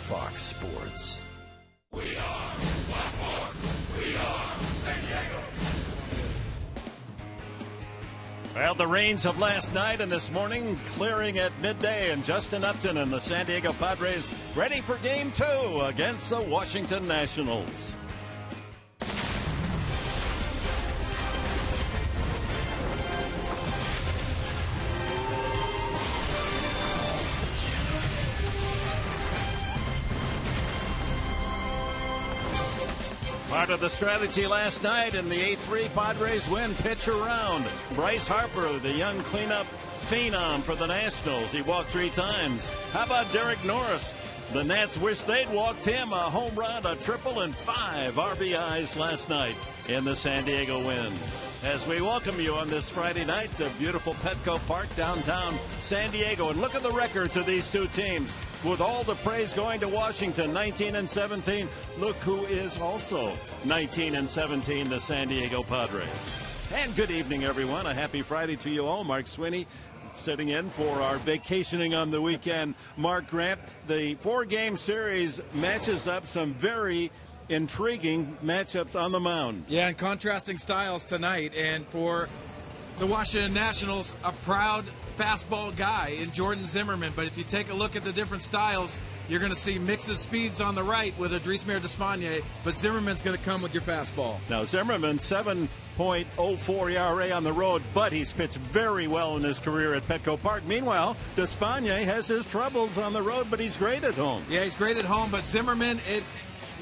Fox Sports. We are Baltimore. We are San Diego. Well, the rains of last night and this morning clearing at midday, and Justin Upton and the San Diego Padres ready for Game 2 against the Washington Nationals. Part of the strategy last night in the 8-3 Padres win, pitch around. Bryce Harper, the young cleanup phenom for the Nationals. He walked 3 times. How about Derek Norris? The Nats wish they'd walked him. A home run, a triple, and 5 RBIs last night in the San Diego win. As we welcome you on this Friday night to beautiful Petco Park, downtown San Diego. And look at the records of these two teams. With all the praise going to Washington, 19-17. Look who is also 19-17, the San Diego Padres. And good evening, everyone. A happy Friday to you all. Mark Swinney sitting in for our vacationing on the weekend. Mark Grant, the 4-game series matches up some very intriguing matchups on the mound. Yeah, and contrasting styles tonight. And for the Washington Nationals, a proud fastball guy in Jordan Zimmerman. But if you take a look at the different styles, you're going to see mix of speeds on the right with Adrismer Despaigne, but Zimmerman's going to come with your fastball. Now, Zimmerman, 7.04 ERA on the road, but he's pitched very well in his career at Petco Park. Meanwhile, Despaigne has his troubles on the road, but he's great at home. Yeah, he's great at home, but Zimmerman,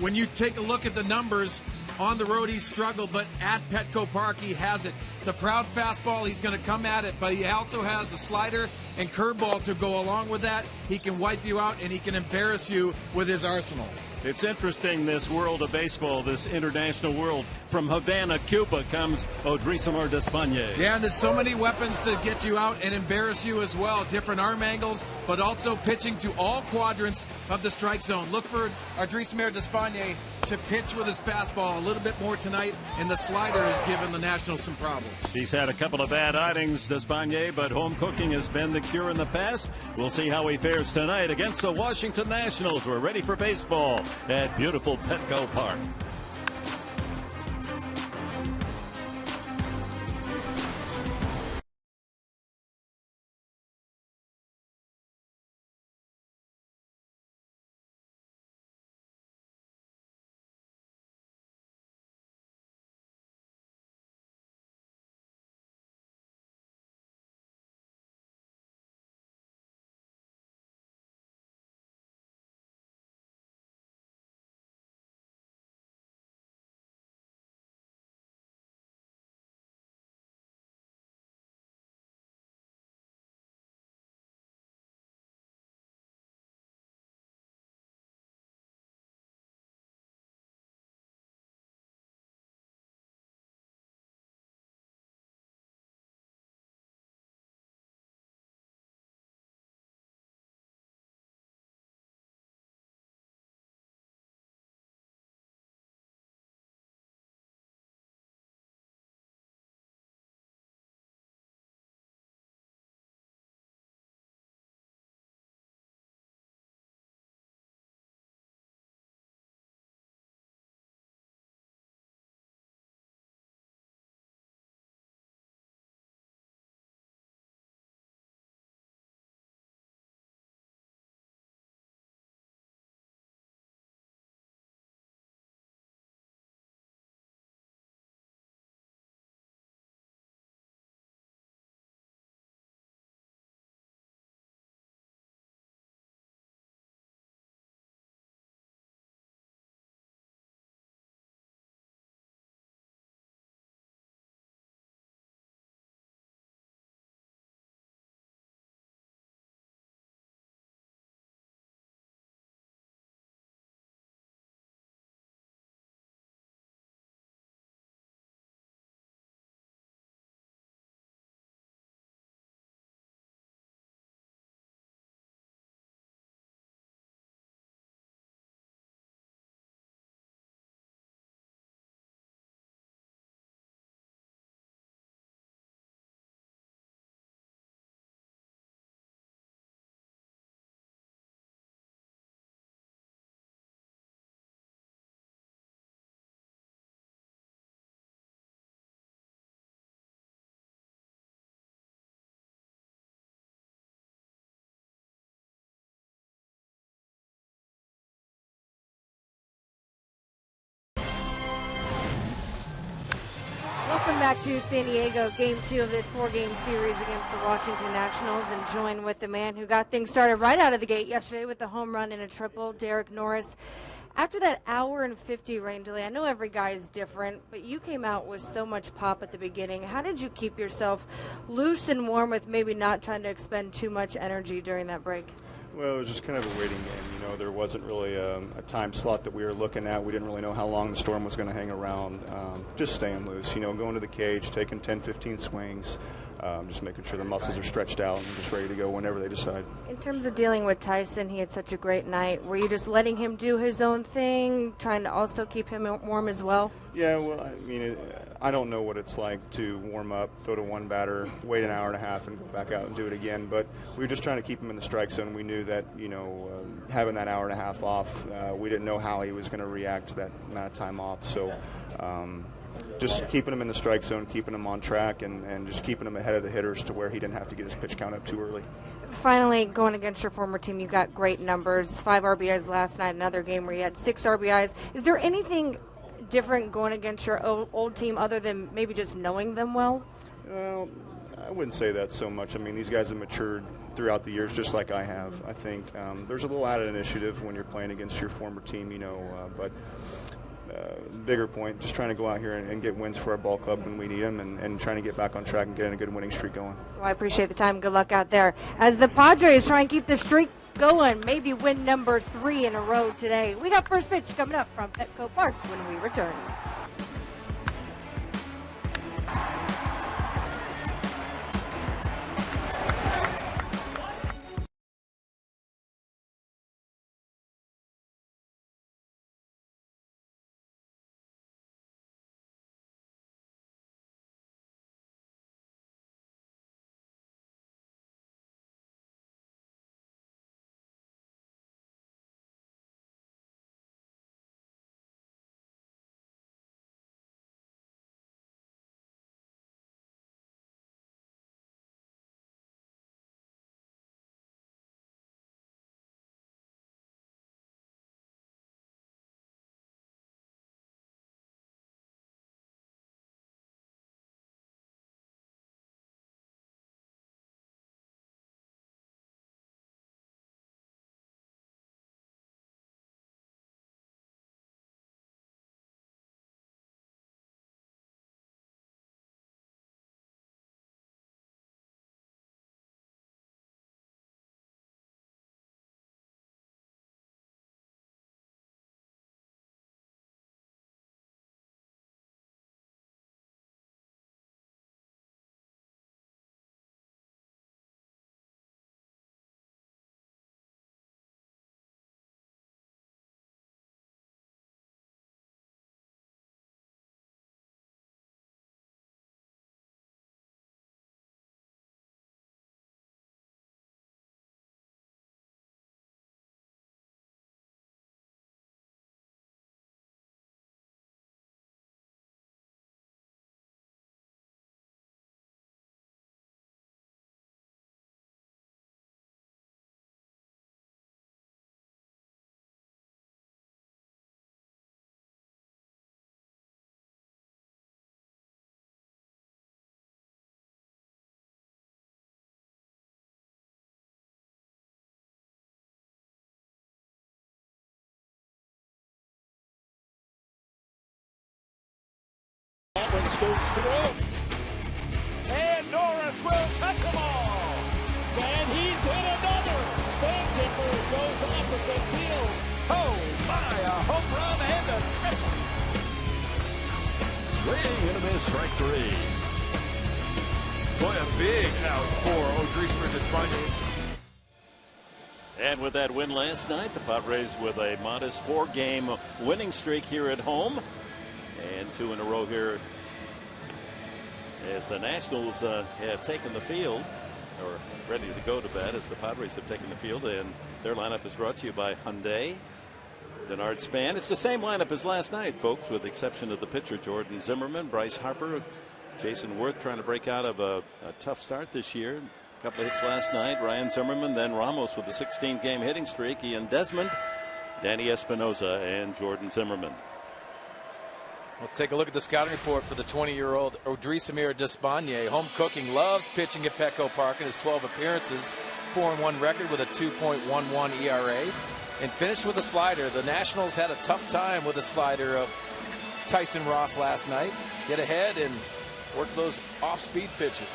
when you take a look at the numbers, on the road he's struggled, but at Petco Park he has it. The proud fastball, he's going to come at it, but he also has the slider and curveball to go along with that. He can wipe you out, and he can embarrass you with his arsenal. It's interesting, this world of baseball, this international world. From Havana, Cuba, comes Odrisamer Despaigne. Yeah, and there's so many weapons to get you out and embarrass you as well. Different arm angles, but also pitching to all quadrants of the strike zone. Look for Adrismer Despaigne to pitch with his fastball a little bit more tonight, and the slider has given the Nationals some problems. He's had a couple of bad outings, Despaigne, but home cooking has been the cure in the past. We'll see how he fares tonight against the Washington Nationals. We're ready for baseball at beautiful Petco Park. back to San Diego, Game 2 of this 4-game series against the Washington Nationals, and join with the man who got things started right out of the gate yesterday with the home run and a triple, Derek Norris. After that hour and 50 rain delay, I know every guy is different, but you came out with so much pop at the beginning. How did you keep yourself loose and warm with maybe not trying to expend too much energy during that break? Well, it was just kind of a waiting game. You know, there wasn't really a time slot that we were looking at. We didn't really know how long the storm was going to hang around. Just staying loose, you know, going to the cage, taking 10, 15 swings, just making sure the muscles are stretched out and just ready to go whenever they decide. In terms of dealing with Tyson, he had such a great night. Were you just letting him do his own thing, trying to also keep him warm as well? Yeah, well, I mean, I don't know what it's like to warm up, throw to one batter, wait an hour and a half, and go back out and do it again. But we were just trying to keep him in the strike zone. We knew that, you know, having that hour and a half off, we didn't know how he was going to react to that amount of time off. So just keeping him in the strike zone, keeping him on track, and just keeping him ahead of the hitters to where he didn't have to get his pitch count up too early. Finally, going against your former team, you got great numbers, 5 RBIs last night, another game where you had 6 RBIs. Is there anything different going against your old team other than maybe just knowing them well? Well, I wouldn't say that so much. I mean, these guys have matured throughout the years just like I have. I think there's a little added initiative when you're playing against your former team, you know, but bigger point, just trying to go out here and get wins for our ball club when we need them, and trying to get back on track and getting a good winning streak going. Well, I appreciate the time. Good luck out there. As the Padres try and keep the streak going, maybe win number 3 in a row today. We got first pitch coming up from Petco Park when we return. Scoots through. And Norris will touch them all. And he's hit another. Spangenberg goes opposite field. Oh, my, a home run and a triple. Swing and a miss, strike 3. Boy, a big out for Odrisamer Despaigne. And with that win last night, the Padres with a modest 4-game winning streak here at home. And 2 in a row here as the Nationals have taken the field, or ready to go to bat as the Padres have taken the field. And their lineup is brought to you by Hyundai, Denard Span. It's the same lineup as last night, folks, with the exception of the pitcher, Jordan Zimmermann, Bryce Harper, Jason Worth trying to break out of a tough start this year. A couple of hits last night. Ryan Zimmerman, then Ramos with a 16-game hitting streak. Ian Desmond, Danny Espinosa, and Jordan Zimmermann. Let's take a look at the scouting report for the 20-year-old Odrisamer Despaigne. Home cooking, loves pitching at Petco Park in his 12 appearances. 4-1 record with a 2.11 ERA. And finished with a slider. The Nationals had a tough time with the slider of Tyson Ross last night. Get ahead and work those off-speed pitches.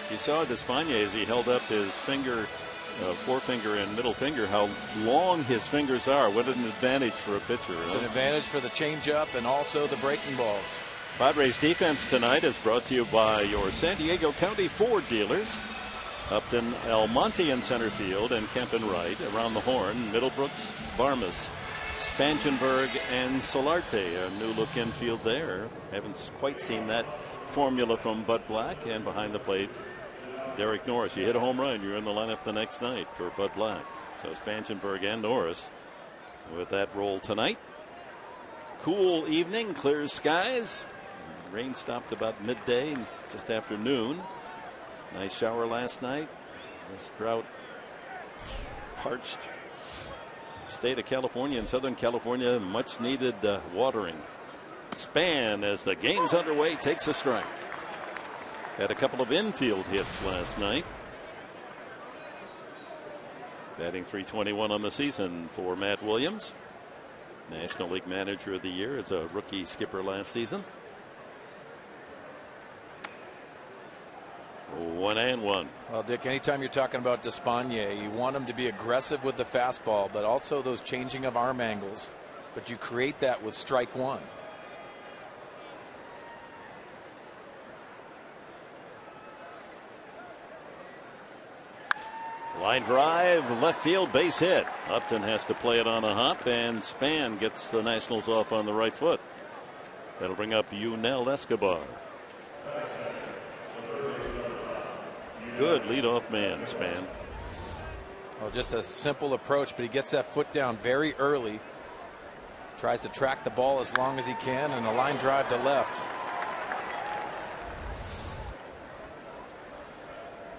You saw Despaigne as he held up his finger, forefinger and middle finger, how long his fingers are. What an advantage for a pitcher. It's an advantage for the changeup and also the breaking balls. Padres defense tonight is brought to you by your San Diego County Ford dealers. Upton, Almonte in center field, and Kemp and Wright. Around the horn, Middlebrooks, Barmas, Spangenberg, and Solarte. A new look infield there. Haven't quite seen that formula from Bud Black. And behind the plate, Derek Norris. You hit a home run, you're in the lineup the next night for Bud Black. So Spangenberg and Norris with that role tonight. Cool evening, clear skies. Rain stopped about midday, just after noon. Nice shower last night. This drought parched state of California and Southern California, much needed watering. Span, as the game's underway, takes a strike. Had a couple of infield hits last night. Batting .321 on the season for Matt Williams. National League Manager of the Year as a rookie skipper last season. 1-1. Well, Dick, anytime you're talking about Despaigne, you want him to be aggressive with the fastball, but also those changing of arm angles. But you create that with strike one. Line drive, left field, base hit. Upton has to play it on a hop, and Span gets the Nationals off on the right foot. That'll bring up Yunel Escobar. Good leadoff man, Span. Well, just a simple approach, but he gets that foot down very early. Tries to track the ball as long as he can, and a line drive to left.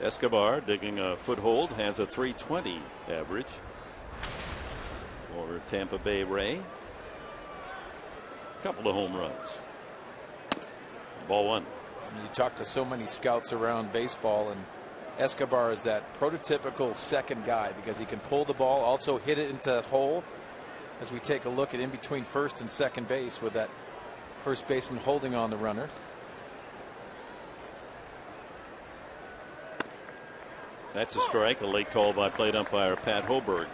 Escobar digging a foothold, has a .320 average for Tampa Bay Ray. Couple of home runs. Ball one. You talk to so many scouts around baseball, and Escobar is that prototypical second guy because he can pull the ball, also hit it into that hole. As we take a look at in between first and second base with that first baseman holding on the runner. That's a strike, a late call by plate umpire Pat Hoberg.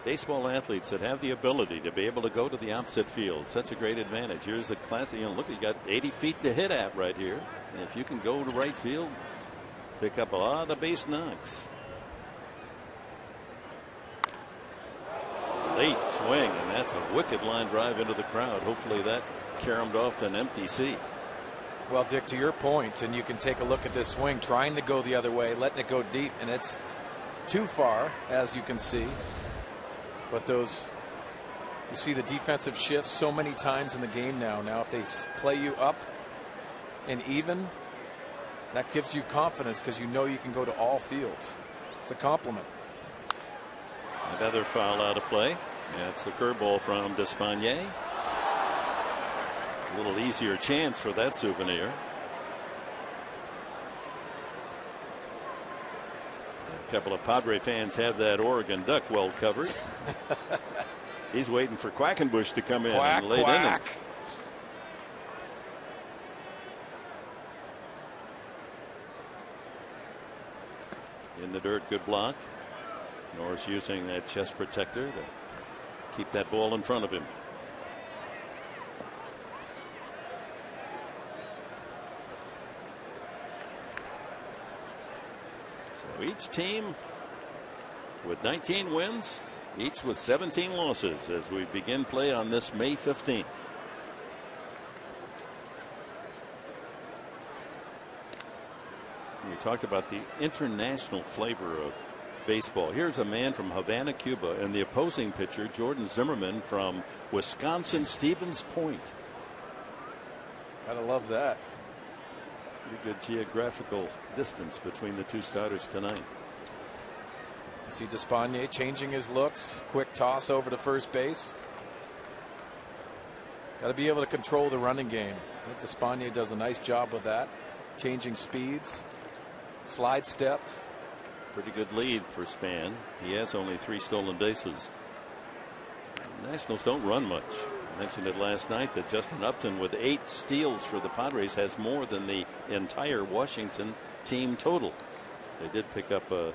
Baseball athletes that have the ability to be able to go to the opposite field, such a great advantage. Here's a classic, look, you got 80 feet to hit at right here. And if you can go to right field, pick up a lot of base knocks. Late swing, and that's a wicked line drive into the crowd. Hopefully that caromed off to an empty seat. Well, Dick, to your point, and you can take a look at this swing, trying to go the other way, letting it go deep, and it's too far, as you can see. But those, you see the defensive shifts so many times in the game now. Now, if they play you up and even, that gives you confidence because you know you can go to all fields. It's a compliment. Another foul out of play. That's the curveball from Despaigne. A little easier chance for that souvenir. A couple of Padre fans have that Oregon Duck well covered. He's waiting for Quackenbush to come in quack, and late innings. In the dirt, good block. Norris using that chest protector to keep that ball in front of him. So each team with 19 wins, each with 17 losses as we begin play on this May 15th. We talked about the international flavor of baseball. Here's a man from Havana, Cuba, and the opposing pitcher, Jordan Zimmerman from Wisconsin Stevens Point. Gotta love that. Pretty good geographical distance between the two starters tonight. See Despaigne changing his looks. Quick toss over to first base. Got to be able to control the running game. I think Despaigne does a nice job with that. Changing speeds, slide steps. Pretty good lead for Span. He has only 3 stolen bases. The Nationals don't run much. I mentioned it last night that Justin Upton with 8 steals for the Padres has more than the entire Washington team total. They did pick up a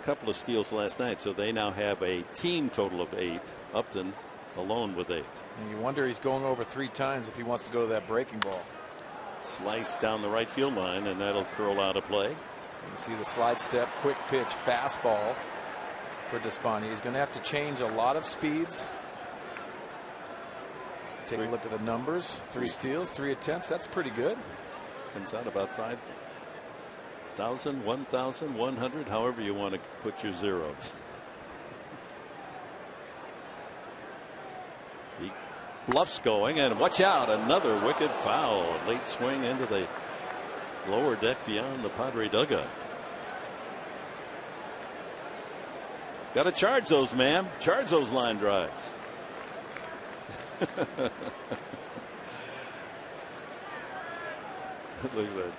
couple of steals last night, so they now have a team total of 8. Upton alone with 8. And you wonder he's going over 3 times if he wants to go to that breaking ball. Slice down the right field line, and that'll curl out of play. You see the slide step, quick pitch, fastball for Despaigne. He's going to have to change a lot of speeds. Take a look at the numbers. 3 steals, 3 attempts. That's pretty good. Comes out about 5,000, 1,100, however you want to put your zeros. He bluffs going, and watch out, another wicked foul. A late swing into the lower deck beyond the Padre dugout. Got to charge those, ma'am. Charge those line drives. Look at that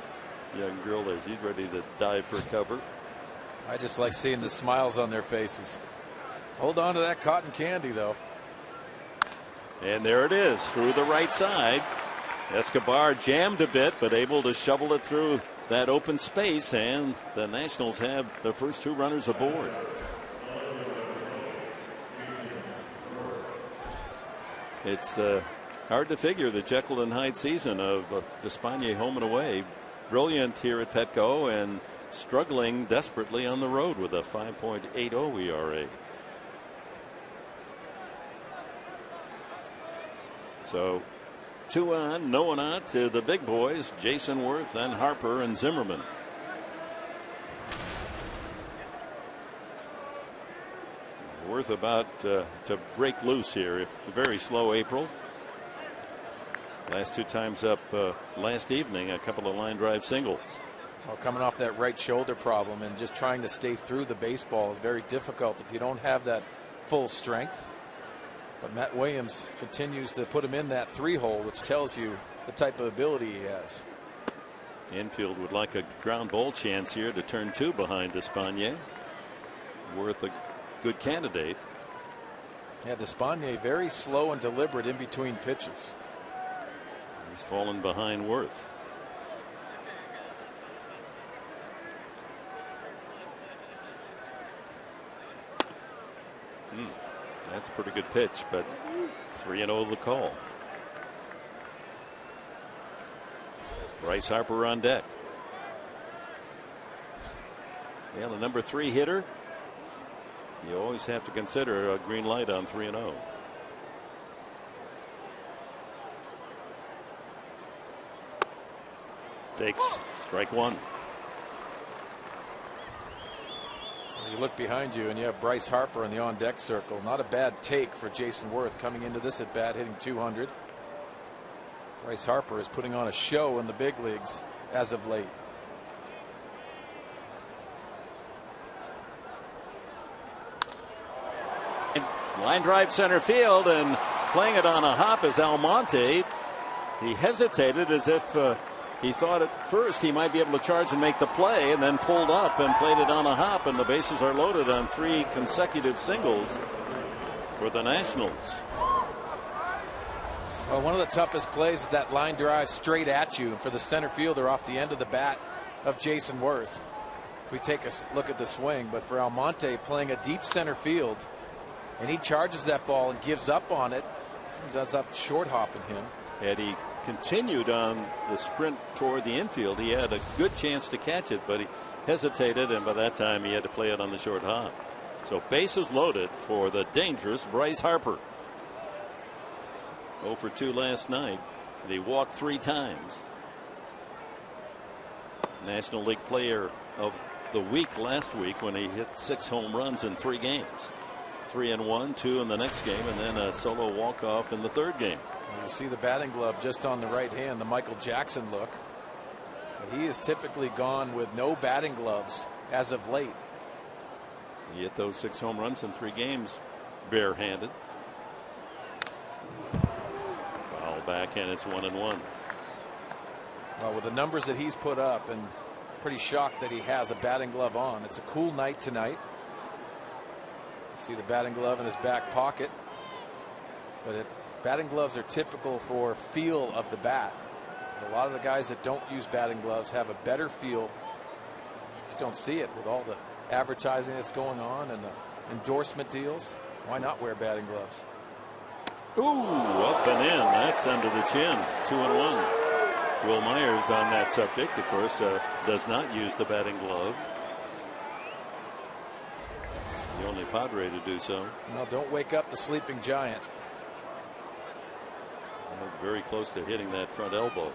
young girl there. She's ready to dive for cover. I just like seeing the smiles on their faces. Hold on to that cotton candy, though. And there it is through the right side. Escobar jammed a bit, but able to shovel it through that open space, and the Nationals have the first 2 runners aboard. It's hard to figure the Jekyll and Hyde season of Despaigne home and away. Brilliant here at Petco and struggling desperately on the road with a 5.80 ERA. So 2 on, no one out to the big boys, Jason Worth and Harper and Zimmerman. Worth about to break loose here. A very slow April. Last 2 times up last evening, a couple of line drive singles. Well, coming off that right shoulder problem and just trying to stay through the baseball is very difficult if you don't have that full strength. But Matt Williams continues to put him in that 3-hole, which tells you the type of ability he has. Infield would like a ground ball chance here to turn 2 behind Despaigne. Worth a good candidate. Yeah, Despaigne very slow and deliberate in between pitches. He's fallen behind Worth. That's a pretty good pitch, but 3-0 the call. Bryce Harper on deck. Yeah, the number 3 hitter. You always have to consider a green light on 3-0. Takes strike 1. You look behind you and you have Bryce Harper in the on deck circle. Not a bad take for Jason Worth coming into this at bat, hitting 200. Bryce Harper is putting on a show in the big leagues as of late. Line drive center field, and playing it on a hop is Almonte. He hesitated as if he thought at first he might be able to charge and make the play, and then pulled up and played it on a hop, and the bases are loaded on 3 consecutive singles for the Nationals. Well, one of the toughest plays is that line drive straight at you for the center fielder off the end of the bat of Jason Worth. We take a look at the swing, but for Almonte playing a deep center field, and he charges that ball and gives up on it, ends up short hopping him. Had he continued on the sprint toward the infield, he had a good chance to catch it, but he hesitated, and by that time he had to play it on the short hop. So bases loaded for the dangerous Bryce Harper. 0 for 2 last night, and he walked 3 times. National League Player of the Week last week when he hit 6 home runs in 3 games. 3 in 1, 2 in the next game, and then a solo walk-off in the 3rd game. You see the batting glove just on the right hand, the Michael Jackson look. But he has typically gone with no batting gloves as of late. He hit those 6 home runs in 3 games barehanded. Foul back, and it's 1-1. Well, with the numbers that he's put up, and pretty shocked that he has a batting glove on. It's a cool night tonight. You see the batting glove in his back pocket. But batting gloves are typical for feel of the bat. A lot of the guys that don't use batting gloves have a better feel. Just don't see it with all the advertising that's going on and the endorsement deals. Why not wear batting gloves? Ooh, up and in. That's under the chin. 2-1. Will Myers on that subject, of course, does not use the batting glove. The only Padre to do so. No, don't wake up the sleeping giant. Very close to hitting that front elbow.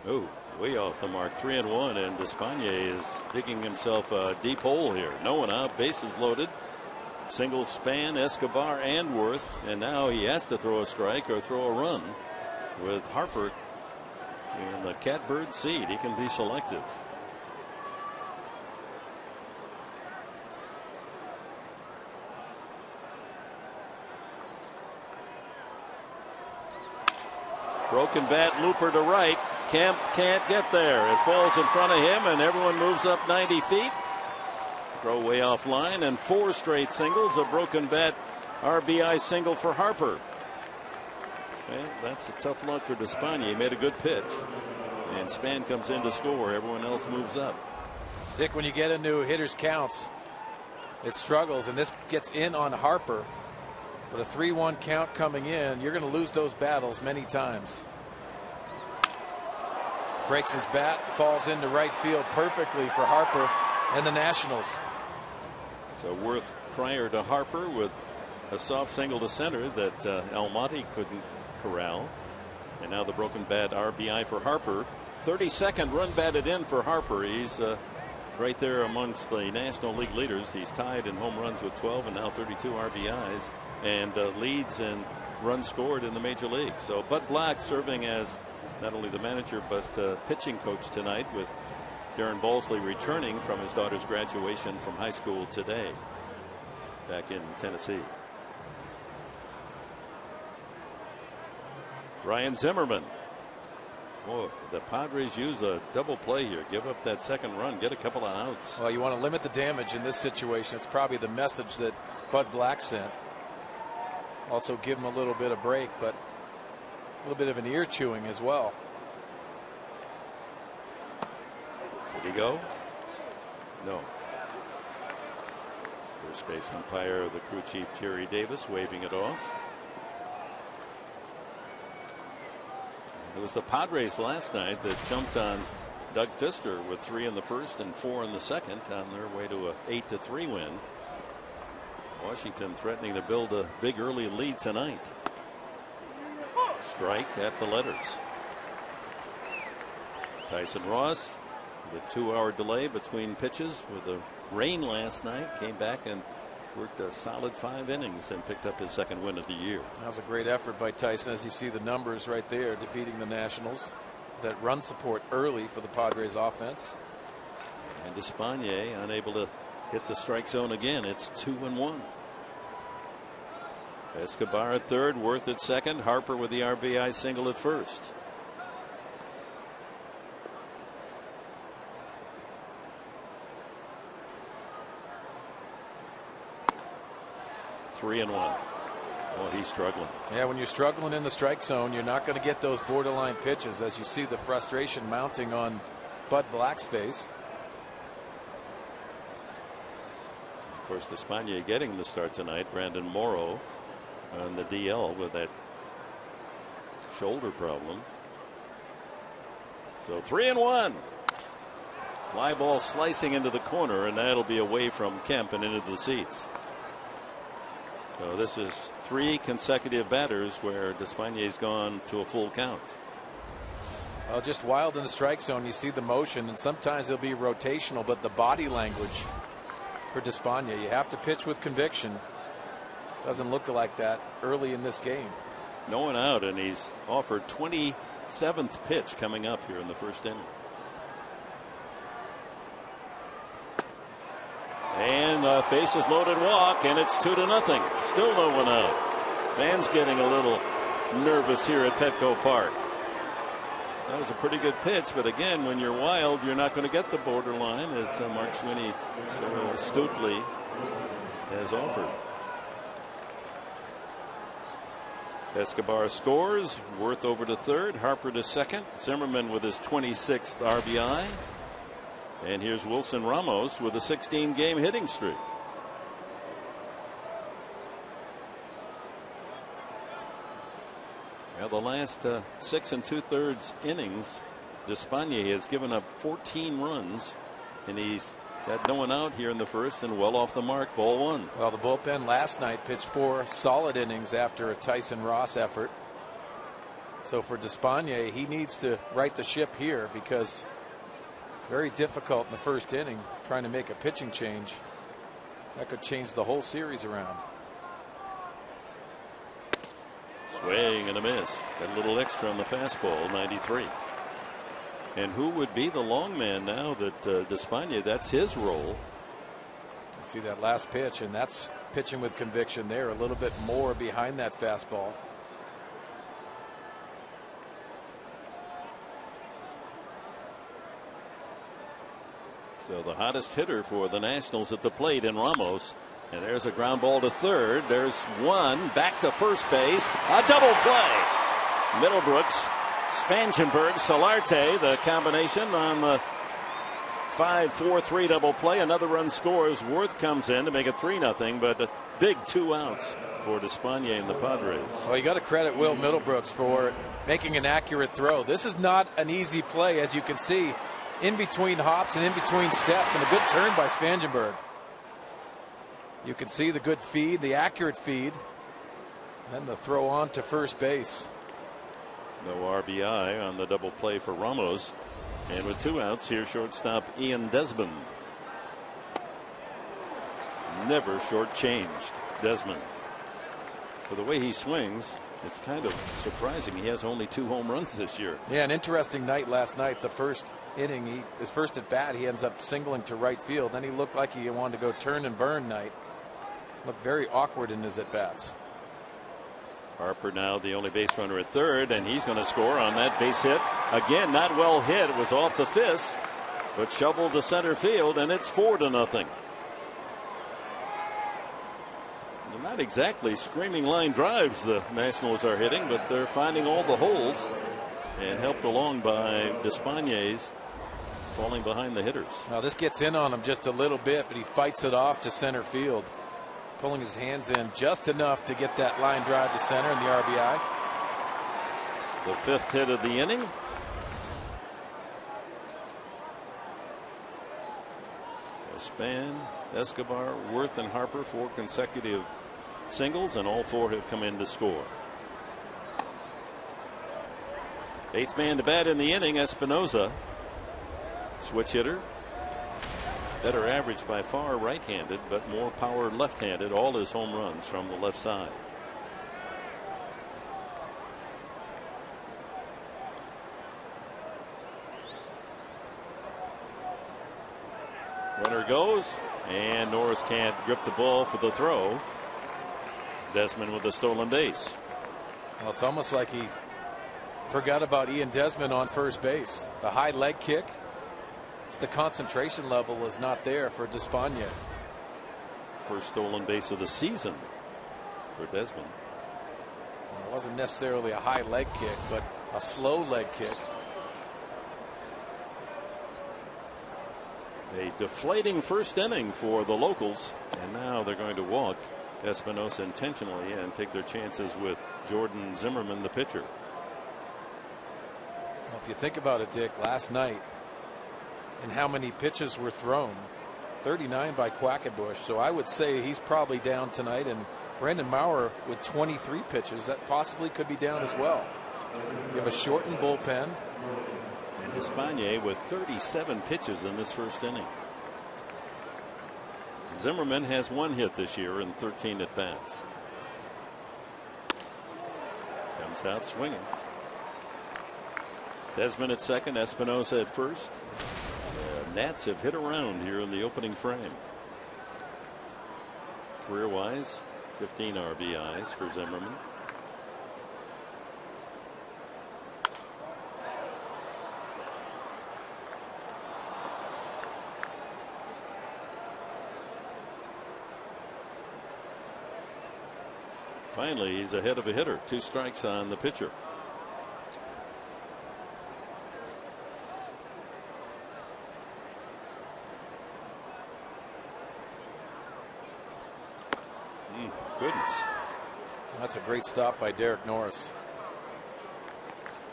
Oh, way off the mark. 3-1, and Despaigne is digging himself a deep hole here. No one out, bases loaded. Single span, Escobar and Worth, and now he has to throw a strike or throw a run. With Harper in the catbird seat, he can be selective. Broken bat, looper to right. Kemp can't get there. It falls in front of him, and everyone moves up 90 feet. Throw way offline, and 4 straight singles. A broken bat RBI single for Harper. Well, that's a tough luck for Despaigne. He made a good pitch, and Span comes in to score. Everyone else moves up. Dick, when you get into hitters counts, it struggles, and this gets in on Harper. But a 3-1 count coming in, you're going to lose those battles many times. Breaks his bat, falls into right field perfectly for Harper and the Nationals. So Worth prior to Harper with a soft single to center that Almonte couldn't corral. And now the broken bat RBI for Harper. 32nd run batted in for Harper. He's right there amongst the National League leaders. He's tied in home runs with 12 and now 32 RBIs. And leads in runs scored in the major league. So Bud Black serving as not only the manager but pitching coach tonight, with Darren Balsley returning from his daughter's graduation from high school today back in Tennessee. Ryan Zimmerman. Oh, the Padres use a double play here. Give up that second run, get a couple of outs. Well, you want to limit the damage in this situation. It's probably the message that Bud Black sent. Also give him a little bit of break, but a little bit of an ear chewing as well. Did he go? No. First base umpire, the crew chief Jerry Davis, waving it off. It was the Padres last night that jumped on Doug Fister with 3 in the first and 4 in the second on their way to a 8-3 win. Washington threatening to build a big early lead tonight. Strike at the letters. Tyson Ross, the 2-hour delay between pitches with the rain last night, came back and worked a solid 5 innings and picked up his second win of the year. That was a great effort by Tyson, as you see the numbers right there, defeating the Nationals. That run support early for the Padres offense. And Despaigne unable to hit the strike zone again. It's 2-1. Escobar at third, Worth at second, Harper with the RBI single at first. Three and 1. Oh, he's struggling. Yeah, when you're struggling in the strike zone, you're not going to get those borderline pitches, as you see the frustration mounting on Bud Black's face. Of course, Despaigne getting the start tonight. Brandon Morrow on the DL with that shoulder problem. So 3-1. Fly ball slicing into the corner, and that'll be away from Kemp and into the seats. So this is 3 consecutive batters where Despaign's gone to a full count. Well, just wild in the strike zone. You see the motion, and sometimes it'll be rotational, but the body language for Despaigne, you have to pitch with conviction. Doesn't look like that early in this game. No one out, and he's offered 20 7th pitch coming up here in the first inning. And a bases loaded walk, and it's 2-0. Still no one out. Fans getting a little nervous here at Petco Park. That was a pretty good pitch, but again, when you're wild, you're not going to get the borderline, as Mark Sweeney so astutely has offered. Escobar scores. Worth over to third. Harper to second. Zimmerman with his 26th RBI. And here's Wilson Ramos with a 16-game hitting streak. Well, the last 6 2/3 innings, Despaigne has given up 14 runs, and he's got no one out here in the first and well off the mark. Ball 1. Well, the bullpen last night pitched 4 solid innings after a Tyson Ross effort. So for Despaigne, he needs to right the ship here, because very difficult in the first inning trying to make a pitching change. That could change the whole series around. Swing and a miss. Got a little extra on the fastball, 93. And who would be the long man now that Despaigne, that's his role? See that last pitch, and that's pitching with conviction there. A little bit more behind that fastball. So the hottest hitter for the Nationals at the plate in Ramos. And there's a ground ball to third. There's one back to first base. A double play. Middlebrooks, Spangenberg, Solarte, the combination on the 5-4-3 double play. Another run scores. Worth comes in to make it 3-0, but a big 2 outs for Despaigne and the Padres. Well, you got to credit Will Middlebrooks for making an accurate throw. This is not an easy play, as you can see, in between hops and in between steps, and a good turn by Spangenberg. You can see the good feed, the accurate feed, and then the throw on to first base. No RBI on the double play for Ramos. And with 2 outs, here shortstop Ian Desmond. Never shortchanged Desmond. For the way he swings, it's kind of surprising he has only 2 home runs this year. Yeah, an interesting night last night. The first inning, his first at bat, he ends up singling to right field. Then he looked like he wanted to go turn and burn night. Looked very awkward in his at bats. Harper now the only base runner at third, and he's going to score on that base hit. Again, not well hit. It was off the fist, but shoveled to center field, and it's 4-0. They're not exactly screaming line drives the Nationals are hitting, but they're finding all the holes, and helped along by Despaign's falling behind the hitters. Now this gets in on him just a little bit, but he fights it off to center field, pulling his hands in just enough to get that line drive to center and the RBI. The 5th hit of the inning. So Span, Escobar, Worth, and Harper, 4 consecutive singles, and all 4 have come in to score. 8th man to bat in the inning, Espinosa. Switch hitter. Better average by far right-handed, but more power left-handed. All his home runs from the left side. Runner goes, and Norris can't grip the ball for the throw. Desmond with a stolen base. Well, it's almost like he forgot about Ian Desmond on first base. The high leg kick. The concentration level is not there for Despaigne. First stolen base of the season for Desmond. It wasn't necessarily a high leg kick, but a slow leg kick. A deflating first inning for the locals, and now they're going to walk Espinosa intentionally and take their chances with Jordan Zimmerman, the pitcher. Well, if you think about it, Dick, last night and how many pitches were thrown, 39 by Quackenbush. So I would say he's probably down tonight, and Brandon Maurer with 23 pitches, that possibly could be down as well. You have a shortened bullpen. And Despaigne with 37 pitches in this first inning. Zimmerman has 1 hit this year in 13 at bats. Comes out swinging. Desmond at second, Espinosa at first. The Nats have hit around here in the opening frame. Career-wise, 15 RBIs for Zimmerman. Finally, he's ahead of a hitter. 2 strikes on the pitcher. Goodness. That's a great stop by Derek Norris.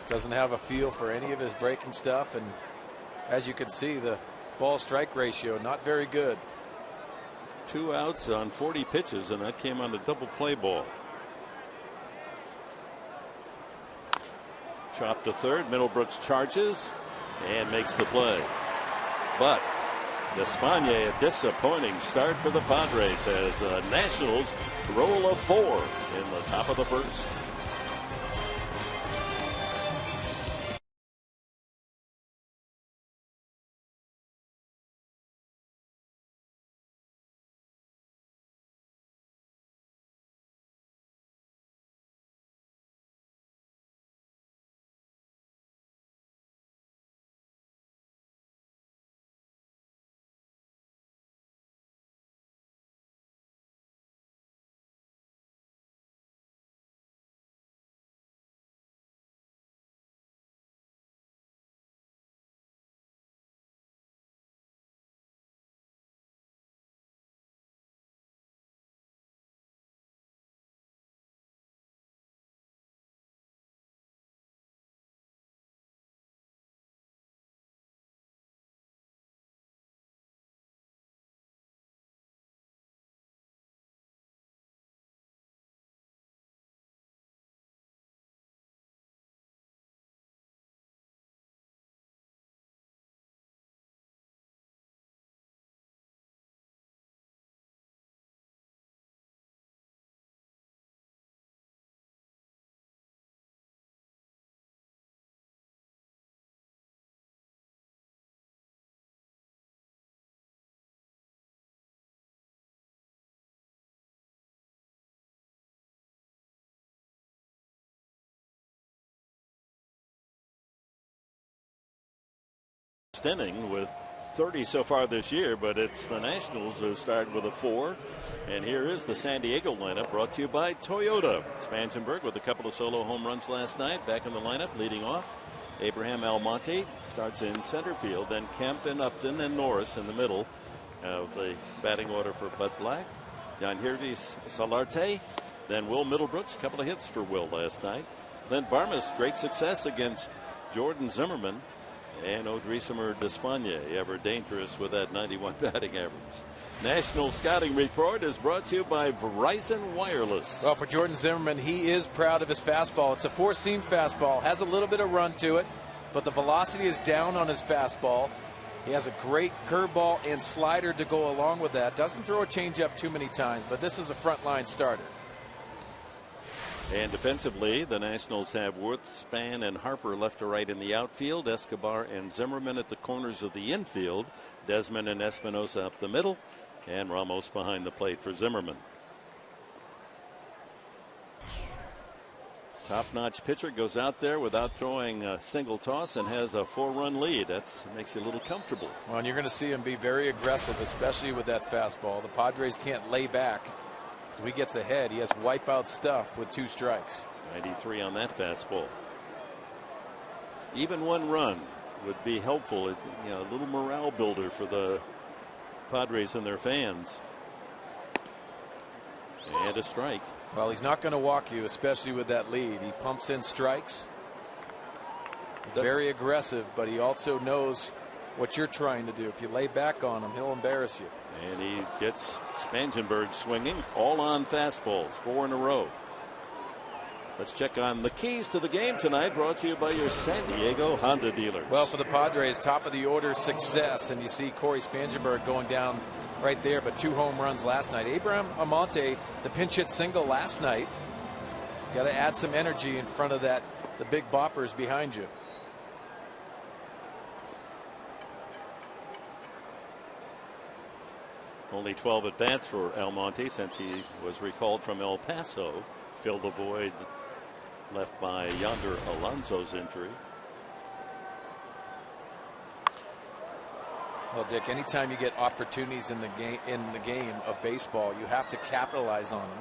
Doesn't have a feel for any of his breaking stuff, and as you can see, the ball strike ratio not very good. 2 outs on 40 pitches, and that came on a double play ball. Chopped to third. Middlebrooks charges and makes the play. But Despaigne, a disappointing start for the Padres as the Nationals roll a 4 in the top of the first. Inning with 30 so far this year, but it's the Nationals who started with a 4. And here is the San Diego lineup brought to you by Toyota. Spangenberg with a couple of solo home runs last night. Back in the lineup leading off. Abraham Almonte starts in center field. Then Kemp and Upton and Norris in the middle of the batting order for Bud Black. Yangervis Solarte. Then Will Middlebrooks. A couple of hits for Will last night. Then Barmas, great success against Jordan Zimmerman. And Odrisamer Despaigne, ever dangerous with that 91 batting average. National Scouting Report is brought to you by Verizon Wireless. Well, for Jordan Zimmerman, he is proud of his fastball. It's a 4-seam fastball, has a little bit of run to it, but the velocity is down on his fastball. He has a great curveball and slider to go along with that. Doesn't throw a changeup too many times, but this is a frontline starter. And defensively, the Nationals have Worth, Span, and Harper left to right in the outfield. Escobar and Zimmerman at the corners of the infield. Desmond and Espinosa up the middle. And Ramos behind the plate for Zimmerman. Top-notch pitcher goes out there without throwing a single toss and has a 4-run lead. That makes you a little comfortable. Well, and you're going to see him be very aggressive, especially with that fastball. The Padres can't lay back. So he gets ahead. He has wipeout stuff with 2 strikes. 93 on that fastball. Even 1 run would be helpful. You know, a little morale builder for the Padres and their fans. And a strike. Well, he's not going to walk you, especially with that lead. He pumps in strikes. Very aggressive, but he also knows what you're trying to do. If you lay back on him, he'll embarrass you. And he gets Spangenberg swinging, all on fastballs, 4 in a row. Let's check on the keys to the game tonight, brought to you by your San Diego Honda dealers. Well, for the Padres, top of the order success, and you see Corey Spangenberg going down right there, but 2 home runs last night. Abraham Almonte, the pinch hit single last night. Got to add some energy in front of that, the big boppers behind you. Only 12 at bats for Almonte since he was recalled from El Paso. Filled the void left by Yonder Alonso's injury. Well, Dick, anytime you get opportunities in the game of baseball, you have to capitalize on them.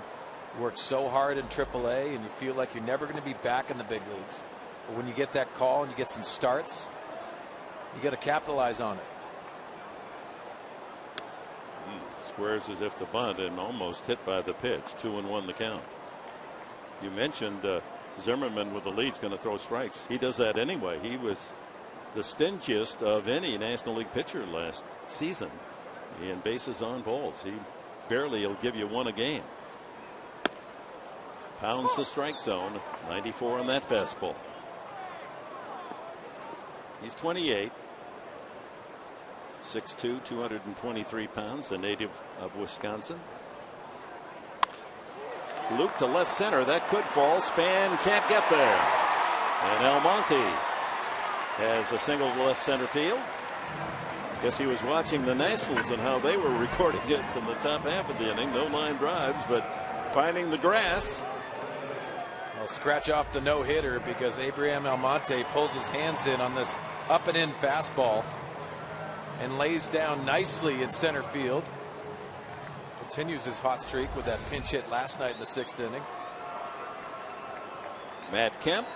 You work so hard in AAA, and you feel like you're never going to be back in the big leagues. But when you get that call and you get some starts, you got to capitalize on it. Squares as if to bunt and almost hit by the pitch. 2-1 the count. You mentioned Zimmerman with the lead is going to throw strikes. He does that anyway. He was the stingiest of any National League pitcher last season in bases on balls. He barely will give you one a game. Pounds the strike zone. 94 on that fastball. He's 28. 6'2", 223 pounds, a native of Wisconsin. Loop to left center. That could fall. Span can't get there. And Almonte has a single to left center field. Guess he was watching the Nationals and how they were recording hits in the top half of the inning. No line drives, but finding the grass. Well, scratch off the no-hitter because Abraham Almonte pulls his hands in on this up and in fastball and lays down nicely in center field. Continues his hot streak with that pinch hit last night in the 6th inning. Matt Kemp.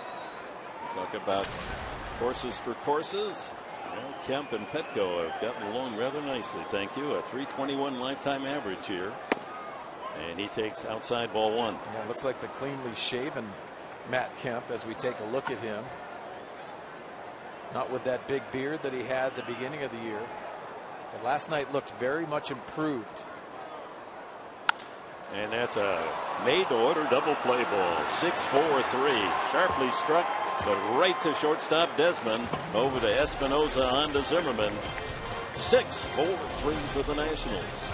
Talk about horses for courses. Well, Kemp and Petco have gotten along rather nicely. Thank you. A .321 lifetime average here. And he takes outside ball 1. Yeah, looks like the cleanly shaven Matt Kemp as we take a look at him. Not with that big beard that he had at the beginning of the year. But last night looked very much improved. And that's a made-to-order double play ball. 6-4-3. Sharply struck, but right to shortstop Desmond. Over to Espinosa, on to Zimmerman. 6-4-3 for the Nationals.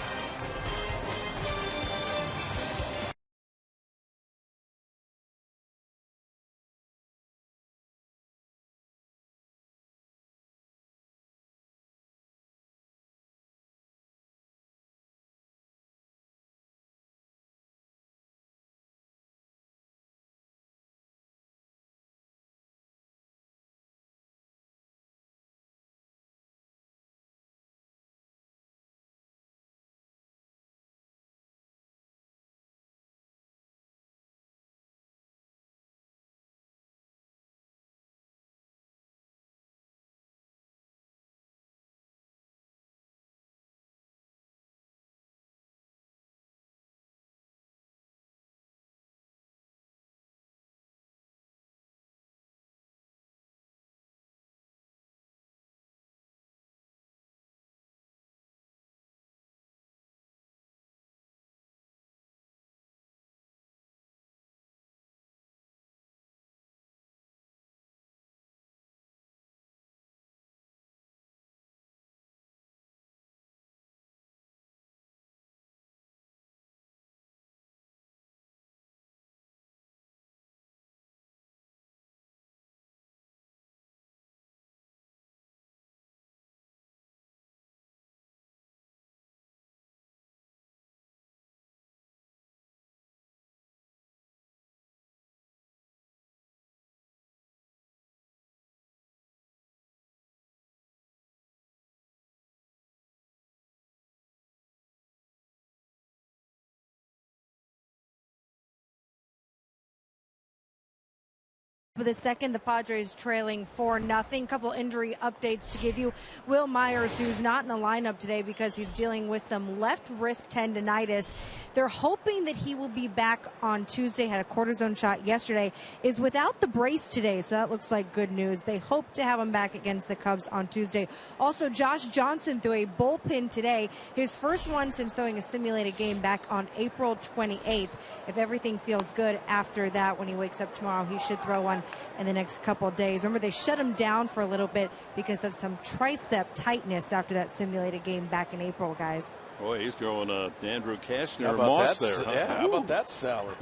For the second, the Padres trailing 4-0. Couple injury updates to give you. Will Myers, who's not in the lineup today because he's dealing with some left wrist tendonitis. They're hoping that he will be back on Tuesday. Had a cortisone shot yesterday. Is without the brace today, so that looks like good news. They hope to have him back against the Cubs on Tuesday. Also, Josh Johnson threw a bullpen today. His first one since throwing a simulated game back on April 28th. If everything feels good after that, when he wakes up tomorrow, he should throw one in the next couple of days. Remember, they shut him down for a little bit because of some tricep tightness after that simulated game back in April, guys. Boy, he's throwing Andrew Kashner moss there. Huh? Yeah, how about that salad?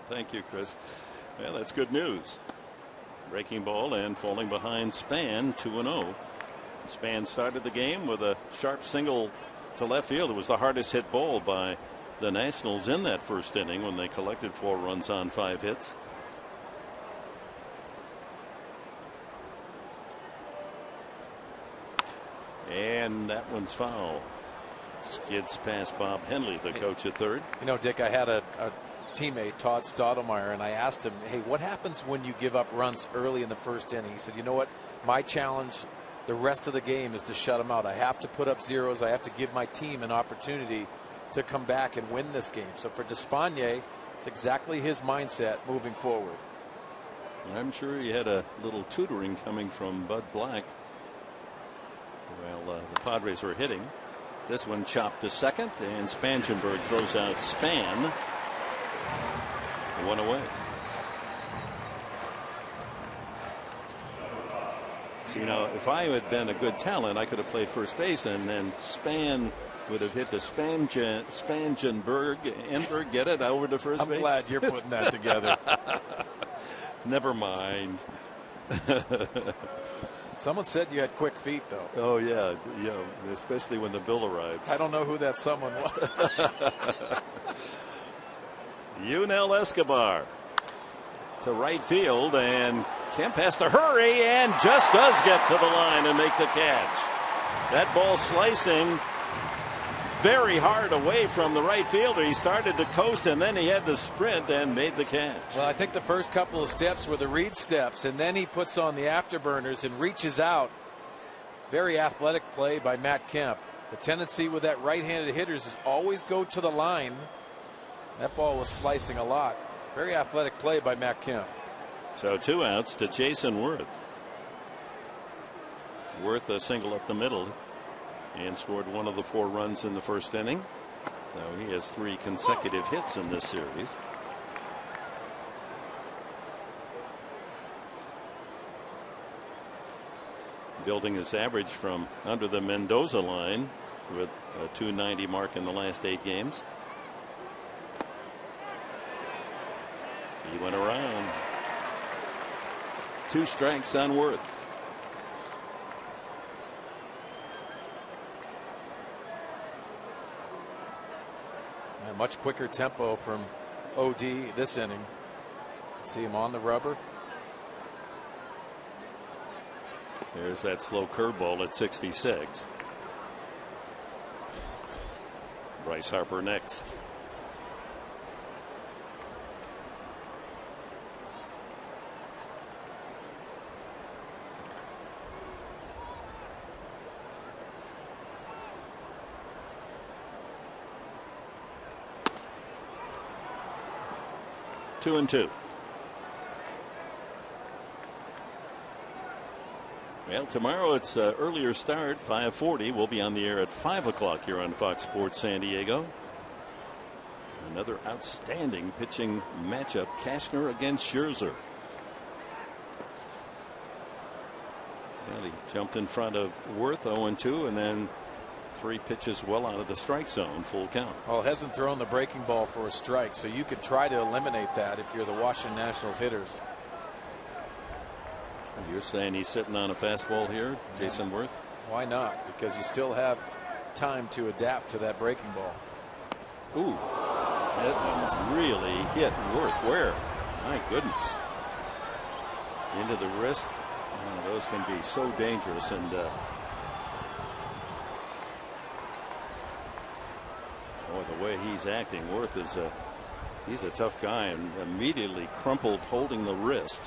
Thank you, Chris. Well, that's good news. Breaking ball and falling behind Span, 2-0. Span started the game with a sharp single to left field. It was the hardest hit ball by the Nationals in that first inning when they collected 4 runs on 5 hits. And that one's foul. Skids past Bob Henley, the coach at third. You know, Dick, I had a teammate, Todd Stottlemyre, and I asked him, hey, what happens when you give up runs early in the first inning? He said, you know what? My challenge the rest of the game is to shut them out. I have to put up zeros. I have to give my team an opportunity to come back and win this game. So for Despaigne, it's exactly his mindset moving forward. I'm sure he had a little tutoring coming from Bud Black. Well, the Padres were hitting. This one chopped to second, and Spangenberg throws out Span. 1 away. So, you know, if I had been a good talent, I could have played first base, and then Span would have hit the Spangenberg. Enberg, get it, over to first base? I'm glad you're putting that together. Never mind. Someone said you had quick feet, though. Oh, yeah, especially when the bill arrives. I don't know who that someone was. Yunel Escobar to right field, and Kemp has to hurry and just does get to the line and make the catch. That ball slicing very hard away from the right fielder. He started to coast, and then he had to sprint and made the catch. Well, I think the first couple of steps were the Reed steps, and then he puts on the afterburners and reaches out. Very athletic play by Matt Kemp. The tendency with that right-handed hitters is always go to the line. That ball was slicing a lot. Very athletic play by Matt Kemp. So 2 outs to Jason Worth. Worth a single up the middle and scored 1 of the 4 runs in the first inning. So he has 3 consecutive hits in this series. Building his average from under the Mendoza line with a .290 mark in the last 8 games. He went around. 2 strikes on Worth. A much quicker tempo from OD this inning. See him on the rubber. There's that slow curveball at 66. Bryce Harper next. Two and two. Well, tomorrow it's an earlier start, 5:40. We'll be on the air at 5 o'clock here on Fox Sports San Diego. Another outstanding pitching matchup, Cashner against Scherzer. Well, he jumped in front of Worth 0-2, and then 3 pitches well out of the strike zone, full count. Well, hasn't thrown the breaking ball for a strike, so you could try to eliminate that if you're the Washington Nationals hitters. You're saying he's sitting on a fastball here, Jason Worth? Why not? Because you still have time to adapt to that breaking ball. Ooh, that one really hit Worth. Where? My goodness. Into the wrist. Oh, those can be so dangerous, and boy, the way he's acting, Worth is he's a tough guy, and immediately crumpled holding the wrist.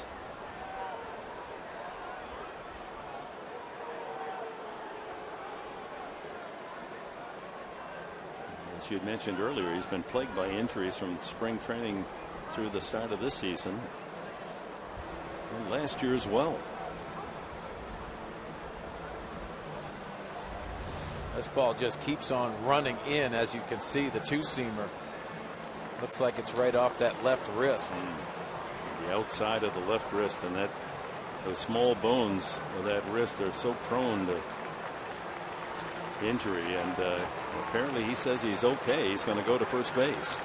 As you had mentioned earlier, he's been plagued by injuries from spring training through the start of this season, and last year as well. This ball just keeps on running in, as you can see. The 2-seamer looks like it's right off that left wrist. The outside of the left wrist, and that those small bones of that wrist, they're so prone to injury, and apparently he says he's okay. He's going to go to first base.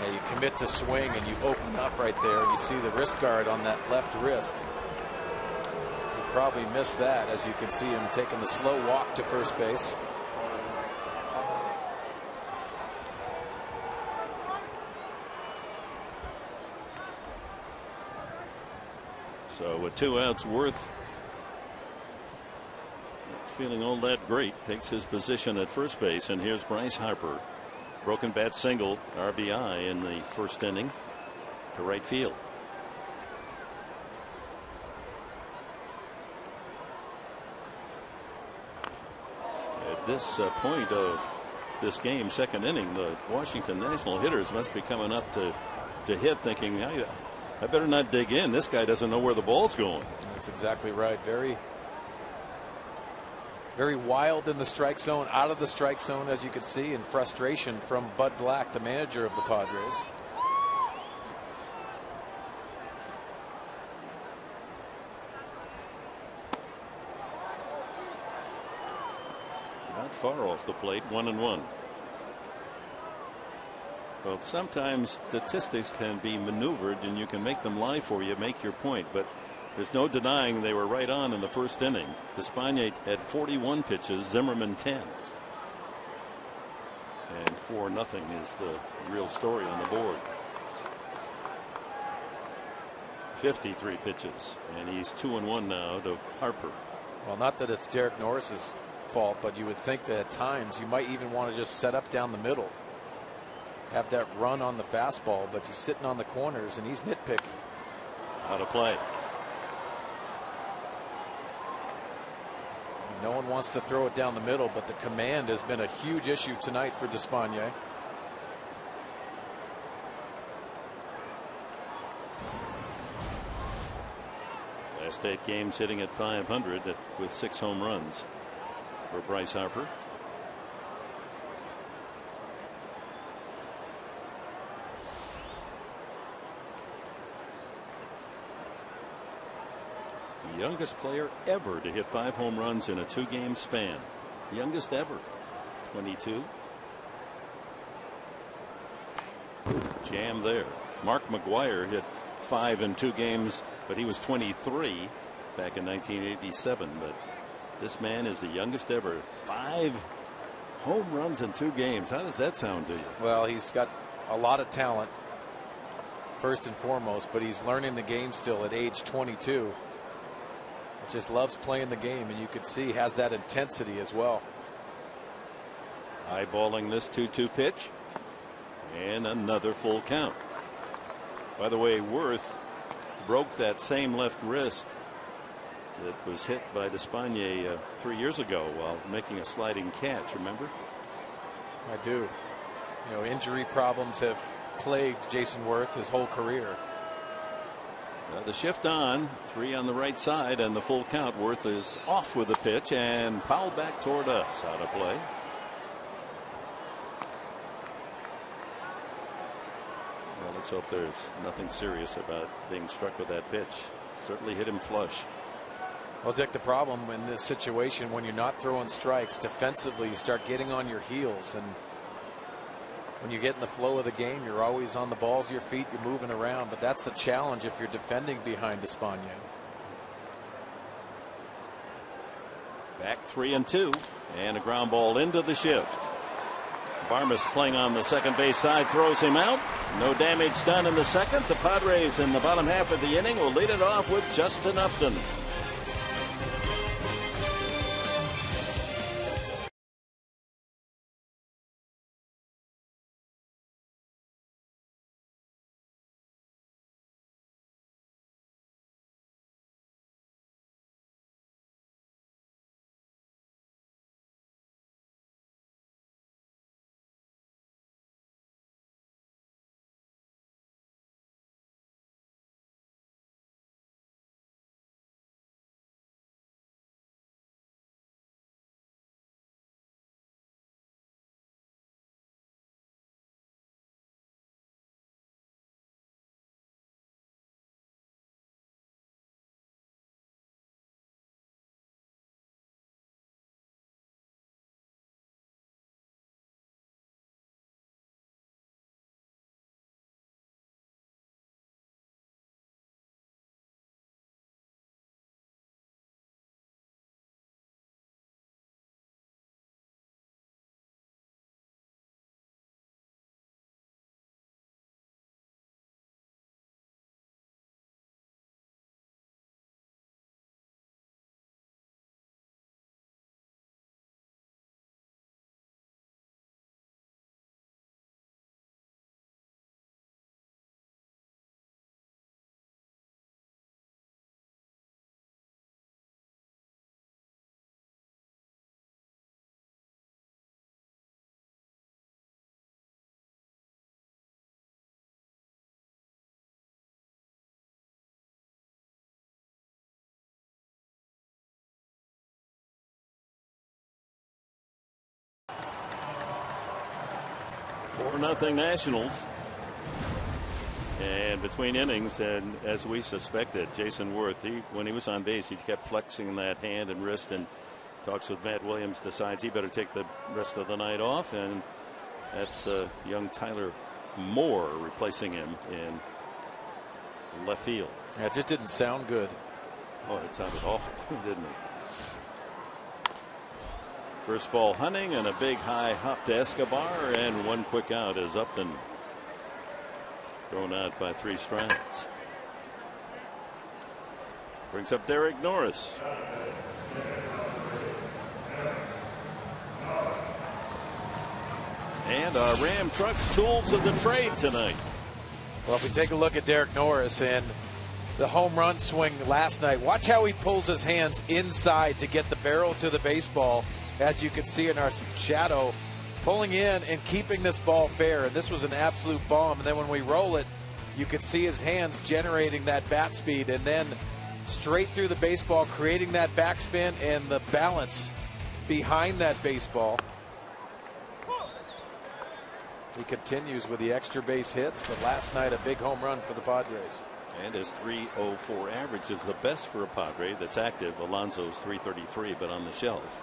Yeah, you commit to swing and you open up right there, and you see the wrist guard on that left wrist. You probably missed that, as you can see him taking the slow walk to first base. So with 2 outs, Worth, not feeling all that great, takes his position at first base. And here's Bryce Harper. Broken bat single, RBI in the first inning to right field. At this point of this game, second inning, the Washington National hitters must be coming up to hit, thinking, I better not dig in. This guy doesn't know where the ball's going. That's exactly right. Very, very wild in the strike zone, out of the strike zone, as you can see, in frustration from Bud Black, the manager of the Padres. Not far off the plate, 1-1. Well, sometimes statistics can be maneuvered and you can make them lie for you, make your point, but there's no denying they were right on in the first inning. Despaigne had 41 pitches, Zimmerman 10. And 4-0 is the real story on the board. 53 pitches, and he's 2-1 now to Harper. Well, not that it's Derek Norris's fault, but you would think that at times you might even want to just set up down the middle, have that run on the fastball, but he's sitting on the corners and he's nitpicking. Out of play. No one wants to throw it down the middle, but the command has been a huge issue tonight for Despaigne. Last 8 games hitting at .500 with 6 home runs for Bryce Harper. The youngest player ever to hit 5 home runs in a 2-game span. Youngest ever. 22. Jam there. Mark McGwire hit 5 in 2 games, but he was 23 back in 1987. But this man is the youngest ever. 5 home runs in 2 games. How does that sound to you? Well, he's got a lot of talent, first and foremost, but he's learning the game still at age 22. Just loves playing the game, and you could see has that intensity as well. Eyeballing this 2-2 pitch, and another full count. By the way, Worth broke that same left wrist that was hit by Despaigne 3 years ago while making a sliding catch. Remember? I do. You know, injury problems have plagued Jason Worth his whole career. The shift on, 3 on the right side, and the full count. Worth is off with the pitch and foul back toward us. Out of play. Well, let's hope there's nothing serious about being struck with that pitch. Certainly hit him flush. Well, Dick, the problem in this situation, when you're not throwing strikes defensively, you start getting on your heels, and when you get in the flow of the game, you're always on the balls of your feet, you're moving around, but that's the challenge if you're defending behind Despaigne. Back 3-2, and a ground ball into the shift. Barmes playing on the second base side, throws him out. No damage done in the second. The Padres in the bottom half of the inning will lead it off with Justin Upton. 4-0 Nationals. And between innings, and as we suspected, Jason Worth, when he was on base, he kept flexing that hand and wrist, and talks with Matt Williams, decides he better take the rest of the night off, and that's young Tyler Moore replacing him in left field. Yeah, it just didn't sound good. Oh, it sounded awful, didn't it? First ball Hunting, and a big high hop to Escobar, and one quick out as Upton thrown out by 3 strikes. Brings up Derek Norris. And our Ram Trucks tools of the trade tonight. Well, if we take a look at Derek Norris and the home run swing last night, watch how he pulls his hands inside to get the barrel to the baseball, as you can see in our shadow, pulling in and keeping this ball fair. And this was an absolute bomb. And then when we roll it, you could see his hands generating that bat speed, and then straight through the baseball, creating that backspin and the balance behind that baseball. He continues with the extra base hits, but last night a big home run for the Padres. And his .304 average is the best for a Padre that's active. Alonso's .333, but on the shelf.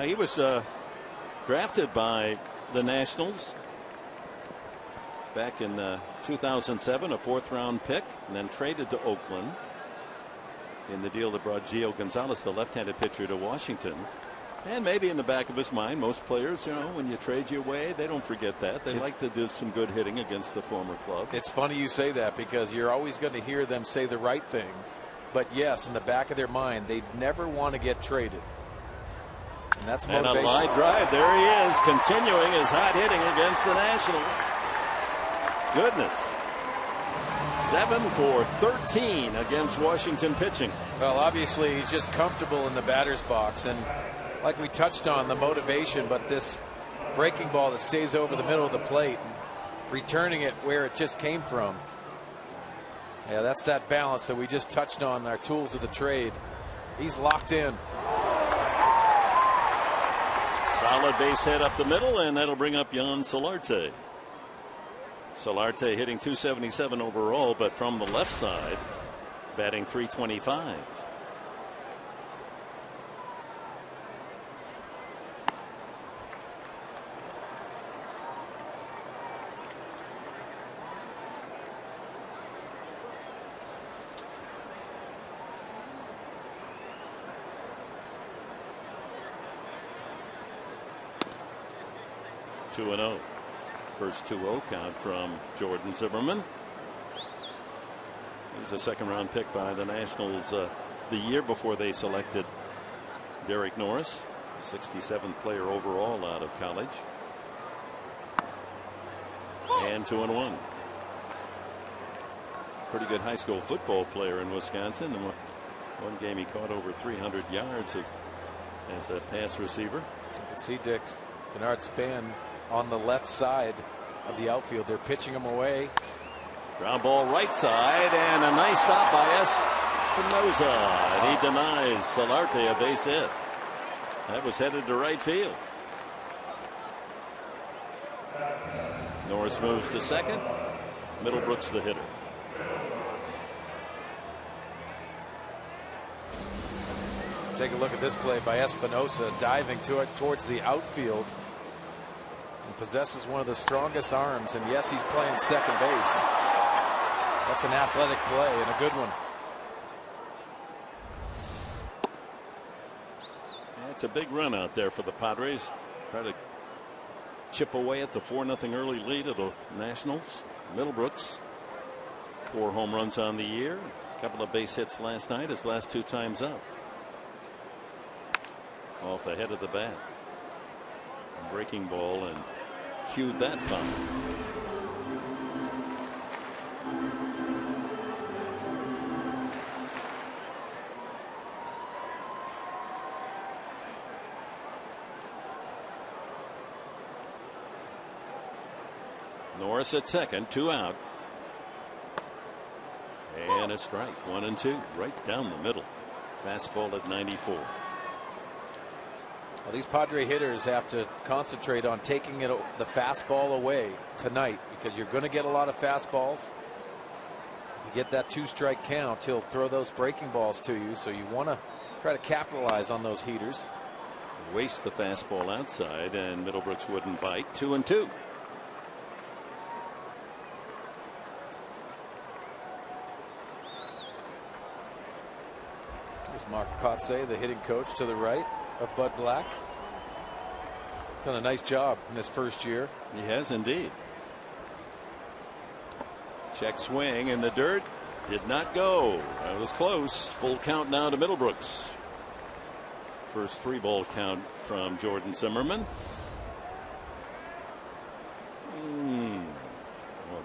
He was drafted by the Nationals back in 2007, a 4th-round pick, and then traded to Oakland in the deal that brought Gio Gonzalez, the left-handed pitcher, to Washington. And maybe in the back of his mind, most players, when you trade your way, they don't forget that. They like to do some good hitting against the former club. It's funny you say that, because you're always going to hear them say the right thing. But yes, in the back of their mind, they never want to get traded. And that's motivation. And a line drive. There he is, continuing his hot hitting against the Nationals. Goodness. 7 for 13 against Washington pitching. Well, obviously, he's just comfortable in the batter's box. And like we touched on, the motivation, but this breaking ball that stays over the middle of the plate, and returning it where it just came from. Yeah, that's that balance that we just touched on, our tools of the trade. He's locked in. Solid base hit up the middle, and that'll bring up Jan Solarte. Solarte hitting .277 overall, but from the left side, batting .325. Two and 0. First 2-0 count from Jordan Zimmerman. He's a 2nd-round pick by the Nationals the year before they selected Derek Norris, 67th player overall out of college. And 2-1. Pretty good high school football player in Wisconsin. And one game he caught over 300 yards as a pass receiver. You can see Dick Bernard Span on the left side of the outfield. They're pitching him away. Ground ball right side, and a nice stop by Espinosa. And he denies Solarte a base hit. That was headed to right field. Norris moves to second. Middlebrooks the hitter. Take a look at this play by Espinosa, diving to it towards the outfield. Possesses one of the strongest arms, and yes, he's playing second base. That's an athletic play and a good one. It's a big run out there for the Padres. Try to chip away at the 4-0 early lead of the Nationals. Middlebrooks, 4 home runs on the year, a couple of base hits last night, his last 2 times up. Off the head of the bat. A breaking ball, and cued that foul. Norris at second, 2 out. And a strike, 1-2, right down the middle. Fastball at 94. Well, these Padre hitters have to concentrate on taking the fastball away tonight, because you're going to get a lot of fastballs. If you get that 2-strike count, he'll throw those breaking balls to you. So you want to try to capitalize on those heaters. Waste the fastball outside, and Middlebrooks wouldn't bite. 2-2. There's Mark Kotze, the hitting coach to the right of Bud Black. Done a nice job in his first year. He has indeed. Check swing in the dirt. Did not go. That was close. Full count now to Middlebrooks. First 3-ball count from Jordan Zimmerman.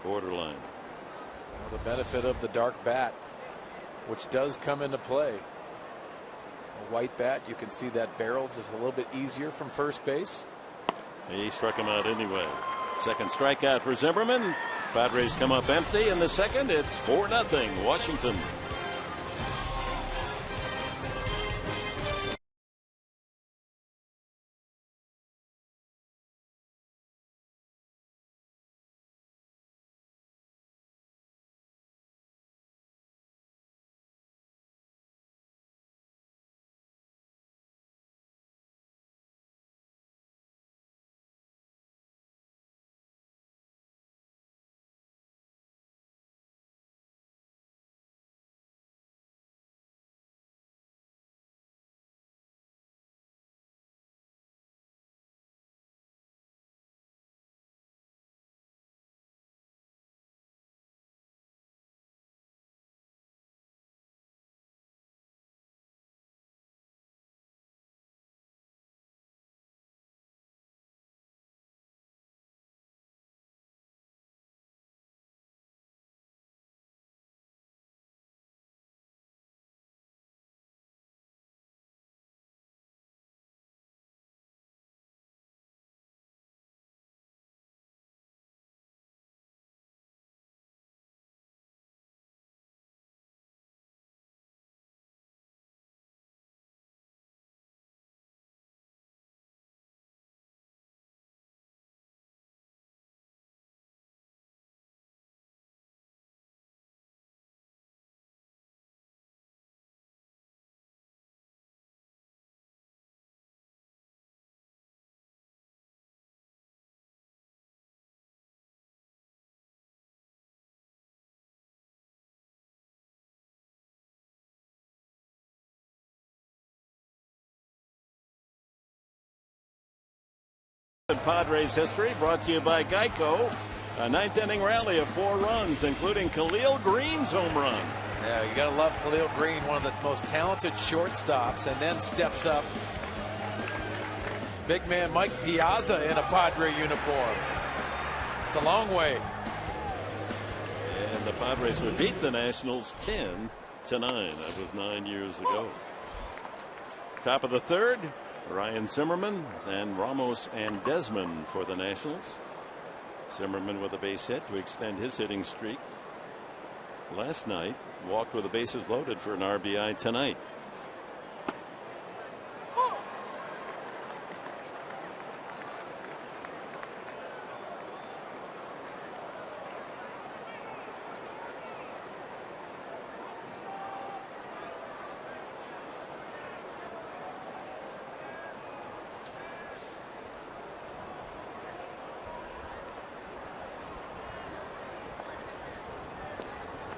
Borderline. Well, the benefit of the dark bat, which does come into play. A white bat, you can see that barrel just a little bit easier from first base. He struck him out anyway. Second strikeout for Zimmerman. Padres come up empty in the second. It's 4-0 Washington. Padres history brought to you by Geico. A 9th-inning rally of 4 runs, including Khalil Green's home run. Yeah, you got to love Khalil Green, one of the most talented shortstops, and then steps up. Big man Mike Piazza in a Padre uniform. It's a long way. And the Padres would beat the Nationals 10-9. That was 9 years ago. Top of the third. Ryan Zimmerman and Ramos and Desmond for the Nationals. Zimmerman with a base hit to extend his hitting streak. Last night, walked with the bases loaded for an RBI tonight.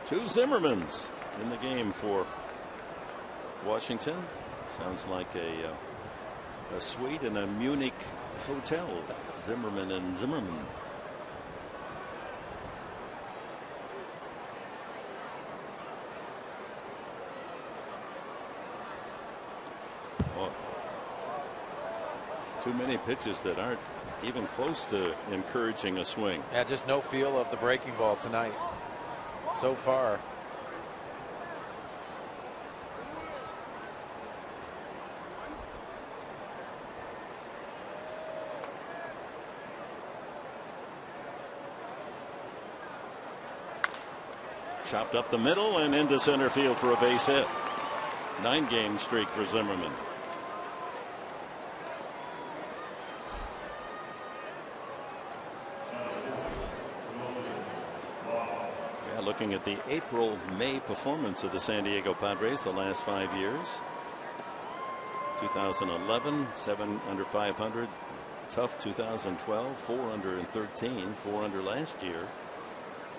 Two Zimmermans in the game for Washington. Sounds like a suite in a Munich hotel. Zimmerman and Zimmerman. Oh. Too many pitches that aren't even close to encouraging a swing. Yeah, just no feel of the breaking ball tonight so far. Chopped up the middle and into center field for a base hit. 9-game streak for Zimmerman. looking at the April-May performance of the San Diego Padres the last 5 years. 2011, 7 under 500. Tough 2012, 4 under and 13, 4 under last year.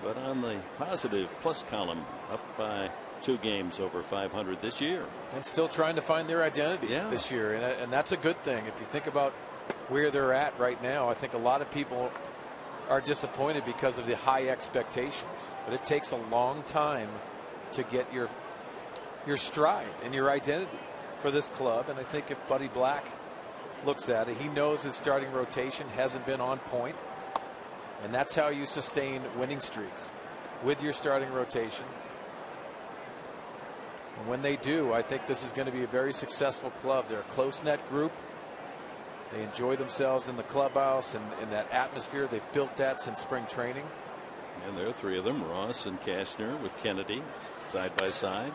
But on the positive plus column, up by 2 games over 500 this year. And still trying to find their identity this year. And that's a good thing. If you think about where they're at right now, I think a lot of people are disappointed because of the high expectations. But it takes a long time to get your stride and your identity for this club. And I think if Buddy Black looks at it, he knows his starting rotation hasn't been on point. And that's how you sustain winning streaks, with your starting rotation. And when they do, I think this is going to be a very successful club. They're a close-knit group. They enjoy themselves in the clubhouse and in that atmosphere. They've built that since spring training. And there are 3 of them, Ross and Cashner with Kennedy side by side.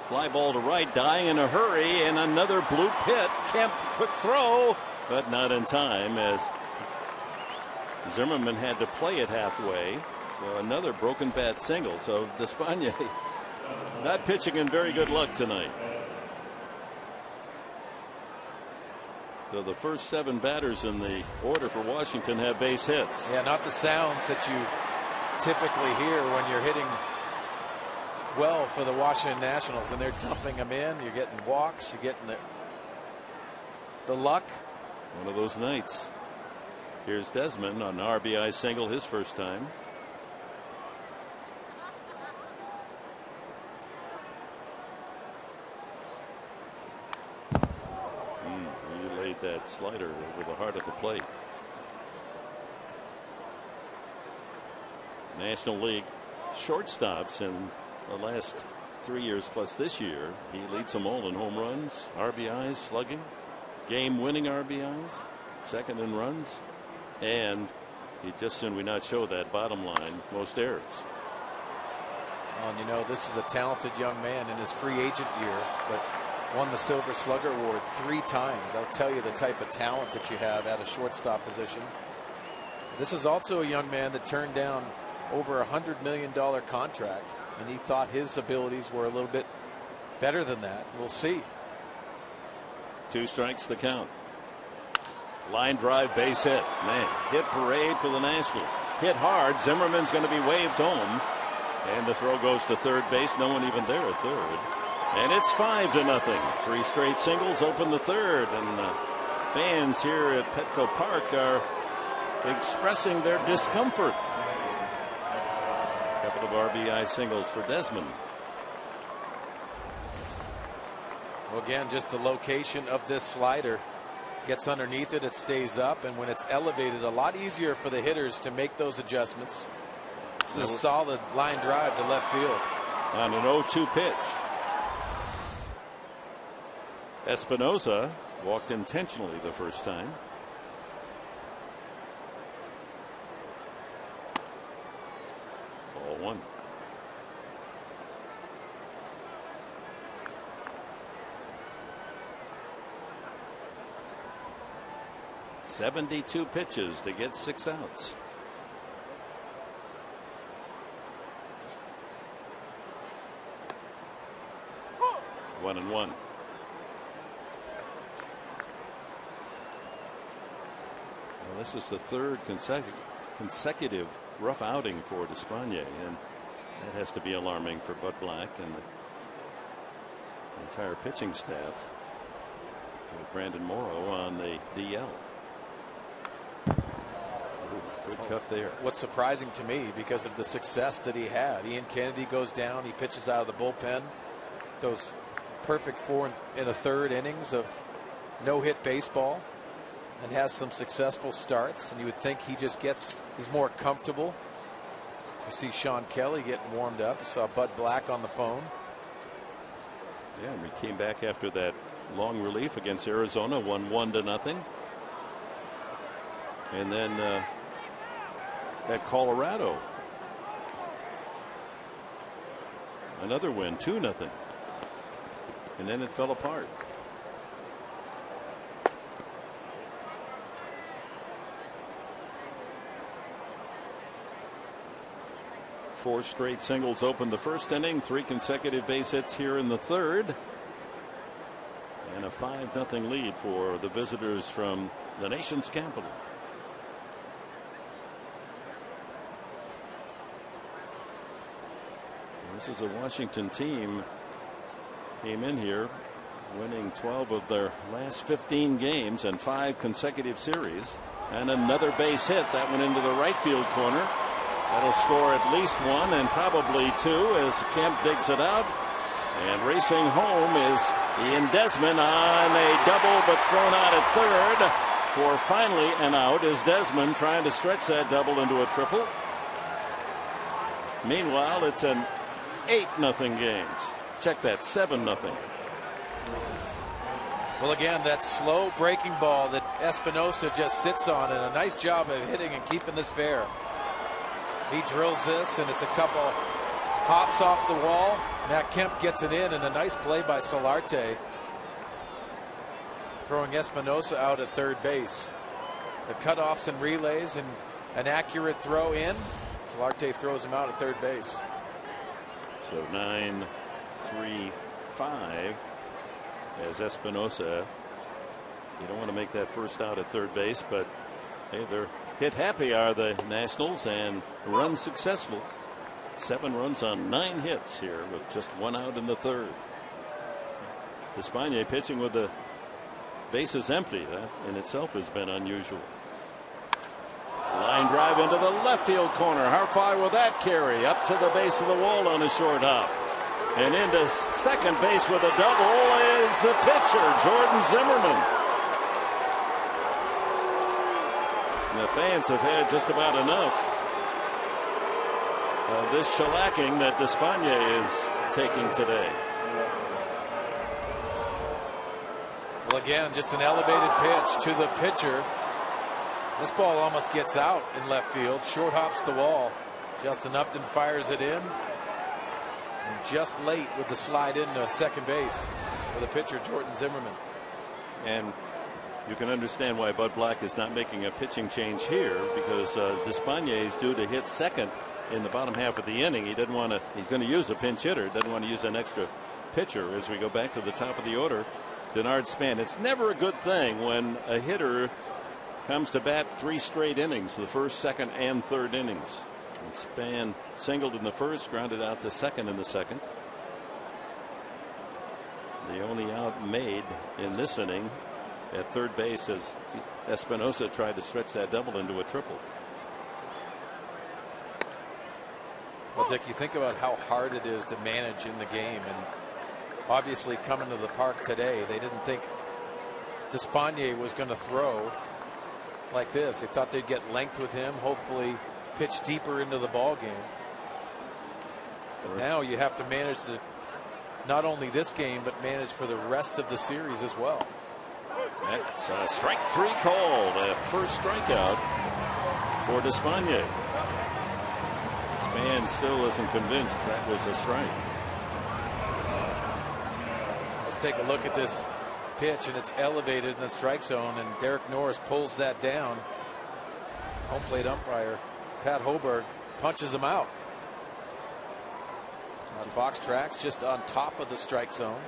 Fly ball to right, dying in a hurry, and another blue pit. Kemp, quick throw, but not in time as Zimmerman had to play it halfway. So another broken bat single. So Despaigne not pitching in very good luck tonight. So the first 7 batters in the order for Washington have base hits. Yeah, not the sounds that you typically hear when you're hitting well for the Washington Nationals, and they're dumping them in. You're getting walks, you're getting the luck. One of those nights. Here's Desmond on an RBI single, his first time. He laid that slider over the heart of the plate. National League shortstops in the last 3 years plus this year, he leads them all in home runs, RBIs, slugging, game-winning RBIs, second in runs, and he just soon we not show that bottom line, most errors. Well, and you know, this is a talented young man in his free agent year, but won the Silver Slugger Award 3 times. I'll tell you the type of talent that you have at a shortstop position. This is also a young man that turned down over $100 million contract, and he thought his abilities were a little bit better than that. We'll see. 2 strikes the count. Line drive, base hit. Man, hit parade for the Nationals. Hit hard. Zimmerman's going to be waved home, and the throw goes to third base. No one even there at third, and it's 5-0. 3 straight singles open the third, and fans here at Petco Park are expressing their discomfort. Couple of RBI singles for Desmond. Well, again, just the location of this slider gets underneath it, it stays up, and when it's elevated, a lot easier for the hitters to make those adjustments. It's a solid line drive to left field on an 0-2 pitch. Espinosa walked intentionally the first time. Ball 1. "72 pitches to get 6 outs." One and one. Well, this is the 3rd consecutive rough outing for Despaigne, and that has to be alarming for Bud Black and the entire pitching staff, with Brandon Morrow on the DL. Good cut there. What's surprising to me, because of the success that he had, Ian Kennedy goes down, he pitches out of the bullpen, those perfect 4 1/3 innings of no-hit baseball, and has some successful starts, and you would think he's more comfortable. You see Sean Kelly getting warmed up. You saw Bud Black on the phone. Yeah, and we came back after that long relief against Arizona, won 1-0, and then at Colorado, another win, 2-0, and then it fell apart. 4 straight singles opened the first inning, 3 consecutive base hits here in the third, and a 5-0 lead for the visitors from the nation's capital. This is a Washington team came in here winning 12 of their last 15 games and 5 consecutive series, and another base hit that went into the right field corner. That'll score at least 1 and probably 2 as Kemp digs it out, and racing home is Ian Desmond on a double but thrown out at third for finally an out as Desmond trying to stretch that double into a triple. Meanwhile, it's an 8-0 game. Check that, 7-0. Well, again, that slow breaking ball that Espinosa just sits on, and a nice job of hitting and keeping this fair. He drills this, and it's a couple hops off the wall. Matt Kemp gets it in, and a nice play by Solarte, throwing Espinosa out at third base. The cutoffs and relays and an accurate throw in. Solarte throws him out at third base. So 9-3-5 as Espinosa. You don't want to make that first out at third base, but hey, they're hit happy are the Nationals and run successful. 7 runs on 9 hits here with just 1 out in the third. Despaigne pitching with the bases empty. That in itself has been unusual. Line drive into the left field corner. How far will that carry? Up to the base of the wall on a short hop. And into second base with a double is the pitcher, Jordan Zimmerman. And the fans have had just about enough of this shellacking that Despaigne is taking today. Well, again, just an elevated pitch to the pitcher. This ball almost gets out in left field. Short hops the wall. Justin Upton fires it in. And just late with the slide into second base for the pitcher, Jordan Zimmerman. And you can understand why Bud Black is not making a pitching change here, because Despaigne is due to hit second in the bottom half of the inning. He doesn't want to. He's going to use a pinch hitter. Doesn't want to use an extra pitcher as we go back to the top of the order. Denard Span. It's never a good thing when a hitter comes to bat 3 straight innings, the first, second, and third innings. And Span singled in the first, grounded out to second in the second. The only out made in this inning at third base as Espinosa tried to stretch that double into a triple. Well, Dick, you think about how hard it is to manage in the game, and obviously coming to the park today, they didn't think Despaigne was going to throw like this. They thought they'd get length with him, hopefully pitch deeper into the ball game. But now you have to manage not only this game, but manage for the rest of the series as well. That's a strike 3 called. A first strikeout for Despaigne. Span still isn't convinced that was a strike. Let's take a look at this pitch, and it's elevated in the strike zone, and Derek Norris pulls that down. Home plate umpire Pat Hoberg punches him out. On Fox Tracks, just on top of the strike zone.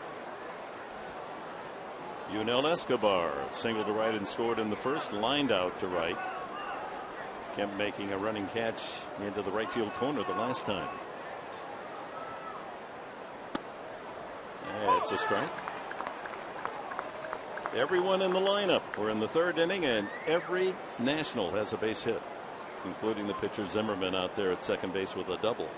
Yunel Escobar single to right and scored in the first, lined out to right. Kemp making a running catch into the right field corner the last time. It's a strike. Everyone in the lineup. We're in the third inning, and every National has a base hit, including the pitcher Zimmerman out there at second base with a double.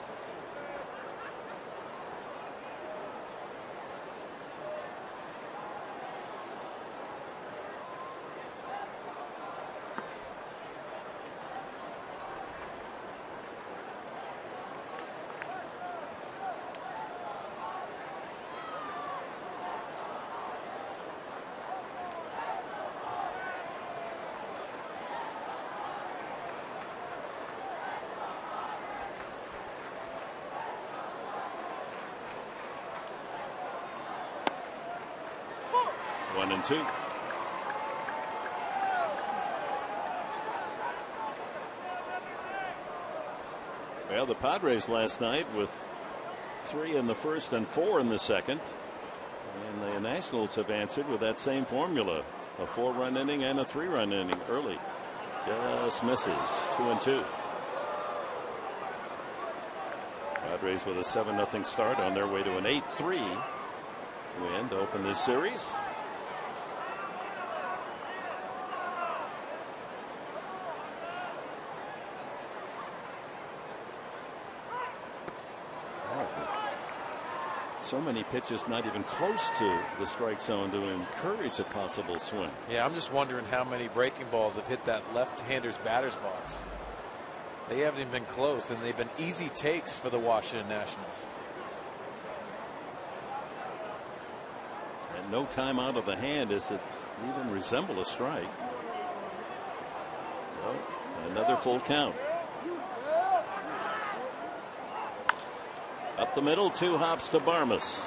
One and two. Well, the Padres last night with 3 in the first and 4 in the second. And the Nationals have answered with that same formula. A 4-run inning and a 3-run inning early. Just misses. 2-2. Padres with a 7-0 start on their way to an 8-3 win to open this series. So many pitches not even close to the strike zone to encourage a possible swing. Yeah, I'm just wondering how many breaking balls have hit that left-hander's batter's box. They haven't even been close, and they've been easy takes for the Washington Nationals. And no time out of the hand as it even resemble a strike. So another full count. Up the middle, 2 hops to Barmes.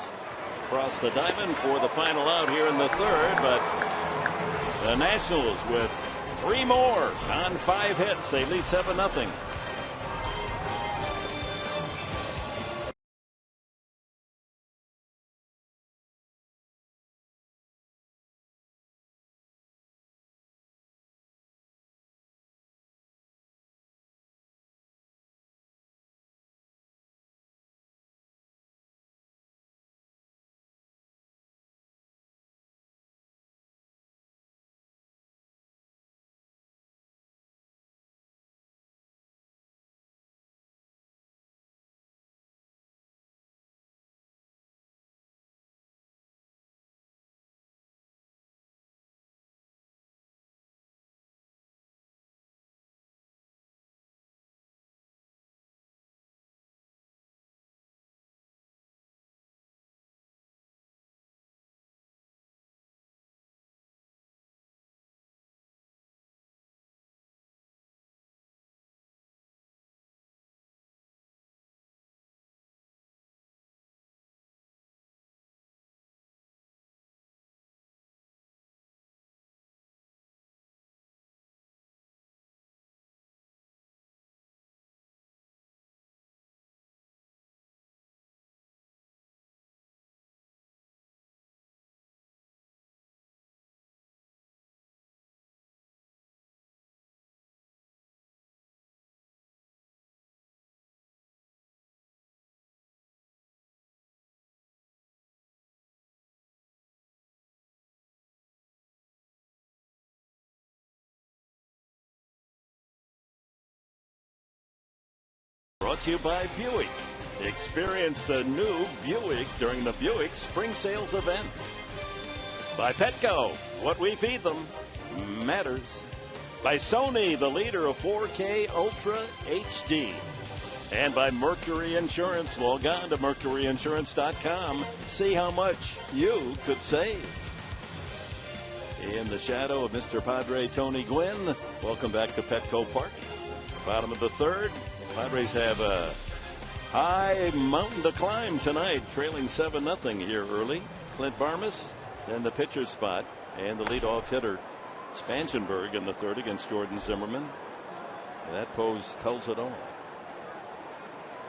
Across the diamond for the final out here in the third, but the Nationals with 3 more on 5 hits. They lead 7-0. Brought to you by Buick. Experience the new Buick during the Buick Spring Sales event. By Petco, what we feed them matters. By Sony, the leader of 4K Ultra HD. And by Mercury Insurance. Log on to mercuryinsurance.com. See how much you could save. In the shadow of Mr. Padre Tony Gwynn, welcome back to Petco Park. Bottom of the third. Padres have a high mountain to climb tonight, trailing 7-0 here early. Clint Barmes in the pitcher's spot, and the leadoff hitter Spangenberg in the third against Jordan Zimmerman. And that pose tells it all.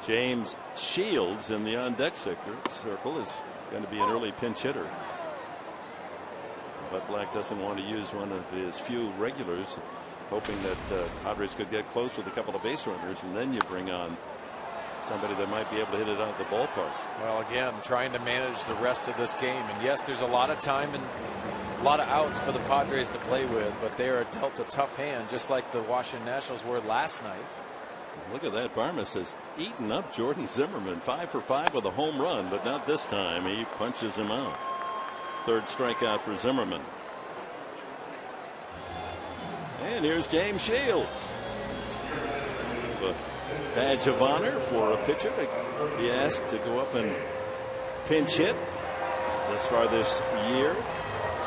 James Shields in the on-deck circle is going to be an early pinch hitter. But Black doesn't want to use one of his few regulars, hoping that Padres could get close with a couple of base runners, and then you bring on somebody that might be able to hit it out of the ballpark. Well, again, trying to manage the rest of this game. And yes, there's a lot of time and a lot of outs for the Padres to play with, but they are dealt a tough hand, just like the Washington Nationals were last night. Look at that. Barmes has eaten up Jordan Zimmerman. 5 for 5 with a home run, but not this time. He punches him out. Third strikeout for Zimmerman. And here's James Shields. A badge of honor for a pitcher to be asked to go up and pinch hit. Thus far this year,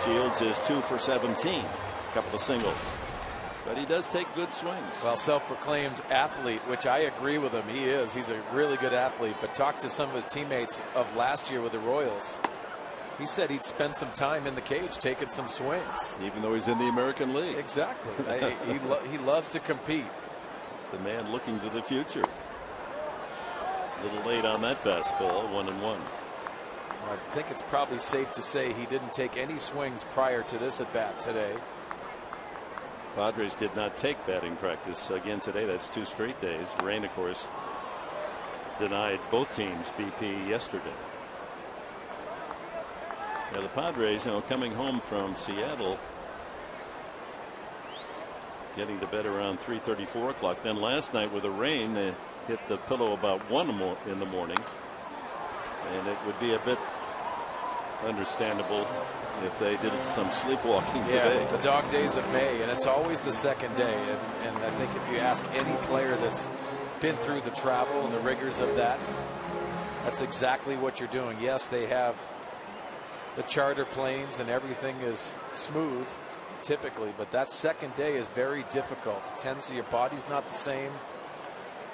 Shields is 2 for 17. A couple of singles. But he does take good swings. Well, self-proclaimed athlete, which I agree with him. He is. He's a really good athlete. But talk to some of his teammates of last year with the Royals. He said he'd spend some time in the cage taking some swings. Even though he's in the American League. Exactly. He loves to compete. It's a man looking to the future. A little late on that fastball, 1-1. I think it's probably safe to say he didn't take any swings prior to this at bat today. Padres did not take batting practice again today. That's 2 straight days. Rain, of course, denied both teams BP yesterday. Now the Padres, coming home from Seattle, getting to bed around 3:30, 4 o'clock. Then last night with the rain, they hit the pillow about 1 in the morning, and it would be a bit understandable if they did some sleepwalking today. The dog days of May, and it's always the second day. And I think if you ask any player that's been through the travel and the rigors of that, that's exactly what you're doing. Yes, they have the charter planes and everything is smooth typically, but that second day is very difficult. It tends to, your body's not the same.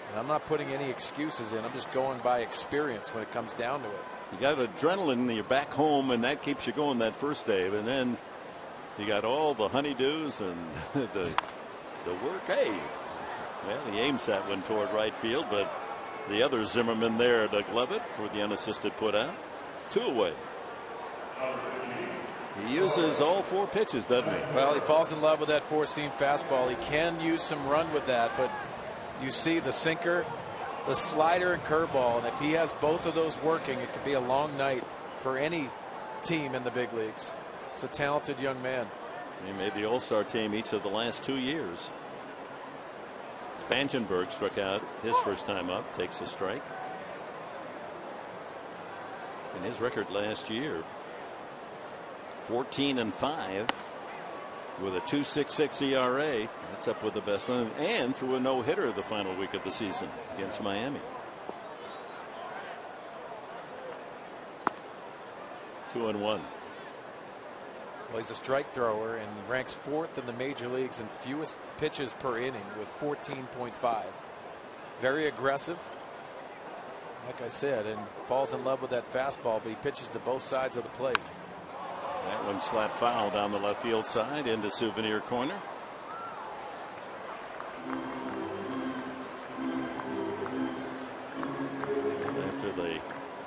And I'm not putting any excuses in. I'm just going by experience when it comes down to it. You got adrenaline, you're back home, and that keeps you going that first day. And then you got all the honeydews and the work. Hey, well, he aims that one toward right field, but the other Zimmerman there to glove it for the unassisted put out. 2 away. He uses all 4 pitches, doesn't he? Well, he falls in love with that 4-seam fastball. He can use some run with that, but you see the sinker, the slider, and curveball, and if he has both of those working, it could be a long night for any team in the big leagues. It's a talented young man. He made the All-Star team each of the last 2 years. Spangenberg struck out his first time up, takes a strike. And his record last year, 14-5 with a 2.66 ERA. That's up with the best one, and threw a no-hitter the final week of the season against Miami. 2-1. Well, he's a strike thrower and ranks 4th in the major leagues in fewest pitches per inning with 14.5. Very aggressive, like I said, and falls in love with that fastball, but he pitches to both sides of the plate. That one slapped foul down the left field side into Souvenir corner. After the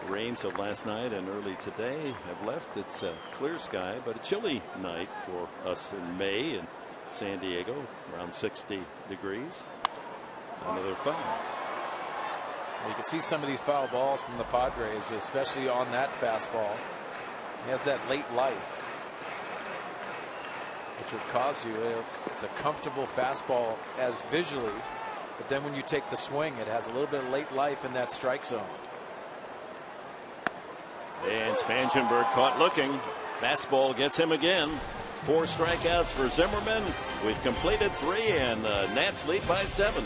rains of last night and early today have left, it's a clear sky, but a chilly night for us in May in San Diego, around 60 degrees. Another foul. You can see some of these foul balls from the Padres, especially on that fastball. He has that late life, which would cause you, it's a comfortable fastball as visually, but then when you take the swing, it has a little bit of late life in that strike zone. And Spangenberg caught looking. Fastball gets him again. 4 strikeouts for Zimmerman. We've completed 3, and the Nats lead by 7.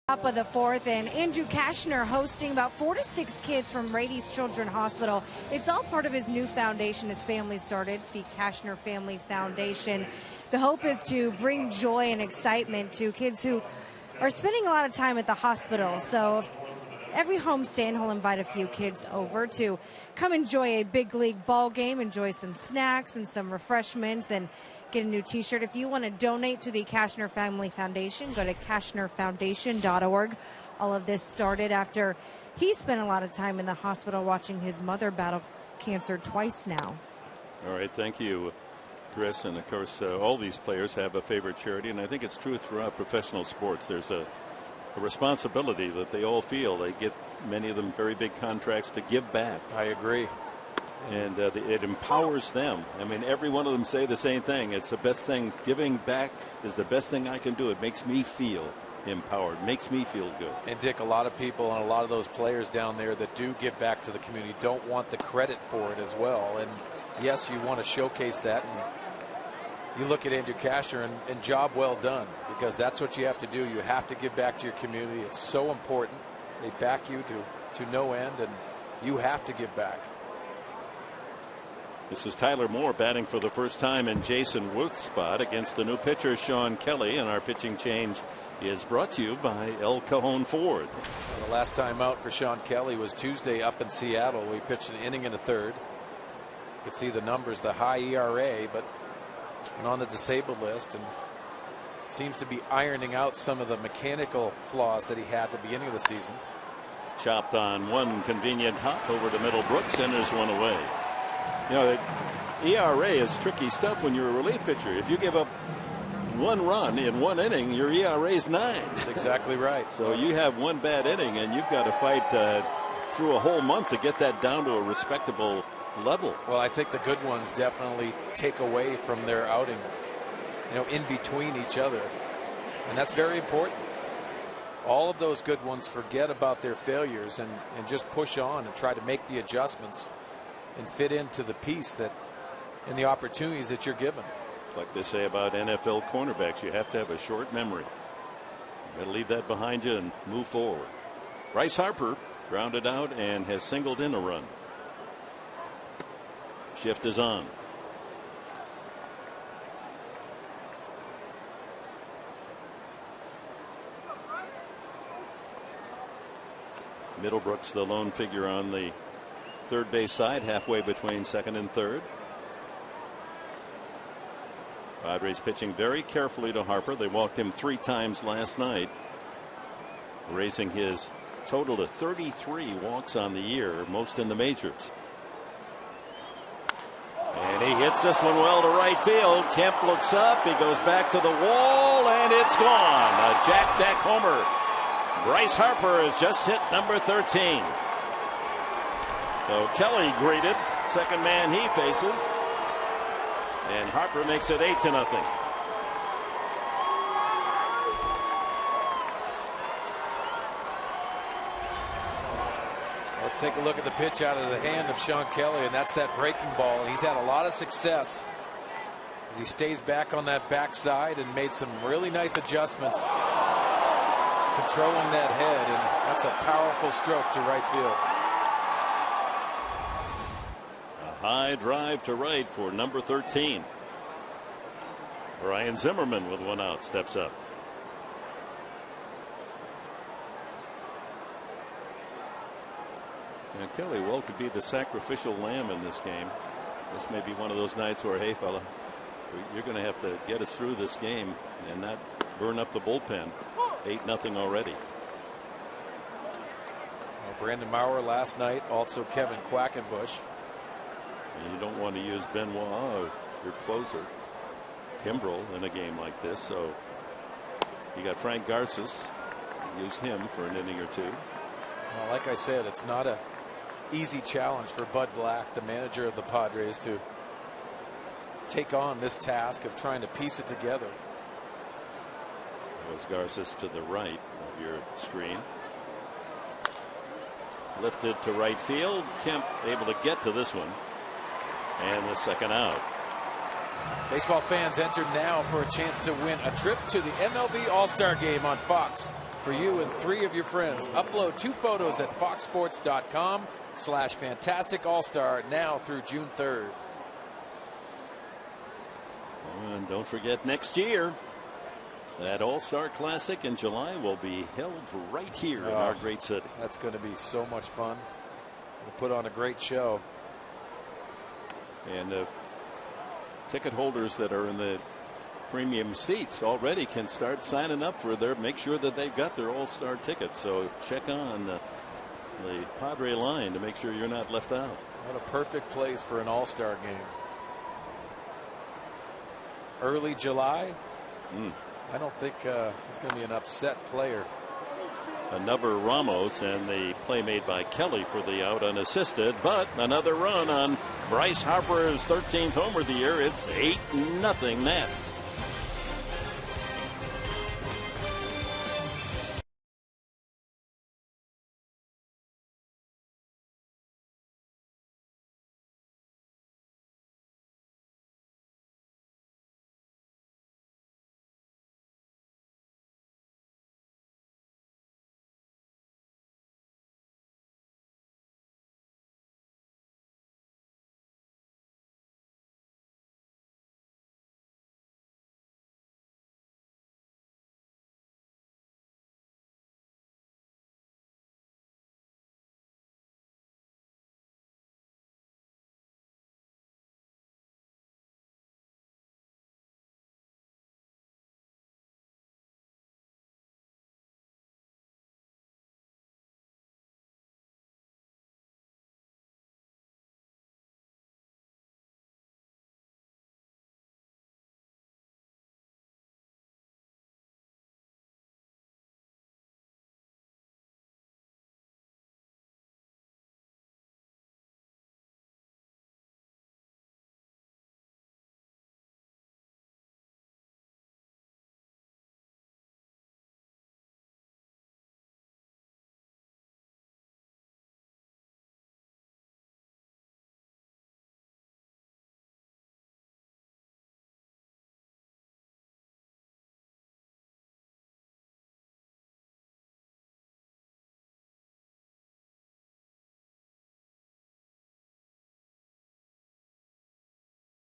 Top of the fourth, and Andrew Kashner hosting about 4 to 6 kids from Rady's Children's Hospital. It's all part of his new foundation his family started, the Kashner Family Foundation. The hope is to bring joy and excitement to kids who are spending a lot of time at the hospital. So every homestand, he'll invite a few kids over to come enjoy a big league ball game, enjoy some snacks and some refreshments, and get a new t-shirt. If you want to donate to the Kashner Family Foundation, go to KashnerFoundation.org. All of this started after he spent a lot of time in the hospital watching his mother battle cancer twice now. All right, thank you, Chris. And of course, all these players have a favorite charity, and I think it's true throughout professional sports. There's a responsibility that they all feel. They get, many of them, very big contracts to give back. I agree. And it empowers them. I mean, every one of them say the same thing. It's the best thing. Giving back is the best thing I can do. It makes me feel empowered, makes me feel good. And Dick, a lot of people and a lot of those players down there that do give back to the community don't want the credit for it as well. And yes, you want to showcase that. And you look at Andrew Kashner, and job well done, because that's what you have to do. You have to give back to your community. It's so important. They back you to no end, and you have to give back. This is Tyler Moore batting for the first time in Jason Wuth's spot against the new pitcher Sean Kelly, and our pitching change is brought to you by El Cajon Ford. The last time out for Sean Kelly was Tuesday up in Seattle. We pitched an inning and a third. You could see the numbers, the high ERA, but on the disabled list, and seems to be ironing out some of the mechanical flaws that he had at the beginning of the season. Chopped on one convenient hop over to Middlebrooks, centers one away. You know, the ERA is tricky stuff when you're a relief pitcher. If you give up one run in one inning, your ERA is 9. That's exactly right. So you have one bad inning, and you've got to fight through a whole month to get that down to a respectable level. Well, I think the good ones definitely take away from their outing, in between each other. And that's very important. All of those good ones forget about their failures and just push on and try to make the adjustments and fit into the piece that and the opportunities that you're given. Like they say about NFL cornerbacks, you have to have a short memory. You got to leave that behind you and move forward. Bryce Harper grounded out and has singled in a run. Shift is on. Middlebrooks, the lone figure on the third base side, halfway between second and third. Padres pitching very carefully to Harper. They walked him 3 times last night, raising his total to 33 walks on the year, most in the majors. And he hits this one well to right field. Kemp looks up, he goes back to the wall, and it's gone. A Jack Deck homer. Bryce Harper has just hit number 13. So Kelly greeted, second man he faces, and Harper makes it 8-0. Let's take a look at the pitch out of the hand of Sean Kelly, and that's that breaking ball. He's had a lot of success as he stays back on that backside and made some really nice adjustments, controlling that head, and that's a powerful stroke to right field. A high drive to right for number 13. Ryan Zimmerman with one out steps up. And Kelly well could be the sacrificial lamb in this game. This may be one of those nights where, hey fella, you're going to have to get us through this game and not burn up the bullpen. 8-0 already. Well, Brandon Maurer last night, also Kevin Quackenbush. And you don't want to use Benoit, your closer, Kimbrel, in a game like this. So you got Frank Garces. Use him for an inning or two. Well, like I said, it's not a easy challenge for Bud Black, the manager of the Padres, to take on this task of trying to piece it together. There's Garces to the right of your screen. Lifted to right field. Kemp able to get to this one. And the second out. Baseball fans, enter now for a chance to win a trip to the MLB All-Star Game on Fox for you and 3 of your friends. Upload 2 photos at foxsports.com/fantasticallstar now through June 3rd. And don't forget, next year, that All-Star Classic in July will be held right here in our great city. That's going to be so much fun. We'll put on a great show. And ticket holders that are in the premium seats already can start signing up for make sure that they've got their All-Star tickets. So check on the Padre line to make sure you're not left out. What a perfect place for an All-Star game. Early July. I don't think he's going to be an upset player. Another Ramos, and the play made by Kelly for the out unassisted, but another run on Bryce Harper's 13th homer of the year. It's 8-0 Nats.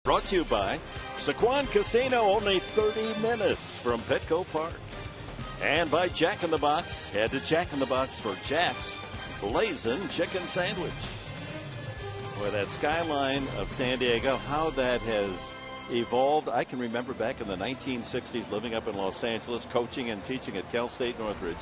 Brought to you by Saquon Casino, only 30 minutes from Petco Park. And by Jack in the Box. Head to Jack in the Box for Jack's Blazing Chicken Sandwich. Boy, that skyline of San Diego, how that has evolved. I can remember back in the 1960s living up in Los Angeles, coaching and teaching at Cal State Northridge.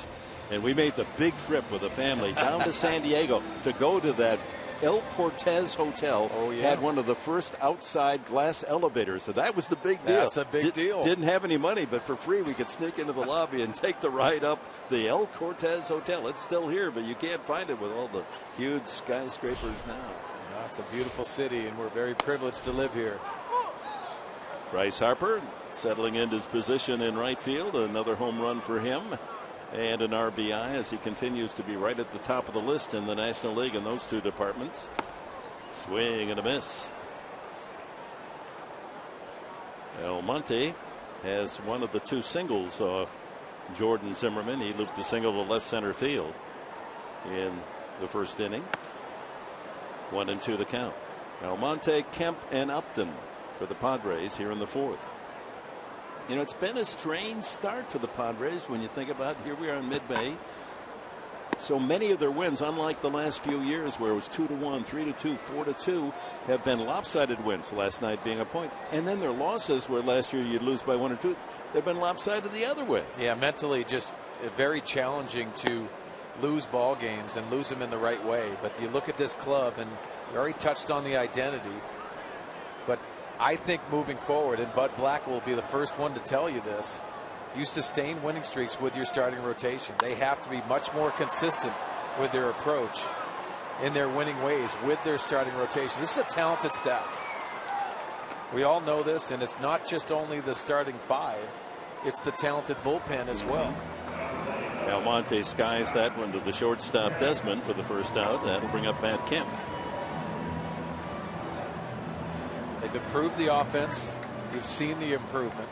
And we made the big trip with the family down to San Diego to go to that El Cortez Hotel. Oh, yeah. Had one of the first outside glass elevators, so that was the big deal. That's a big deal. Didn't have any money, but for free we could sneak into the lobby and take the ride up the El Cortez Hotel. It's still here, but you can't find it with all the huge skyscrapers now. It's a beautiful city, and we're very privileged to live here. Bryce Harper settling into his position in right field. Another home run for him. And an RBI as he continues to be right at the top of the list in the National League in those 2 departments. Swing and a miss. Almonte has one of the 2 singles off Jordan Zimmerman. He looped a single to left center field in the first inning. 1-2 the count. Almonte, Kemp, and Upton for the Padres here in the 4th. You know, it's been a strange start for the Padres when you think about it. Here we are in mid-May. So many of their wins, unlike the last few years where it was 2-1, 3-2, 4-2, have been lopsided wins, last night being a point. And then their losses, where last year you'd lose by 1 or 2, they've been lopsided the other way. Yeah, mentally just very challenging to lose ball games and lose them in the right way. But you look at this club, and you already touched on the identity. But I think moving forward, and Bud Black will be the first one to tell you this, you sustain winning streaks with your starting rotation. They have to be much more consistent with their approach in their winning ways with their starting rotation. This is a talented staff. We all know this, and it's not just only the starting 5. It's the talented bullpen as well. Almonte skies that one to the shortstop Desmond for the first out. That'll bring up Matt Kemp. They've improved the offense. You've seen the improvement.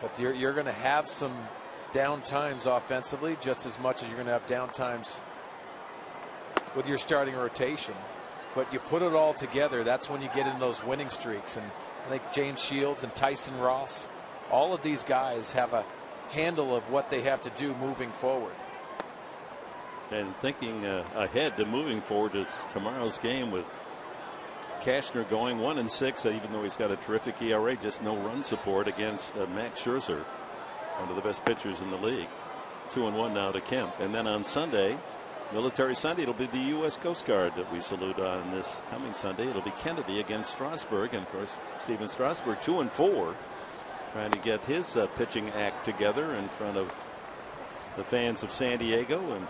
But you're going to have some down times offensively, just as much as you're going to have down times with your starting rotation. But you put it all together, that's when you get in those winning streaks. And I think James Shields and Tyson Ross, all of these guys have a handle of what they have to do moving forward. And thinking ahead to moving forward to tomorrow's game with Cashner going 1-6, even though he's got a terrific ERA, just no run support against Max Scherzer, one of the best pitchers in the league. 2-1 now to Kemp. And then on Sunday, Military Sunday, it'll be the U.S. Coast Guard that we salute on this coming Sunday. It'll be Kennedy against Strasburg. And of course, Steven Strasburg 2-4, trying to get his pitching act together in front of the fans of San Diego and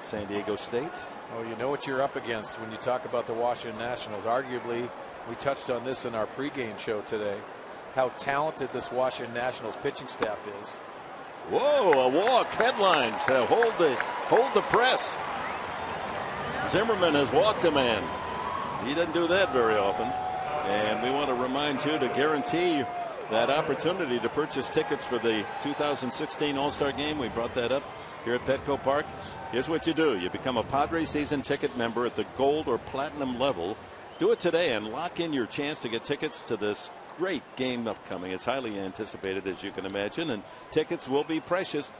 San Diego State. Oh, you know what you're up against when you talk about the Washington Nationals. Arguably, we touched on this in our pregame show today, how talented this Washington Nationals pitching staff is. Whoa, a walk. Headlines hold the press. Zimmerman has walked a man. He doesn't do that very often. And we want to remind you to guarantee that opportunity to purchase tickets for the 2016 All-Star Game. We brought that up here at Petco Park. Here's what you do. You become a Padres season ticket member at the gold or platinum level. Do it today and lock in your chance to get tickets to this great game upcoming. It's highly anticipated, as you can imagine, and tickets will be precious.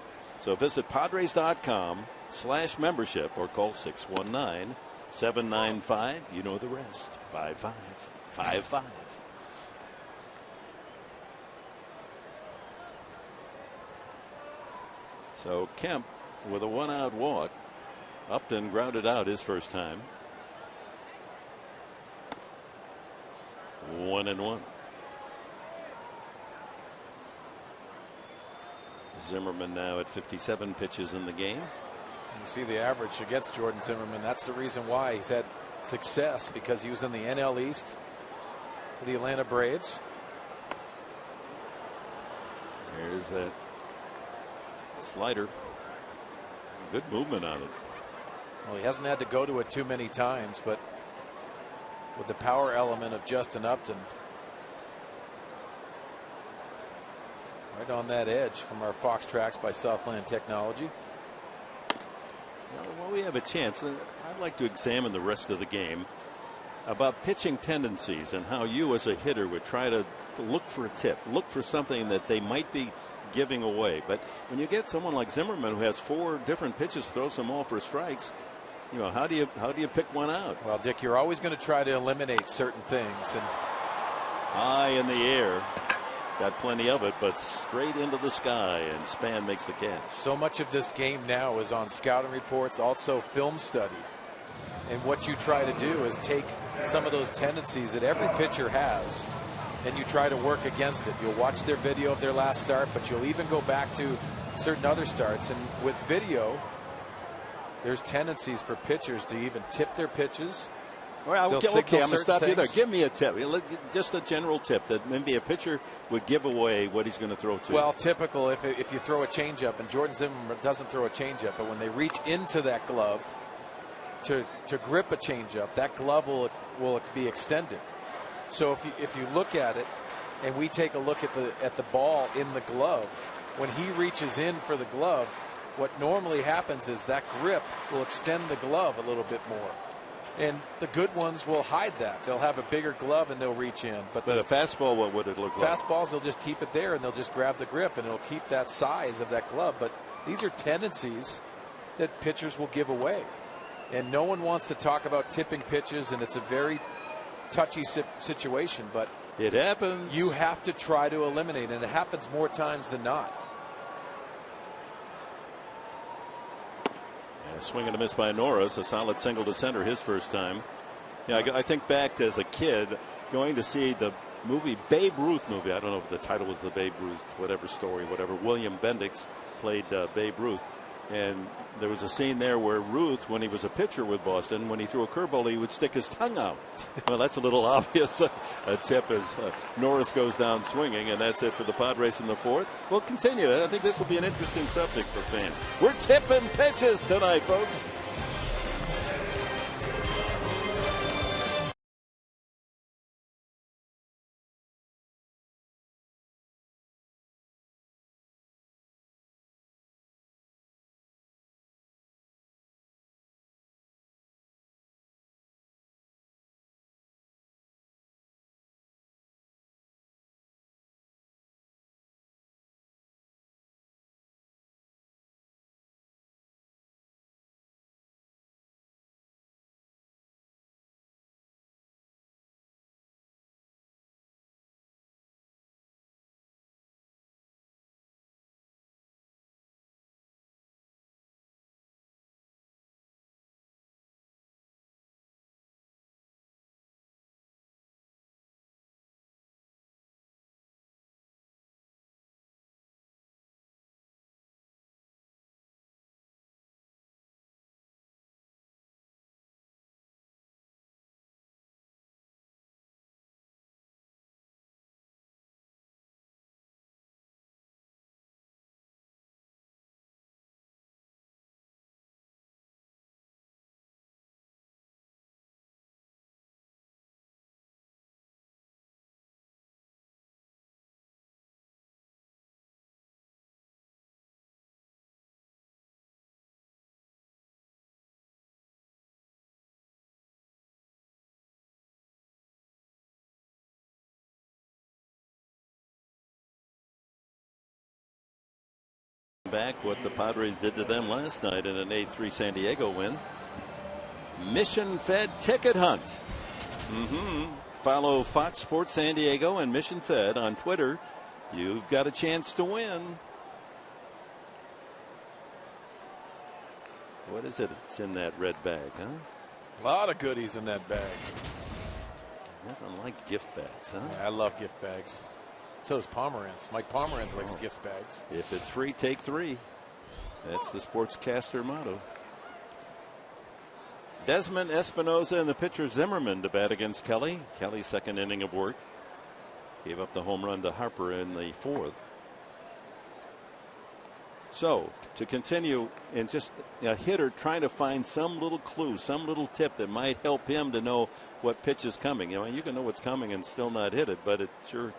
So visit Padres.com/membership or call 619-795. You know the rest. 5555. So Kemp with a 1-out walk. Upton grounded out his first time. 1-1. Zimmerman now at 57 pitches in the game. You see the average against Jordan Zimmerman. That's the reason why he's had success, because he was in the NL East with the Atlanta Braves. There's that slider. Good movement on it. Well, he hasn't had to go to it too many times, but with the power element of Justin Upton right on that edge from our Fox Tracks by Southland Technology. While we have a chance, I'd like to examine the rest of the game about pitching tendencies and how you as a hitter would try to look for a tip, look for something that they might be giving away. But when you get someone like Zimmerman who has 4 different pitches, throws them all for strikes, you know, how do you pick one out? Well, Dick, you're always going to try to eliminate certain things. And high in the air, got plenty of it, but straight into the sky, and Span makes the catch. So much of this game now is on scouting reports, also film study. And what you try to do is take some of those tendencies that every pitcher has, and you try to work against it. You'll watch their video of their last start, but you'll even go back to certain other starts. And with video, there's tendencies for pitchers to even tip their pitches. Well, okay, I'm going to stop you there. things. Give me a tip. Just a general tip that maybe a pitcher would give away what he's going to throw to. Well, typical, if you throw a changeup, and Jordan Zimmerman doesn't throw a changeup, but when they reach into that glove to grip a changeup, that glove will be extended. So if you look at it, and we take a look at the ball in the glove, when he reaches in for the glove, what normally happens is that grip will extend the glove a little bit more. And the good ones will hide that. They'll have a bigger glove and they'll reach in. But a fastball, what would it look like? Fastballs, they'll just keep it there and they'll just grab the grip and it'll keep that size of that glove. But these are tendencies that pitchers will give away. And no one wants to talk about tipping pitches, and it's a very touchy situation, but it happens. You have to try to eliminate it, and it happens more times than not. Swing and a miss by Norris, a solid single to center his first time. Yeah, I think back as a kid going to see the movie Babe Ruth movie. I don't know if the title was the Babe Ruth whatever story, whatever. William Bendix played Babe Ruth. And there was a scene there where Ruth, when he was a pitcher with Boston, when he threw a curveball, he would stick his tongue out. Well, that's a little obvious a tip as Norris goes down swinging, and that's it for the Padres in the 4th. We'll continue. I think this will be an interesting subject for fans. We're tipping pitches tonight, folks. back what the Padres did to them last night in an 8-3 San Diego win. Mission Fed Ticket Hunt. Follow Fox Sports San Diego and Mission Fed on Twitter. You've got a chance to win. What is it? It's in that red bag, huh? A lot of goodies in that bag. Nothing like gift bags, huh? Yeah, I love gift bags. So does Pomerantz. Mike Pomerantz likes gift bags. If it's free, take 3. That's the sportscaster motto. Desmond Espinosa and the pitcher Zimmerman to bat against Kelly. Kelly's second inning of work. Gave up the home run to Harper in the 4th. So to continue, and just a hitter trying to find some little clue, some little tip that might help him to know what pitch is coming. You can know what's coming and still not hit it, but it sure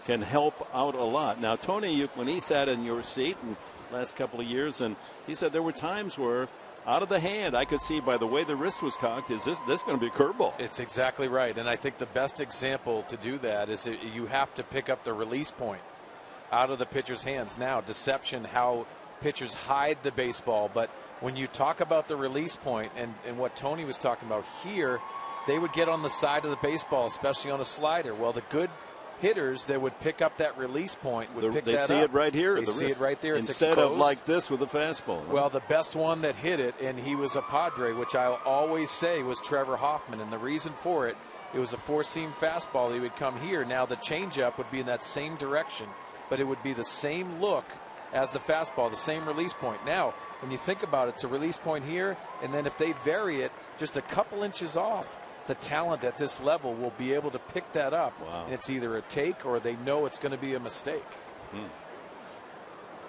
can help out a lot. Now, Tony, when he sat in your seat in the last couple of years, and he said there were times where out of the hand, I could see by the way the wrist was cocked, is this going to be a curveball? It's exactly right. And I think the best example to do that is that you have to pick up the release point out of the pitcher's hands. Now, deception, how pitchers hide the baseball. But when you talk about the release point and what Tony was talking about here, they would get on the side of the baseball, especially on a slider. Well, the good hitters that would pick up that release point would pick that up. They see it right here. They see it right there. It's instead exposed. Of like this with a fastball. Well, the best one that hit it, and he was a Padre, which I'll always say was Trevor Hoffman. And the reason for it, it was a 4-seam fastball. He would come here. Now the changeup would be in that same direction, but it would be the same look as the fastball, the same release point. Now, when you think about it, it's a release point here, and then if they vary it just a couple inches off, the talent at this level will be able to pick that up. Wow. And it's either a take or they know it's going to be a mistake.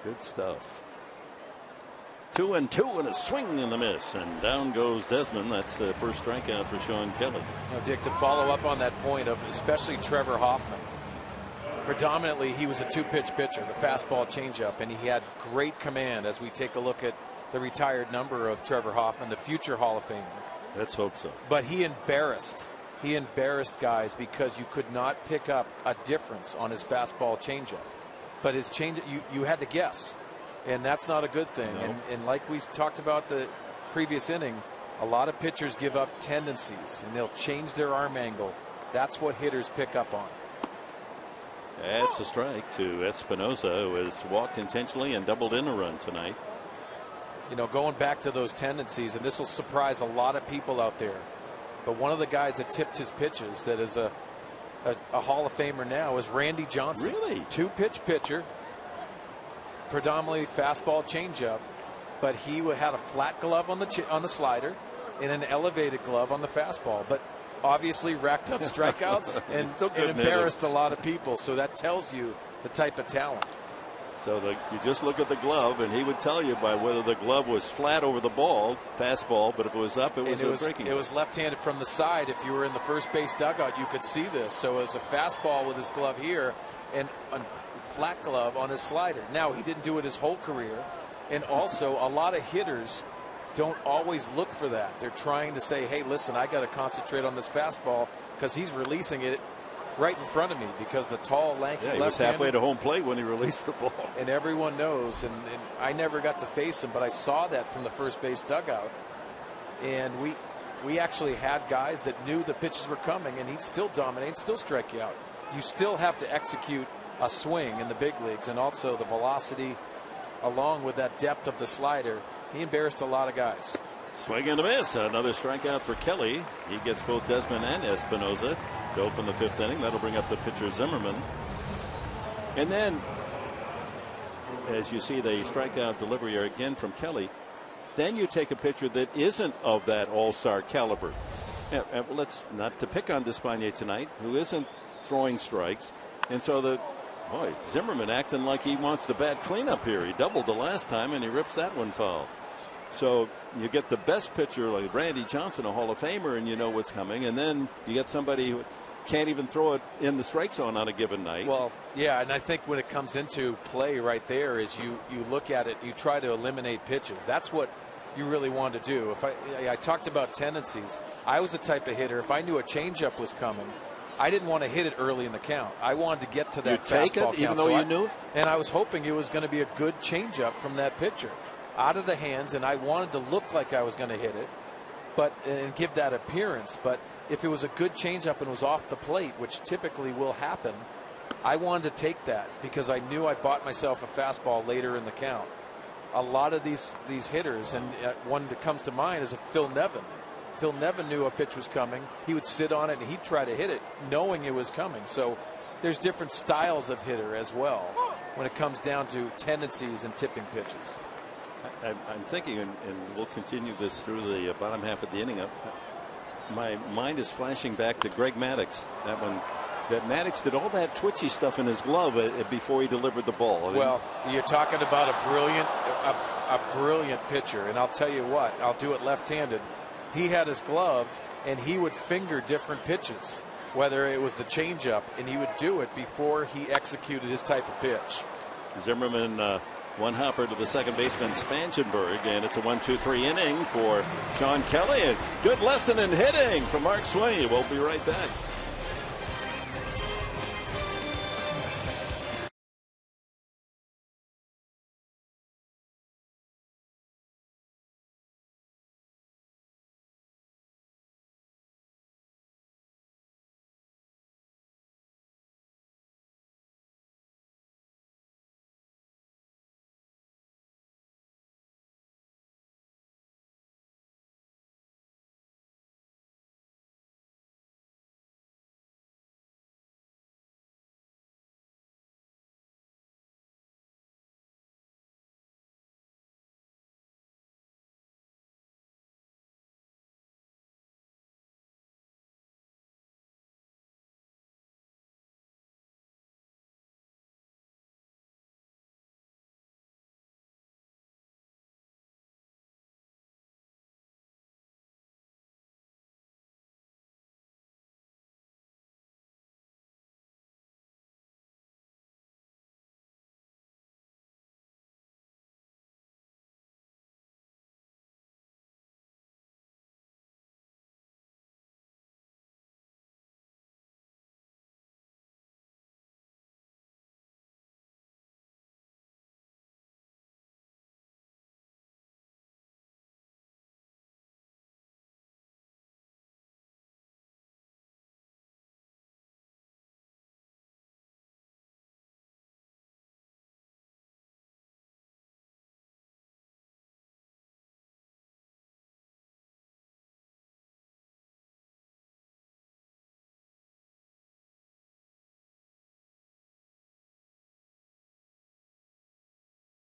Good stuff. 2-2 and a swing and a miss, and down goes Desmond. That's the first strikeout for Sean Kelly. Now, Dick, to follow up on that point of especially Trevor Hoffman, predominantly he was a 2-pitch pitcher, the fastball changeup, and he had great command. As we take a look at the retired number of Trevor Hoffman, the future Hall of Famer. Let's hope so. But he embarrassed guys because you could not pick up a difference on his fastball changeup. But his change, you had to guess, and that's not a good thing. No. And like we talked about the previous inning, a lot of pitchers give up tendencies, and they'll change their arm angle. That's what hitters pick up on. That's a strike to Espinosa, who has walked intentionally and doubled in a run tonight. Going back to those tendencies, and this will surprise a lot of people out there, but one of the guys that tipped his pitches that is a Hall of Famer now is Randy Johnson. Really? 2-pitch pitcher, predominantly fastball changeup, but he had a flat glove on the slider and an elevated glove on the fastball, but obviously racked up strikeouts and embarrassed a lot of people. So that tells you the type of talent. So you just look at the glove, and he would tell you by whether the glove was flat over the ball, fastball, but if it was up, it was a breaking. It was left-handed from the side. If you were in the first base dugout, you could see this. So it was a fastball with his glove here and a flat glove on his slider. Now, he didn't do it his whole career. And also, a lot of hitters don't always look for that. They're trying to say, hey, listen, I got to concentrate on this fastball because he's releasing it right in front of me, because the tall, lanky left-hander. He was halfway to home plate when he released the ball. And everyone knows, and I never got to face him, but I saw that from the first base dugout. And we actually had guys that knew the pitches were coming, and he'd still dominate, still strike you out. You still have to execute a swing in the big leagues, and also the velocity along with that depth of the slider. He embarrassed a lot of guys. Swing and a miss. Another strikeout for Kelly. He gets both Desmond and Espinosa to open the 5th inning. That'll bring up the pitcher Zimmerman. And then, as you see the strikeout delivery again from Kelly, then you take a pitcher that isn't of that all-star caliber. Let's not to pick on Despaigne tonight, who isn't throwing strikes. And so Zimmerman acting like he wants to bat cleanup here. He doubled the last time, and he rips that one foul. So you get the best pitcher like Randy Johnson, a Hall of Famer, and you know what's coming. And then you get somebody who can't even throw it in the strike zone on a given night. Well, yeah, and I think when it comes into play right there is you look at it, you try to eliminate pitches. That's what you really want to do. If I talked about tendencies, I was the type of hitter, if I knew a changeup was coming, I didn't want to hit it early in the count. I wanted to get to that take fastball it, even count. though So you knew? And I was hoping it was going to be a good changeup from that pitcher. Out of the hands, and I wanted to look like I was going to hit it and give that appearance. But if it was a good changeup and it was off the plate, which typically will happen, I wanted to take that because I knew I bought myself a fastball later in the count. A lot of these hitters, and one that comes to mind is a Phil Nevin. Phil Nevin knew a pitch was coming. He would sit on it and he'd try to hit it knowing it was coming. So there's different styles of hitter as well when it comes down to tendencies and tipping pitches. I'm thinking, and we'll continue this through the bottom half of the inning. My mind is flashing back to Greg Maddux. That Maddux did all that twitchy stuff in his glove before he delivered the ball. Well, you're talking about a brilliant pitcher, and I'll tell you what, I'll do it left-handed. He had his glove, and he would finger different pitches, whether it was the changeup, and he would do it before he executed his type of pitch. Zimmerman one hopper to the second baseman Spangenberg, and it's a 1-2-3 inning for Sean Kelly. A good lesson in hitting from Mark Sweeney. We'll be right back.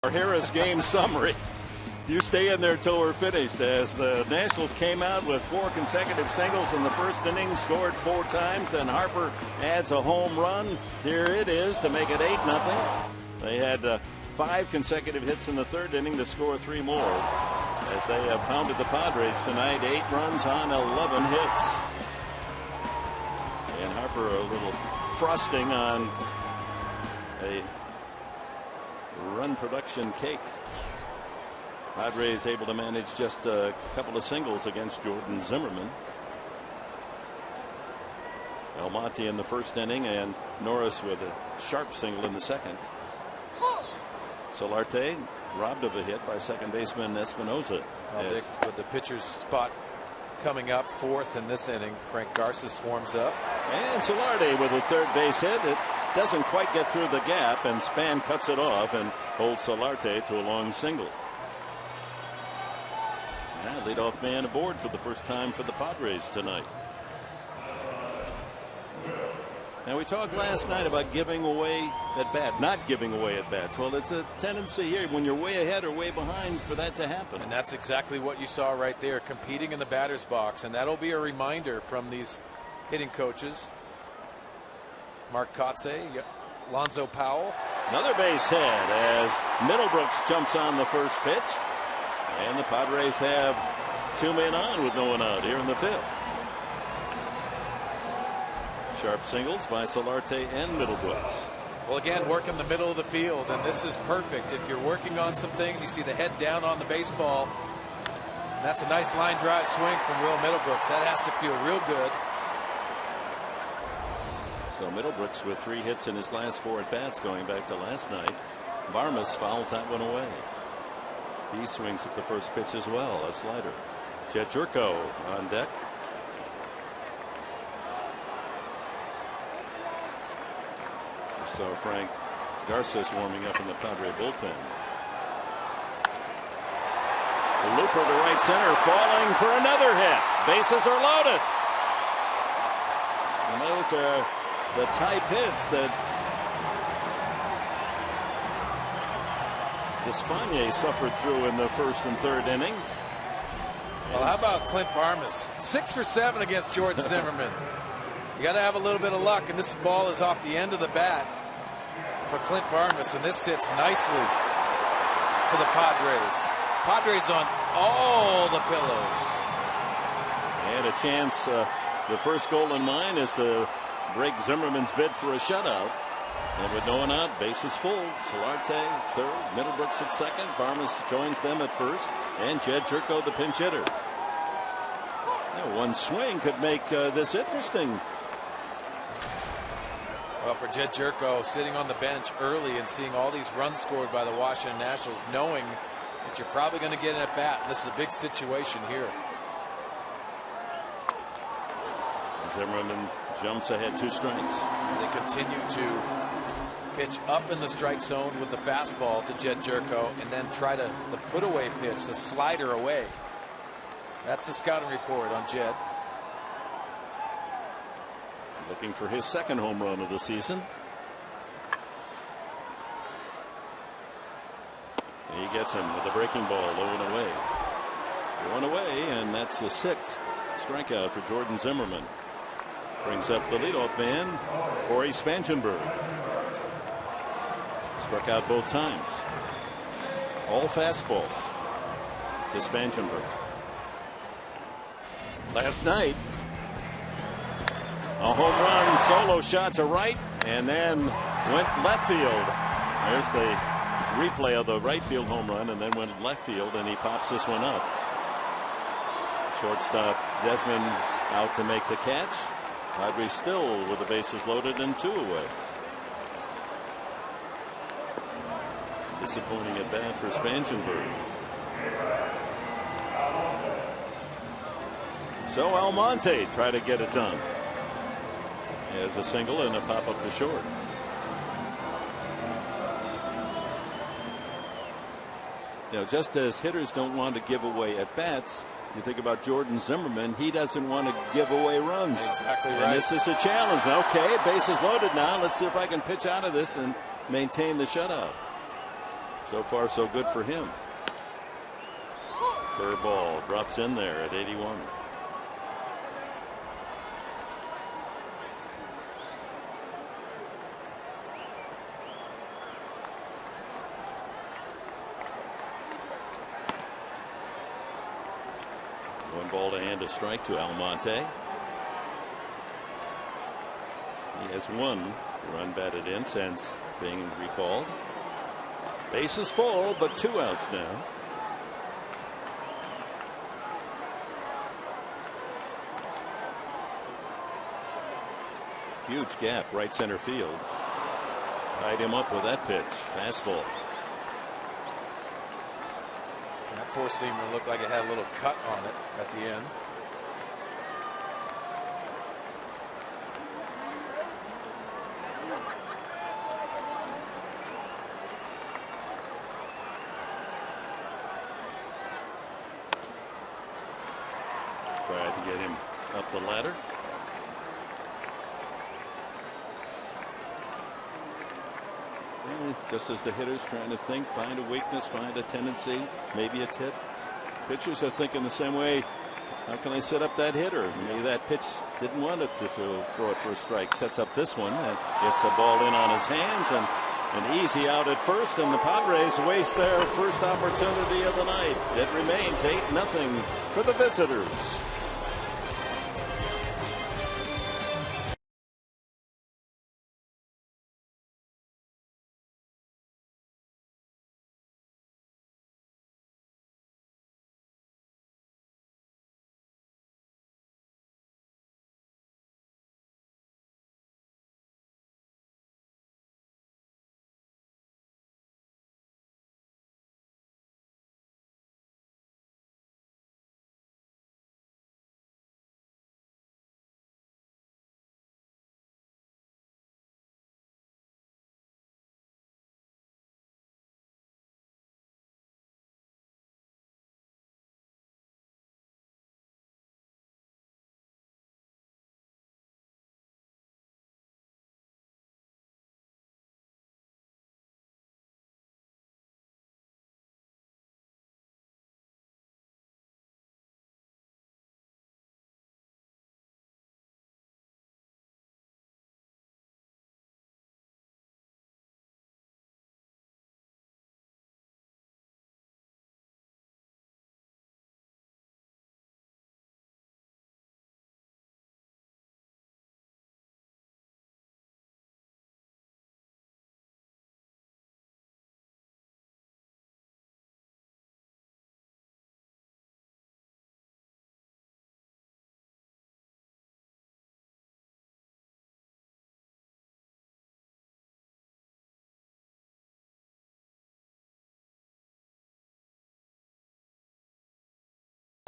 Our Harris game summary. You stay in there till we're finished, as the Nationals came out with 4 consecutive singles in the first inning, scored 4 times, then Harper adds a home run. Here it is to make it 8-0. They had 5 consecutive hits in the third inning to score 3 more, as they pounded the Padres tonight. 8 runs on 11 hits. And Harper a little frosting on a run production cake. Padres able to manage just a couple of singles against Jordan Zimmerman. Almonte in the first inning, and Norris with a sharp single in the second. Solarte robbed of a hit by second baseman Espinosa. Dick, with the pitcher's spot coming up fourth in this inning, Frank Garces warms up. And Solarte with a third base hit. It doesn't quite get through the gap, and Span cuts it off and holds Solarte to a long single. Leadoff man aboard for the first time for the Padres tonight. Now, we talked last night about giving away at bat, not giving away at bats. Well, it's a tendency here when you're way ahead or way behind for that to happen. And that's exactly what you saw right there, competing in the batter's box. And that'll be a reminder from these hitting coaches. Mark Kotze, Lonzo Powell. Another base hit as Middlebrooks jumps on the first pitch. And the Padres have 2 men on with no one out here in the fifth. Sharp singles by Solarte and Middlebrooks. Well, again, work in the middle of the field, and this is perfect. If you're working on some things, you see the head down on the baseball. And that's a nice line drive swing from Will Middlebrooks. That has to feel real good. So Middlebrooks with 3 hits in his last 4 at bats going back to last night. Barmes fouls that one away. He swings at the first pitch as well, a slider. Jed Jerko on deck. So Frank Garces warming up in the Padre bullpen. Looper to right center, falling for another hit. Bases are loaded. And those are the type hits that Despagne suffered through in the first and third innings. Well, how about Clint Barmes? 6 for 7 against Jordan Zimmerman. You got to have a little bit of luck, and this ball is off the end of the bat for Clint Barmes, and this sits nicely for the Padres. Padres on all the pillows. And a chance. The first goal in mind is to break Zimmerman's bid for a shutout. And with no one out, bases full. Solarte third, Middlebrooks at second. Barmes joins them at first, and Jed Jerko the pinch hitter. Now, one swing could make this interesting. Well, for Jed Jerko, sitting on the bench early and seeing all these runs scored by the Washington Nationals, knowing that you're probably going to get an at bat, and this is a big situation here. Zimmerman jumps ahead 2 strikes. They continue to pitch up in the strike zone with the fastball to Jed Jerko, and then try the put away pitch, the slider away. That's the scouting report on Jed. Looking for his second home run of the season. He gets him with a breaking ball, low and away. 1 away, and that's the 6th strikeout for Jordan Zimmerman. Brings up the leadoff man, Corey Spangenberg. Struck out both times. All fastballs to Spangenberg. Last night, a home run solo shot to right, and then went left field. There's the replay of the right field home run, and then went left field, and he pops this one up. Shortstop Desmond out to make the catch. Padres still with the bases loaded and 2 away. Disappointing at bat for Spangenberg. So Almonte try to get it done. As a single and a pop up to short. Now, just as hitters don't want to give away at bats, you think about Jordan Zimmerman, he doesn't want to give away runs. Exactly right. And this is a challenge. Okay, bases loaded now. Let's see if I can pitch out of this and maintain the shutout. So far, so good for him. Curveball drops in there at 81. One ball to hand, a strike to Almonte. He has 1 run batted in since being recalled. Bases full, but 2 outs now. Huge gap, right center field. Tied him up with that pitch. Fastball. That four-seamer looked like it had a little cut on it at the end. Tried to get him up the ladder. Just as the hitter's trying to think, find a weakness, find a tendency, maybe a tip. Pitchers are thinking the same way. How can I set up that hitter? Maybe that pitch didn't want it to throw it for a strike. Sets up this one and gets a ball in on his hands, and an easy out at first, and the Padres waste their first opportunity of the night. It remains 8-0 for the visitors.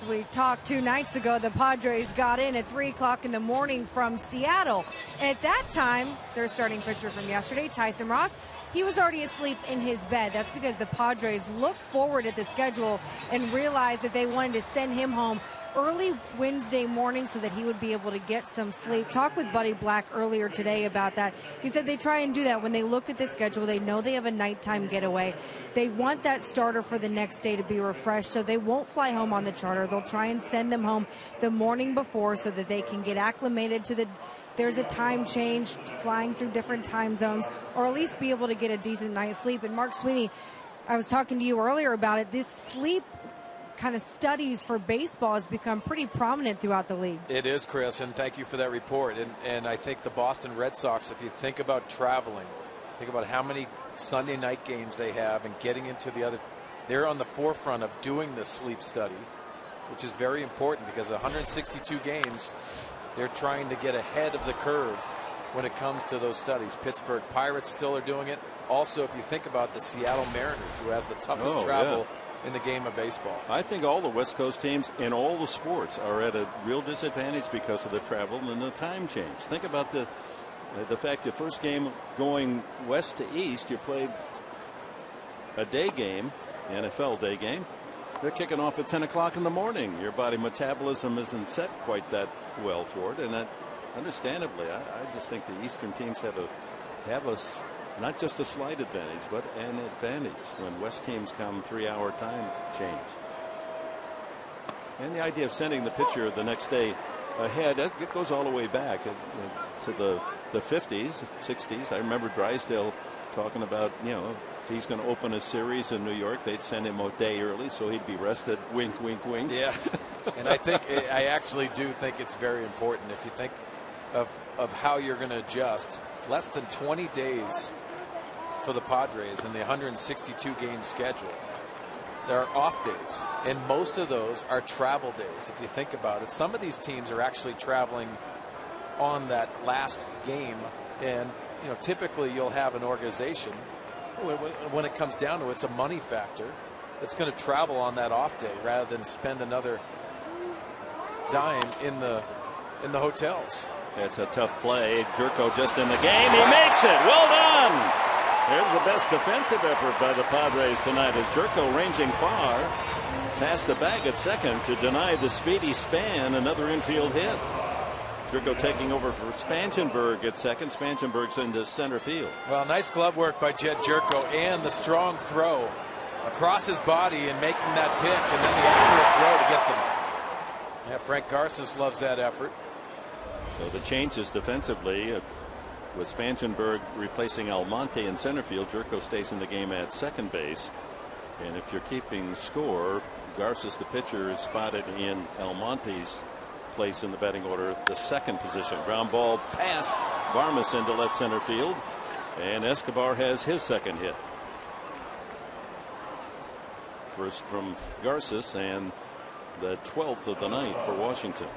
We talked 2 nights ago, the Padres got in at 3 o'clock in the morning from Seattle. At that time, their starting pitcher from yesterday, Tyson Ross, he was already asleep in his bed. That's because the Padres looked forward at the schedule and realized that they wanted to send him home early Wednesday morning so that he would be able to get some sleep. Talked with Buddy Black earlier today about that. He said they try and do that when they look at the schedule. They know they have a nighttime getaway. They want that starter for the next day to be refreshed, so they won't fly home on the charter. They'll try and send them home the morning before so that they can get acclimated to there's a time change, flying through different time zones, or at least be able to get a decent night's sleep. And Mark Sweeney, I was talking to you earlier about it. This sleep kind of studies for baseball has become pretty prominent throughout the league. It is, Chris, and thank you for that report. And I think the Boston Red Sox, if you think about traveling, think about how many Sunday night games they have and getting into the other, they're on the forefront of doing this sleep study, which is very important because 162 games, they're trying to get ahead of the curve when it comes to those studies. Pittsburgh Pirates still are doing it. Also, if you think about the Seattle Mariners, who has the toughest travel in the game of baseball. I think all the West Coast teams in all the sports are at a real disadvantage because of the travel and the time change. Think about the fact your first game going west to east, you played a day game, NFL day game. They're kicking off at 10 o'clock in the morning. Your body metabolism isn't set quite that well for it, and that, understandably, I just think the Eastern teams have not just a slight advantage, but an advantage when West teams come 3-hour time change. And the idea of sending the pitcher the next day ahead, it goes all the way back to the 50s, 60s. I remember Drysdale talking about, if he's going to open a series in New York, they'd send him a day early so he'd be rested. Wink, wink, wink. Yeah. And I actually do think it's very important if you think of how you're going to adjust. Less than 20 days for the Padres in the 162 game schedule. There are off days, and most of those are travel days. If you think about it, some of these teams are actually traveling on that last game, and typically you'll have an organization when it comes down to it, it's a money factor that's going to travel on that off day rather than spend another dime in the hotels. It's a tough play. Jerko just in the game. He makes it. Well done. There's the best defensive effort by the Padres tonight as Jerko ranging far past the bag at second to deny the speedy Span another infield hit. Jerko taking over for Spangenberg at second. Spangenberg's into center field. Well, nice glove work by Jed Jerko and the strong throw across his body and making that pick and then the accurate throw to get them. Yeah, Frank Garces loves that effort. So the changes defensively with Spangenberg replacing Almonte in center field. Jerko stays in the game at second base. And if you're keeping score, Garces, the pitcher, is spotted in Almonte's place in the batting order, the second position. Ground ball past Varmus into left center field. And Escobar has his second hit. First from Garces and the 12th of the night for Washington.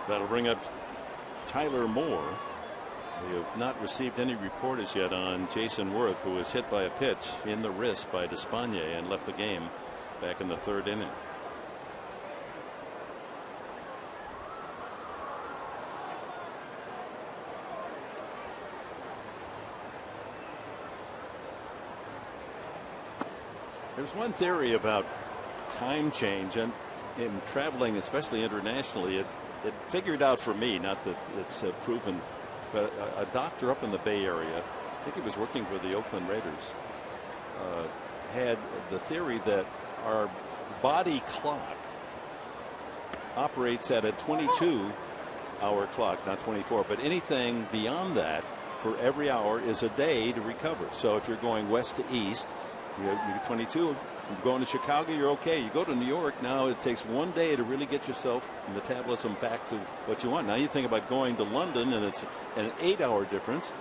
That'll bring up Tyler Moore. We have not received any report as yet on Jason Worth, who was hit by a pitch in the wrist by Despagne and left the game back in the third inning. There's one theory about time change and in traveling, especially internationally. It figured out for me, not that it's proven, but a doctor up in the Bay Area, I think he was working for the Oakland Raiders, had the theory that our body clock operates at a 22-hour clock, not 24, but anything beyond that for every hour is a day to recover. So if you're going west to east, you're 22. You're going to Chicago, you're okay. You go to New York, now it takes one day to really get yourself metabolism back to what you want. Now you think about going to London and it's an 8-hour difference.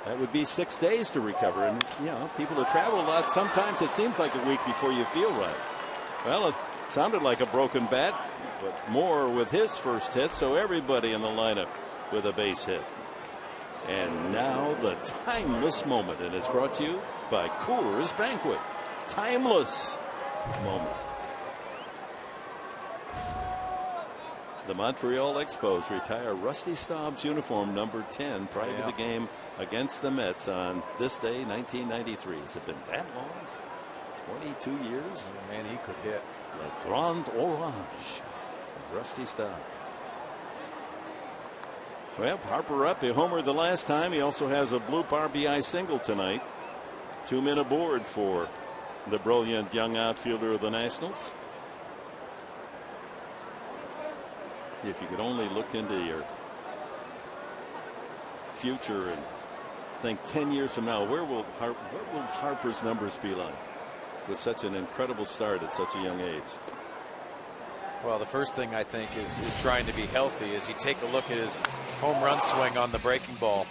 That would be 6 days to recover. And, people who travel a lot, sometimes it seems like a week before you feel right. Well, it sounded like a broken bat, but Moore with his first hit, so everybody in the lineup with a base hit. And now the timeless moment, and it's brought to you by Coors Banquet. Timeless. moment. The Montreal Expos retire Rusty Staub's uniform number 10 prior to the game against the Mets on this day, 1993. Has it been that long? 22 years? Oh, man, he could hit. Le Grand Orange. Rusty Staub. Well, Harper up. He homered the last time. He also has a bloop RBI single tonight. 2 men aboard for the brilliant young outfielder of the Nationals. If you could only look into your future and think 10 years from now, what will Harper's numbers be like with such an incredible start at such a young age? Well, the first thing I think is trying to be healthy. As you take a look at his home run swing on the breaking ball,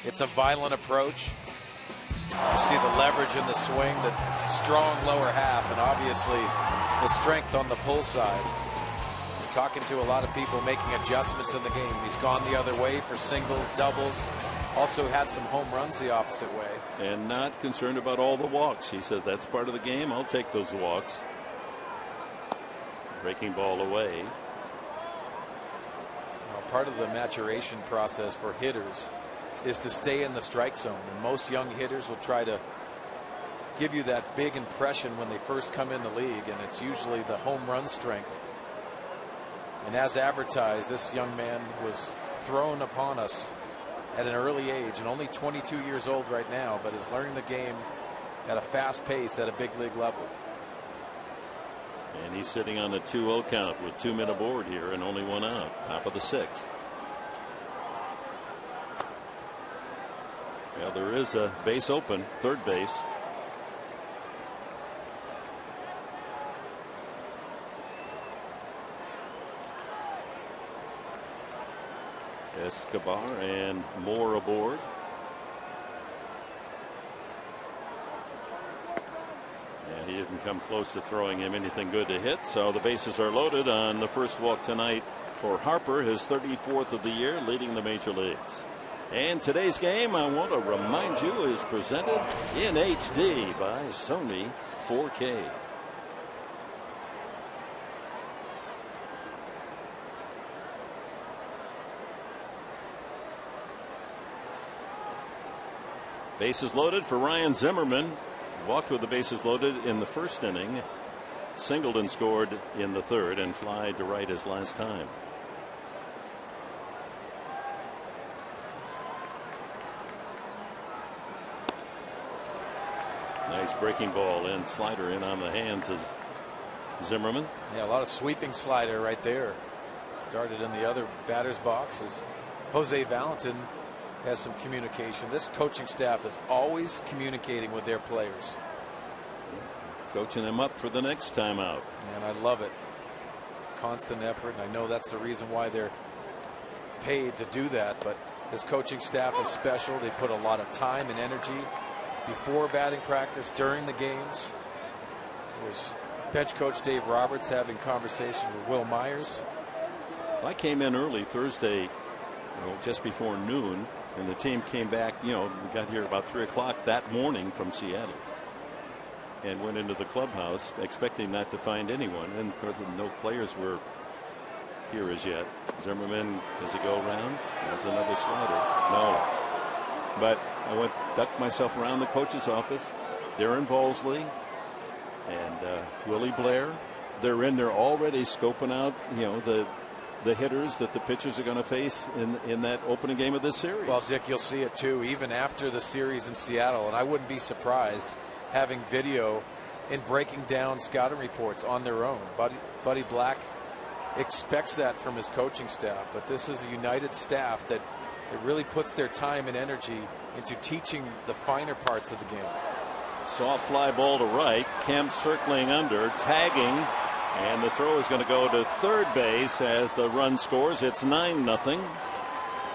it's a violent approach. You see the leverage in the swing, the strong lower half, and obviously the strength on the pull side. Talking to a lot of people making adjustments in the game. He's gone the other way for singles, doubles. Also had some home runs the opposite way. And not concerned about all the walks. He says that's part of the game. I'll take those walks. Breaking ball away. Now, part of the maturation process for hitters is to stay in the strike zone. And most young hitters will try to give you that big impression when they first come in the league. And it's usually the home run strength. And as advertised, this young man was thrown upon us at an early age, and only 22 years old right now, but is learning the game at a fast pace at a big league level. And he's sitting on the 2-0 count with 2 men aboard here and only 1 out. Top of the 6th. Well, there is a base open, third base. Escobar and Moore aboard. And he didn't come close to throwing him anything good to hit. So the bases are loaded on the first walk tonight for Harper, his 34th of the year, leading the major leagues. And today's game, I want to remind you, is presented in HD by Sony 4K. Bases loaded for Ryan Zimmerman. Walked with the bases loaded in the first inning. Singled and scored in the third and fly to right his last time. Nice breaking ball and slider in on the hands of Zimmerman. Yeah, a lot of sweeping slider right there. Started in the other batter's box as Jose Valentin has some communication. This coaching staff is always communicating with their players. Coaching them up for the next time out. And I love it. Constant effort. And I know that's the reason why they're paid to do that. But this coaching staff is special. They put a lot of time and energy before batting practice, during the games. There's bench coach Dave Roberts having conversations with Will Myers. I came in early Thursday, just before noon. And the team came back, we got here about 3 o'clock that morning from Seattle and went into the clubhouse expecting not to find anyone. And of course, no players were here as yet. Zimmerman, does he go around? There's another slider. No. But I ducked myself around the coach's office. Darren Balsley and Willie Blair. They're in there already scoping out, the hitters that the pitchers are going to face in that opening game of this series. Well, Dick, you'll see it too, even after the series in Seattle. And I wouldn't be surprised having video and breaking down scouting reports on their own. Buddy Black expects that from his coaching staff. But this is a united staff that it really puts their time and energy into teaching the finer parts of the game. Soft fly ball to right. Kemp circling under, tagging. And the throw is going to go to third base as the run scores. It's 9-0.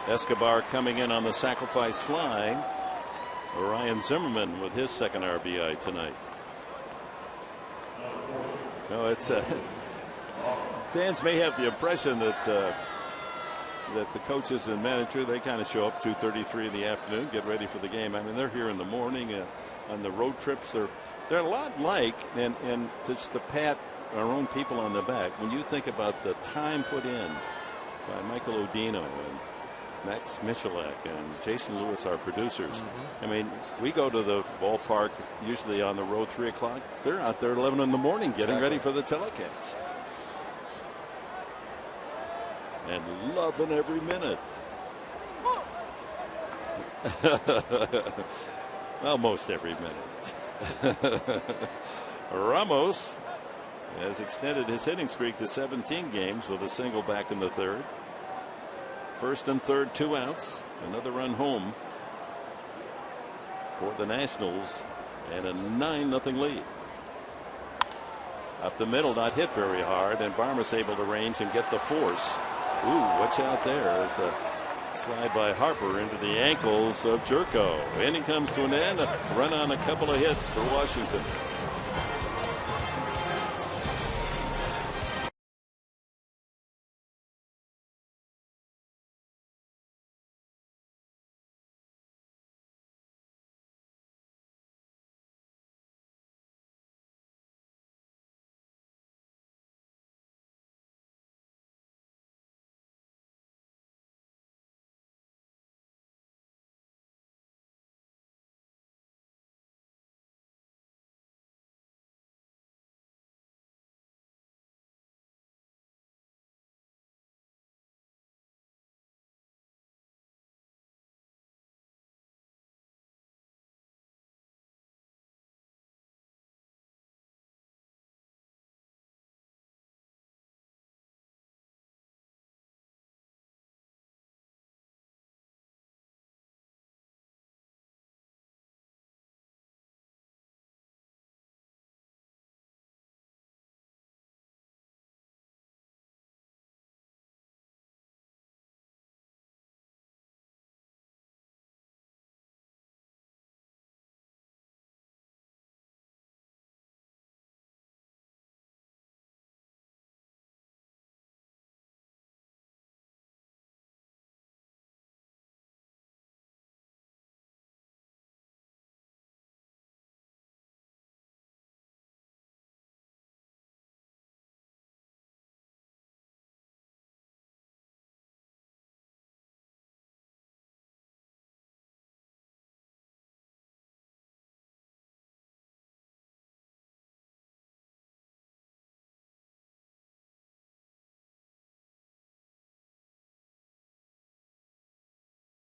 Escobar coming in on the sacrifice fly. Ryan Zimmerman with his second RBI tonight. No, it's fans may have the impression that the coaches and manager, they kind of show up 2:33 in the afternoon, get ready for the game. I mean, they're here in the morning. on the road trips. They're a lot like, and just to pat our own people on the back, when you think about the time put in by Michael Odino and Max Michalak and Jason Lewis, our producers. I mean, we go to the ballpark usually on the road 3 o'clock. They're out there at 11 in the morning getting ready for the telecast. And loving every minute. Almost every minute. Ramos has extended his hitting streak to 17 games with a single back in the third. First and third, 2 outs. Another run home for the Nationals and a 9-0 lead. Up the middle, not hit very hard, and Barmer's able to range and get the force. Ooh, watch out there as the slide by Harper into the ankles of Jerko. Inning comes to an end. A run on a couple of hits for Washington.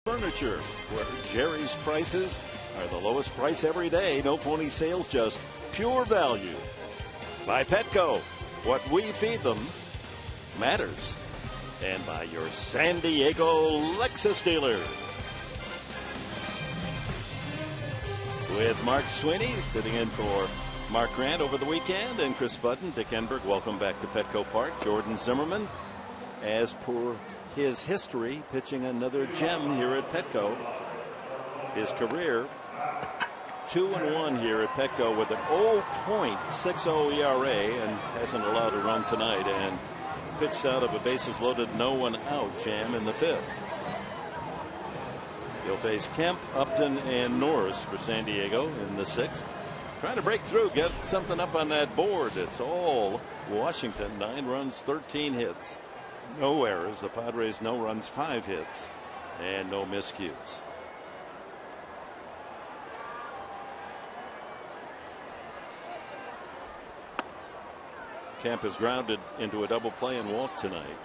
Furniture, where Jerry's prices are the lowest price every day. No phony sales, just pure value. By Petco, what we feed them matters. And by your San Diego Lexus dealer. With Mark Sweeney sitting in for Mark Grant over the weekend, and Chris Button, Dick Enberg, welcome back to Petco Park. Jordan Zimmerman, as per his history, pitching another gem here at Petco. His career 2-1 here at Petco with an 0.60 ERA and hasn't allowed a run tonight, and pitched out of a bases loaded, no one out jam in the 5th. He'll face Kemp, Upton, and Norris for San Diego in the 6th. Trying to break through, get something up on that board. It's all Washington. 9 runs, 13 hits. No errors. The Padres, no runs, 5 hits, and no miscues. Kemp is grounded into a double play and walk tonight.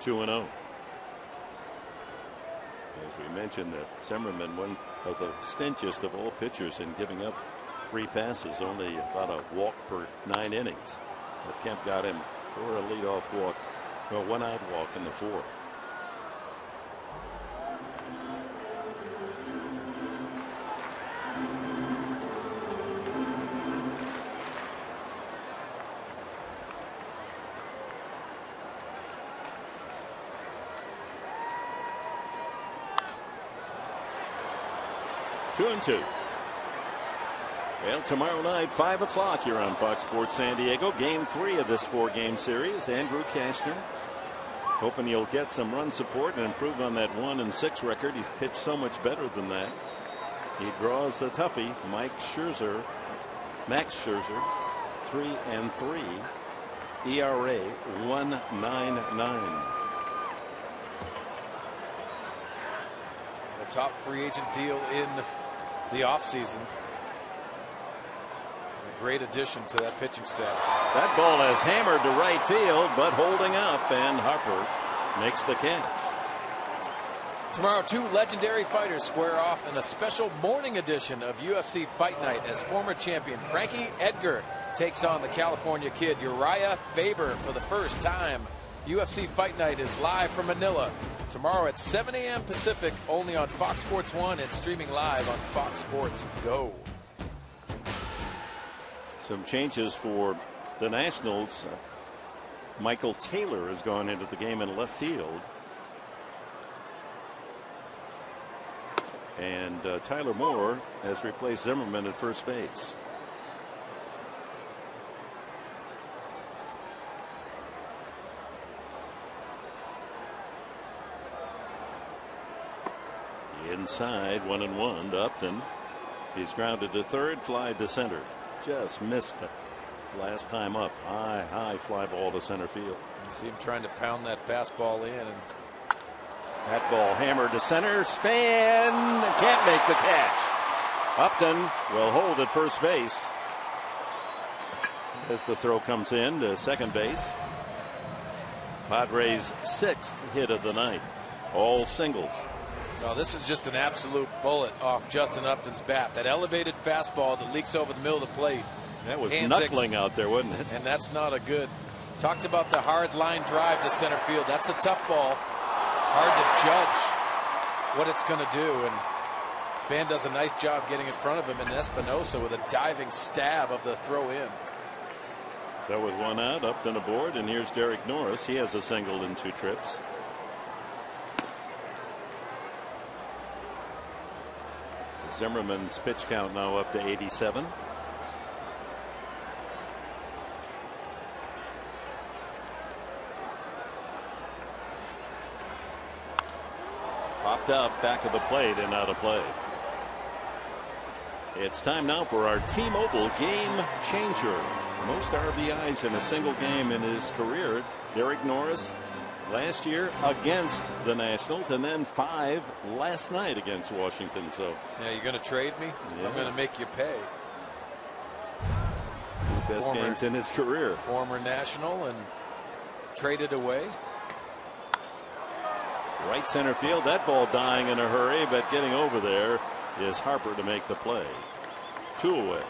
Two and 0. As we mentioned, that Zimmerman, one of the stingiest of all pitchers in giving up free passes, only about a walk per 9 innings. But Kemp got him for a leadoff walk, or one-out walk in the 4th. Two and 2. Well, tomorrow night, 5 o'clock here on Fox Sports San Diego. Game 3 of this 4-game series. Andrew Kashner hoping he'll get some run support and improve on that 1-6 record. He's pitched so much better than that. He draws the toughie, Max Scherzer, 3-3, ERA 1.99. A top free agent deal in the offseason. A great addition to that pitching staff. That ball has hammered to right field, but holding up, and Harper makes the catch. Tomorrow, 2 legendary fighters square off in a special morning edition of UFC Fight Night as former champion Frankie Edgar takes on the California Kid Uriah Faber for the first time. UFC Fight Night is live from Manila tomorrow at 7 a.m. Pacific, only on Fox Sports 1 and streaming live on Fox Sports Go. Some changes for the Nationals. Michael Taylor has gone into the game in left field. And Tyler Moore has replaced Zimmerman at first base. Inside, 1-1 to Upton. He's grounded to third, fly to center. Just missed the last time up. High fly ball to center field. You see him trying to pound that fastball in, and that ball hammered to center. Span can't make the catch. Upton will hold at first base as the throw comes in to second base. Padres' 6th hit of the night, all singles. Well, this is just an absolute bullet off Justin Upton's bat. That elevated fastball that leaks over the middle of the plate. That was knuckling out there, wasn't it? And that's not a good. Talked about the hard line drive to center field. That's a tough ball. Hard to judge what it's going to do. And Span does a nice job getting in front of him, and Espinosa with a diving stab of the throw in. So with 1 out, Upton aboard, and here's Derek Norris. He has a single in 2 trips. Zimmerman's pitch count now up to 87. Popped up back of the plate and out of play. It's time now for our T-Mobile game changer. Most RBIs in a single game in his career. Derek Norris last year against the Nationals, and then 5 last night against Washington. So yeah, you're going to trade me? Yeah. I'm going to make you pay. 2 best games in his career. Former National and traded away. Right center field. That ball dying in a hurry, but getting over there is Harper to make the play. 2 away.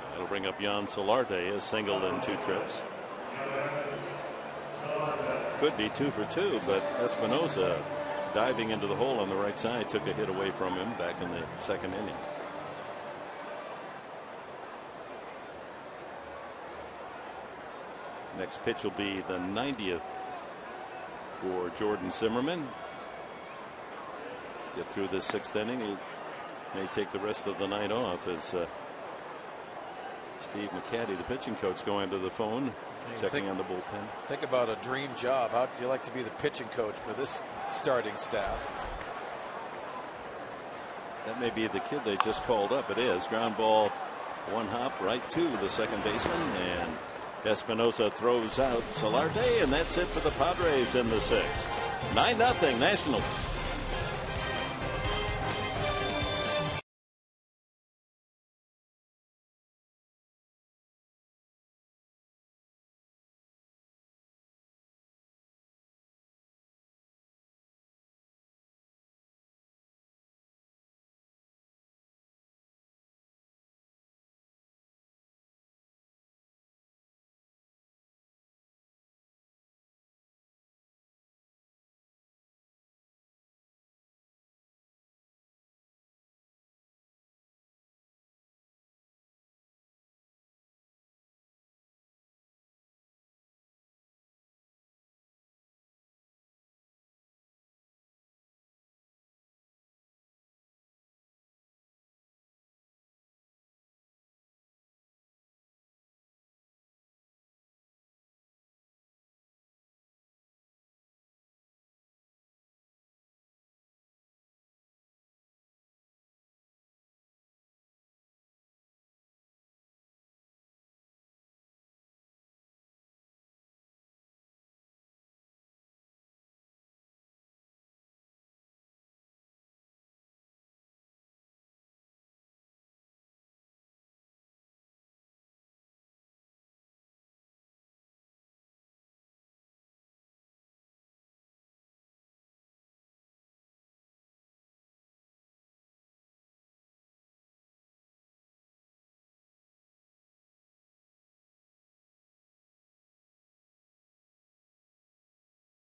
That'll bring up Jan Solarte, a single in 2 trips. Could be 2 for 2, but Espinosa diving into the hole on the right side took a hit away from him back in the 2nd inning. Next pitch will be the 90th for Jordan Zimmerman. Get through the 6th inning. He may take the rest of the night off as Steve McCaddy, the pitching coach, going to the phone, checking on the bullpen. Think about a dream job. How'd you like to be the pitching coach for this starting staff? That may be the kid they just called up. It is. Ground ball, 1 hop right to the second baseman, and Espinosa throws out Solarte, and that's it for the Padres in the 6th. 9-0 Nationals.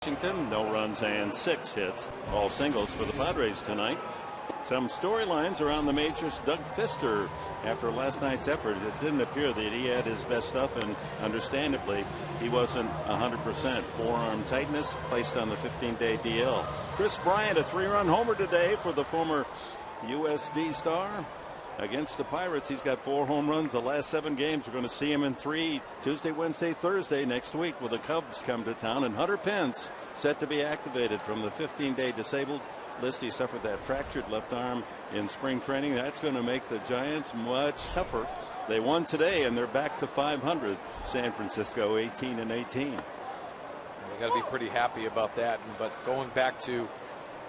Washington, no runs and 6 hits, all singles for the Padres tonight. Some storylines around the majors. Doug Fister, after last night's effort, it didn't appear that he had his best stuff, and understandably he wasn't 100%. Forearm tightness, placed on the 15-day DL. Chris Bryant, a 3-run homer today for the former USD star. Against the Pirates, he's got 4 home runs the last 7 games. We're going to see him in 3 Tuesday, Wednesday, Thursday next week when the Cubs come to town. And Hunter Pence set to be activated from the 15-day disabled list. He suffered that fractured left arm in spring training. That's going to make the Giants much tougher. They won today and they're back to 500. San Francisco 18-18. They got to be pretty happy about that. But going back to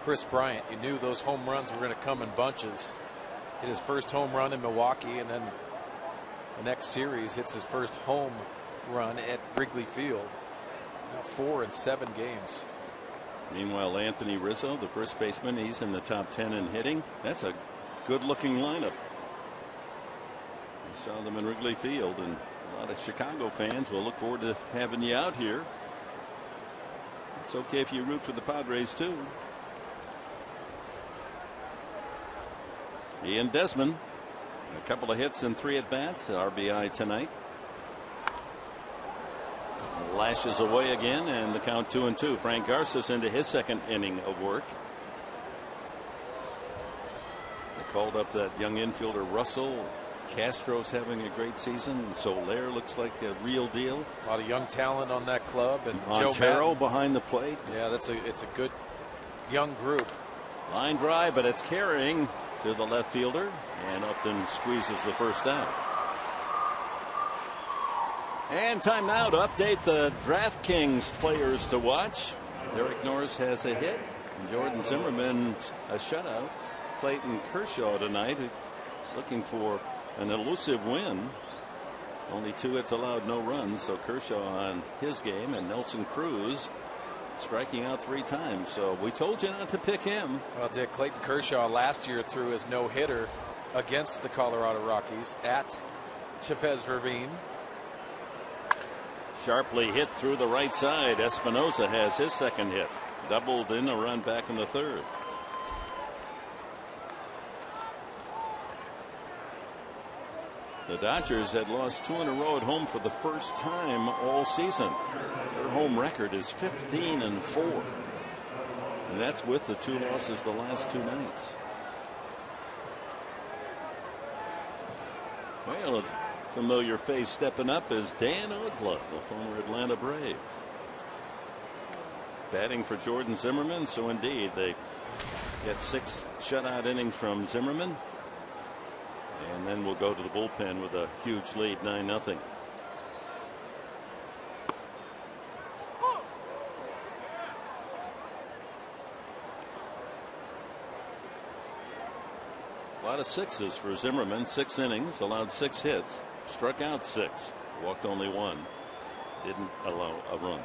Chris Bryant, you knew those home runs were going to come in bunches. Hit his first home run in Milwaukee, and then the next series hits his first home run at Wrigley Field. Now 4 in 7 games. Meanwhile, Anthony Rizzo, the first baseman, he's in the top 10 in hitting. That's a good-looking lineup. We saw them in Wrigley Field, and a lot of Chicago fans will look forward to having you out here. It's okay if you root for the Padres, too. Ian Desmond, a couple of hits and 3 at-bats, RBI tonight. Lashes away again, and the count 2-2. Frank Garces into his second inning of work. They called up that young infielder Russell. Castro's having a great season. Soler looks like a real deal. A lot of young talent on that club, and Montero behind the plate. Yeah, it's a good young group. Line drive, but it's carrying to the left fielder, and Upton squeezes the first out. And time now to update the DraftKings players to watch. Derek Norris has a hit, and Jordan Zimmerman a shutout. Clayton Kershaw tonight looking for an elusive win. Only 2 hits allowed, no runs, so Kershaw on his game, and Nelson Cruz striking out 3 times. So we told you not to pick him. Well, Dick, Clayton Kershaw last year threw his no-hitter against the Colorado Rockies at Chavez Ravine. Sharply hit through the right side. Espinosa has his second hit. Doubled in a run back in the third. The Dodgers had lost 2 in a row at home for the first time all season. Their home record is 15-4. And that's with the 2 losses the last 2 nights. Well, a familiar face stepping up is Dan Uggla, the former Atlanta Brave. Batting for Jordan Zimmerman, so indeed they get 6 shutout innings from Zimmerman. And then we'll go to the bullpen with a huge lead, 9-0. A lot of 6s for Zimmerman. 6 innings, allowed 6 hits, struck out 6, walked only 1, didn't allow a run.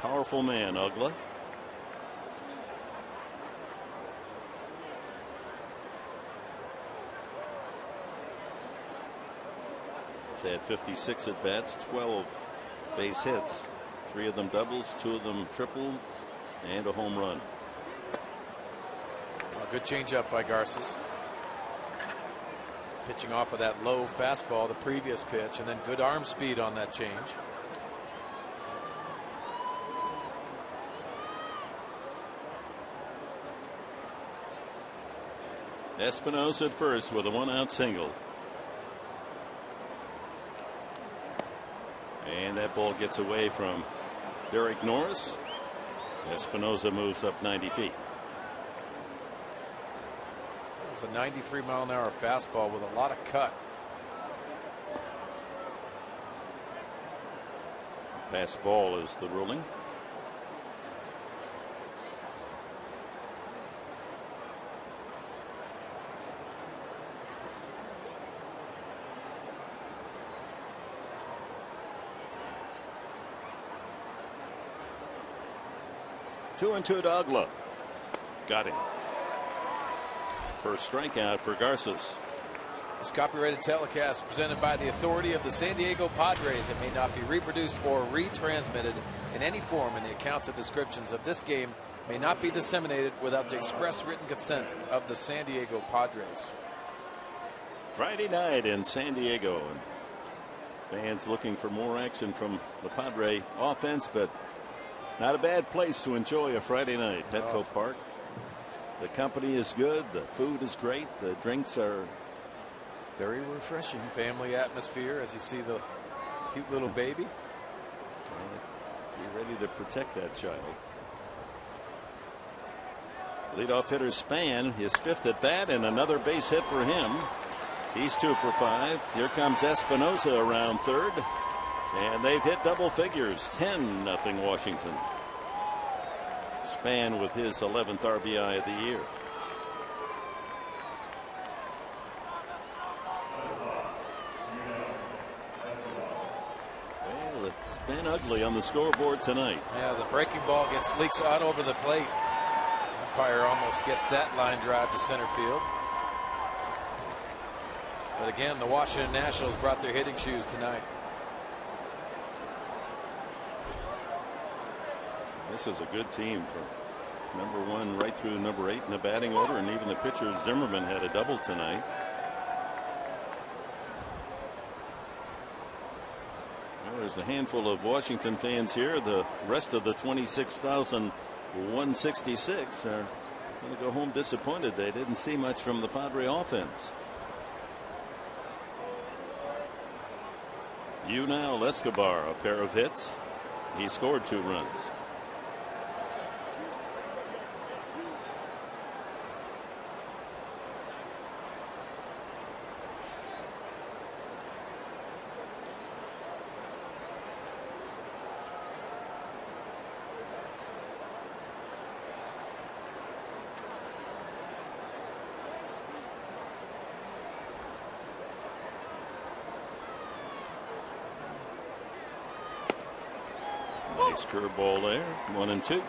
Powerful man, Uggla. They had 56 at bats, 12 base hits, 3 of them doubles, 2 of them triples, and a home run. A good changeup by Garces. Pitching off of that low fastball, the previous pitch, and then good arm speed on that change. Espinosa at first with a 1-out single. And that ball gets away from Derek Norris. Espinosa moves up 90 feet. It was a 93-mile-an-hour fastball with a lot of cut. Pass ball is the ruling. Two and two to Uggla. Got him. First strikeout for Garces. This copyrighted telecast presented by the authority of the San Diego Padres and may not be reproduced or retransmitted in any form, and the accounts and descriptions of this game may not be disseminated without the express written consent of the San Diego Padres. Friday night in San Diego. Fans looking for more action from the Padre offense, but not a bad place to enjoy a Friday night. Petco Park. The company is good. The food is great. The drinks are very refreshing. Family atmosphere as you see the cute little baby. Be ready to protect that child. Leadoff hitter Span, his 5th at bat, and another base hit for him. He's 2 for 5. Here comes Espinosa around third, and they've hit double figures. 10-0 Washington. Span with his 11th RBI of the year. Well, it's been ugly on the scoreboard tonight. Yeah, the breaking ball leaks out over the plate. Umpire almost gets that line drive to center field. But again, the Washington Nationals brought their hitting shoes tonight. This is a good team for number 1 right through number 8 in the batting order, and even the pitcher Zimmerman had a double tonight. Well, there's a handful of Washington fans here. The rest of the 26,166 are going to go home disappointed. They didn't see much from the Padre offense. Now Escobar, a pair of hits. He scored 2 runs. Nice curveball there. 1-2.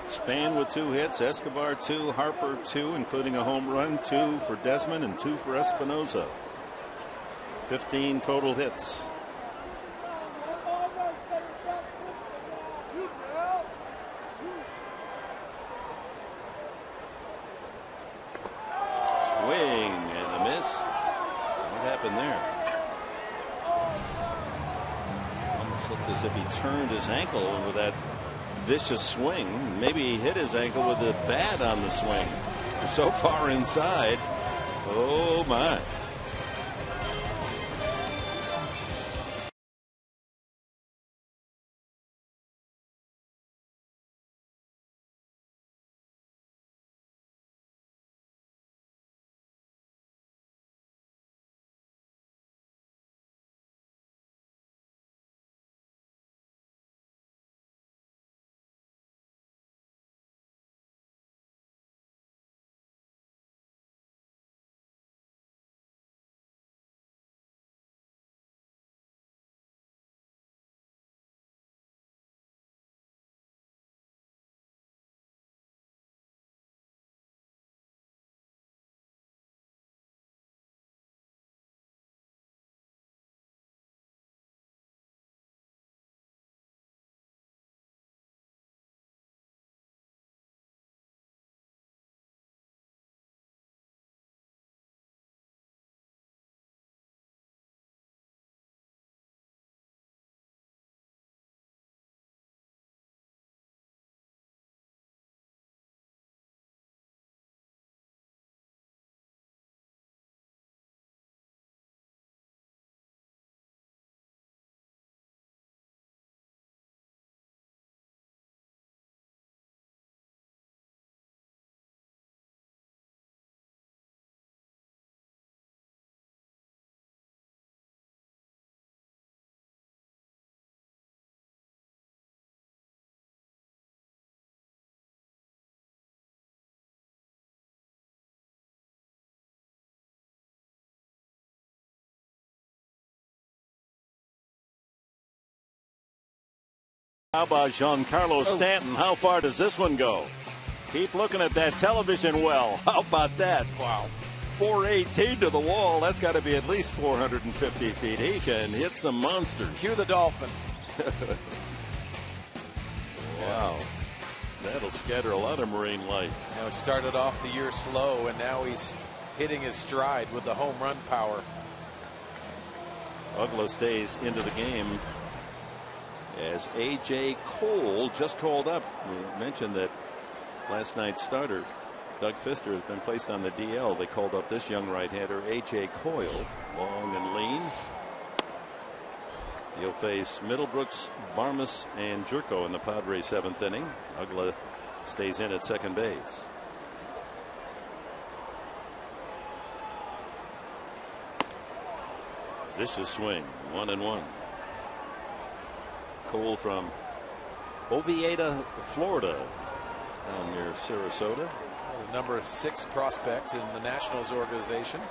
Span with 2 hits, Escobar 2, Harper 2, including a home run, 2 for Desmond and 2 for Espinosa. 15 total hits. Swing and a miss. What happened there? Almost looked as if he turned his ankle with that vicious swing. Maybe he hit his ankle with the bat on the swing. So far inside. Oh my. How about Giancarlo Stanton? How far does this one go? Keep looking at that television well. How about that? Wow. 418 to the wall. That's got to be at least 450 feet. He can hit some monsters. Cue the Dolphin. Wow. That'll scatter a lot of marine life. He started off the year slow, and now he's hitting his stride with the home run power. Uggla stays into the game as A.J. Cole just called up. We mentioned that last night's starter, Doug Fister, has been placed on the DL. They called up this young right-hander, A.J. Coyle, long and lean. He'll face Middlebrooks, Barmas, and Jerko in the Padres' 7th inning. Uggla stays in at second base. Vicious swing, 1-1. Cole from Oviedo, Florida. It's down near Sarasota. The number 6 prospect in the Nationals organization.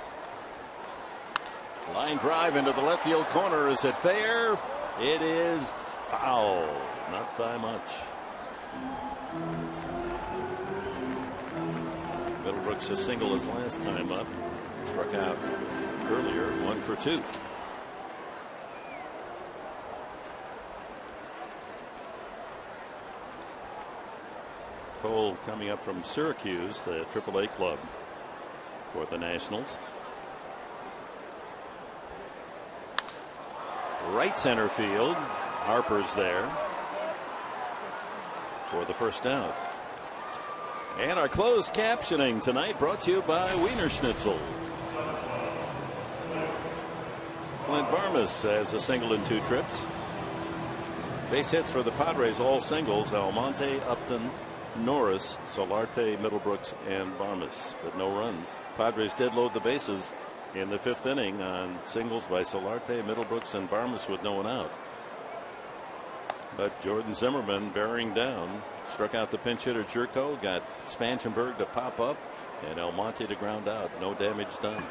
Line drive into the left field corner. Is it fair? It is foul. Not by much. Middlebrooks a single his last time up. Struck out earlier, 1 for 2. Cole coming up from Syracuse, the AAA club for the Nationals. Right center field. Harper's there for the first out. And our closed captioning tonight brought to you by Wiener Schnitzel. Clint Barmas has a single in 2 trips. Base hits for the Padres, all singles. Almonte, Upton, Norris, Solarte, Middlebrooks, and Barmas, but no runs. Padres did load the bases in the 5th inning on singles by Solarte, Middlebrooks, and Barmas with no one out. But Jordan Zimmerman bearing down, struck out the pinch hitter Jerko, got Spanchenberg to pop up, and Almonte to ground out. No damage done.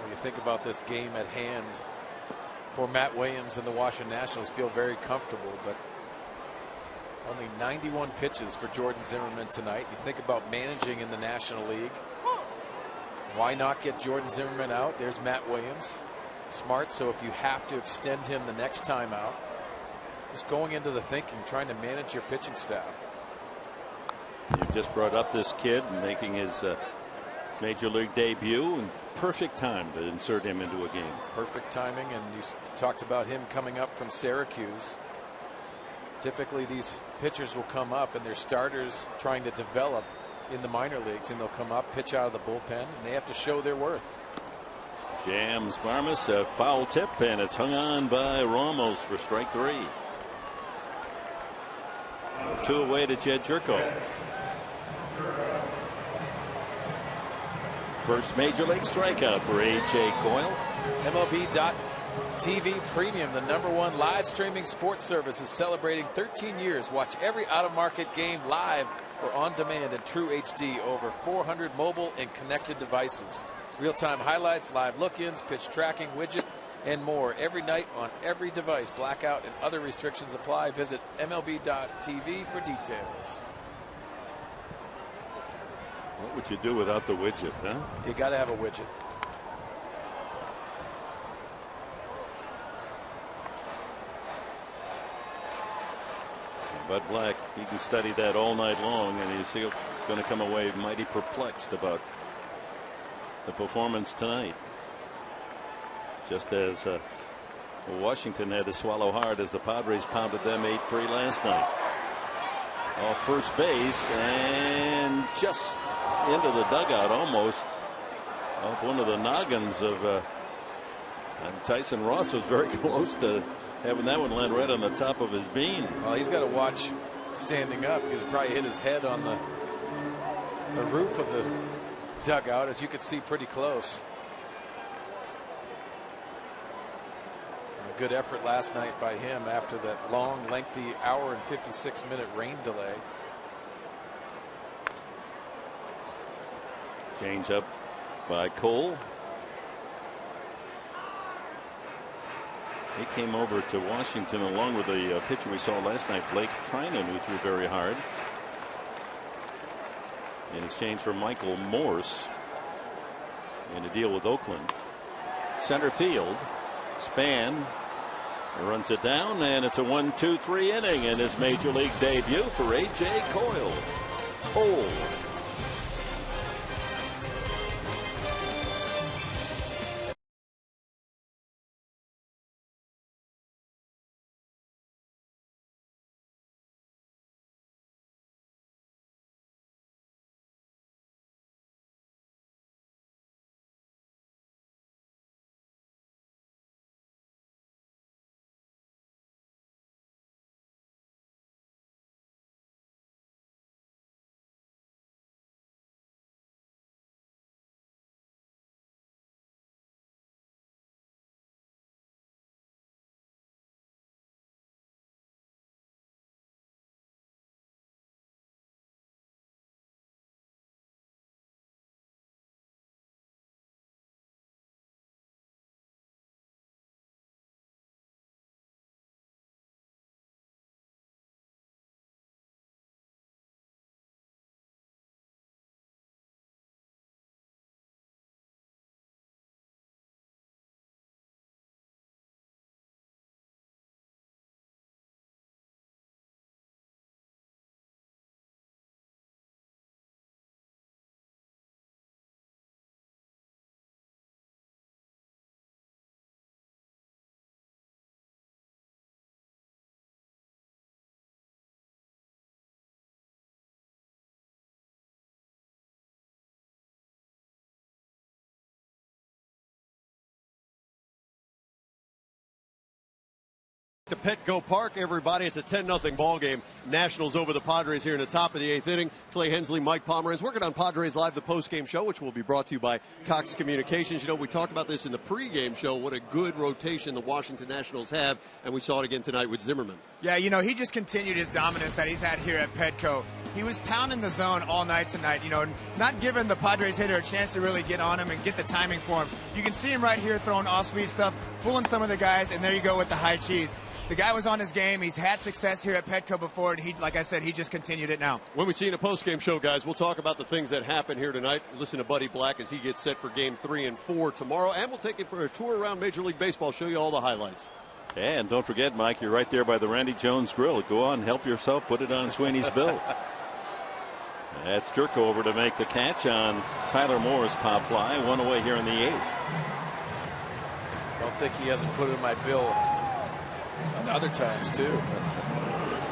When you think about this game at hand for Matt Williams and the Washington Nationals, feel very comfortable, but only 91 pitches for Jordan Zimmerman tonight. You think about managing in the National League. Why not get Jordan Zimmerman out? There's Matt Williams. Smart. So if you have to extend him the next time out, just going into the thinking, trying to manage your pitching staff. You've just brought up this kid making his major league debut, and perfect time to insert him into a game. Perfect timing, and you talked about him coming up from Syracuse. Typically these pitchers will come up and they're starters trying to develop in the minor leagues, and they'll come up, pitch out of the bullpen, and they have to show their worth. Jams Barmas, a foul tip, and it's hung on by Ramos for strike 3. 2 away to Jed Jerko. First major league strikeout for A.J. Coyle. MLB.TV Premium, the #1 live streaming sports service, is celebrating 13 years. Watch every out-of-market game live or on demand in true HD, over 400 mobile and connected devices. Real-time highlights, live look-ins, pitch tracking widget, and more every night on every device. Blackout and other restrictions apply. Visit MLB.TV for details. What would you do without the widget, huh? You got to have a widget. Bud Black, he can study that all night long, and he's still going to come away mighty perplexed about the performance tonight. Just as Washington had to swallow hard as the Padres pounded them 8-3 last night. Off first base and just into the dugout, almost off one of the noggins of and Tyson Ross was very close to having that one land right on the top of his bean. Well, he's got to watch standing up. He's probably hit his head on the roof of the dugout, as you could see pretty close. A good effort last night by him after that long, lengthy hour and 56-minute rain delay. Change up by Cole. He came over to Washington along with the pitcher we saw last night, Blake Trinan, who threw very hard, in exchange for Michael Morse in a deal with Oakland. Center field, Span runs it down, and it's a 1-2-3 inning in his major league debut for A.J. Cole. To Petco Park, everybody. It's a 10-0 ball game. Nationals over the Padres here in the top of the 8th inning. Clay Hensley, Mike Pomeranz working on Padres Live, the post-game show, which will be brought to you by Cox Communications. You know, we talked about this in the pregame show, what a good rotation the Washington Nationals have, and we saw it again tonight with Zimmerman. Yeah, you know, he just continued his dominance that he's had here at Petco. He was pounding the zone all night tonight, you know, not giving the Padres hitter a chance to really get on him and get the timing for him. You can see him right here throwing off-speed stuff, fooling some of the guys, and there you go with the high cheese. The guy was on his game. He's had success here at Petco before, and he, like I said, he just continued it now. When we see in a post-game show, guys, we'll talk about the things that happen here tonight. Listen to Buddy Black as he gets set for Game 3 and 4 tomorrow, and we'll take it for a tour around Major League Baseball, show you all the highlights. And don't forget, Mike, you're right there by the Randy Jones Grill. Go on, help yourself, put it on Sweeney's bill. That's Jerko over to make the catch on Tyler Moore's pop fly. One away here in the 8th. Don't think he hasn't put it in my bill on other times, too.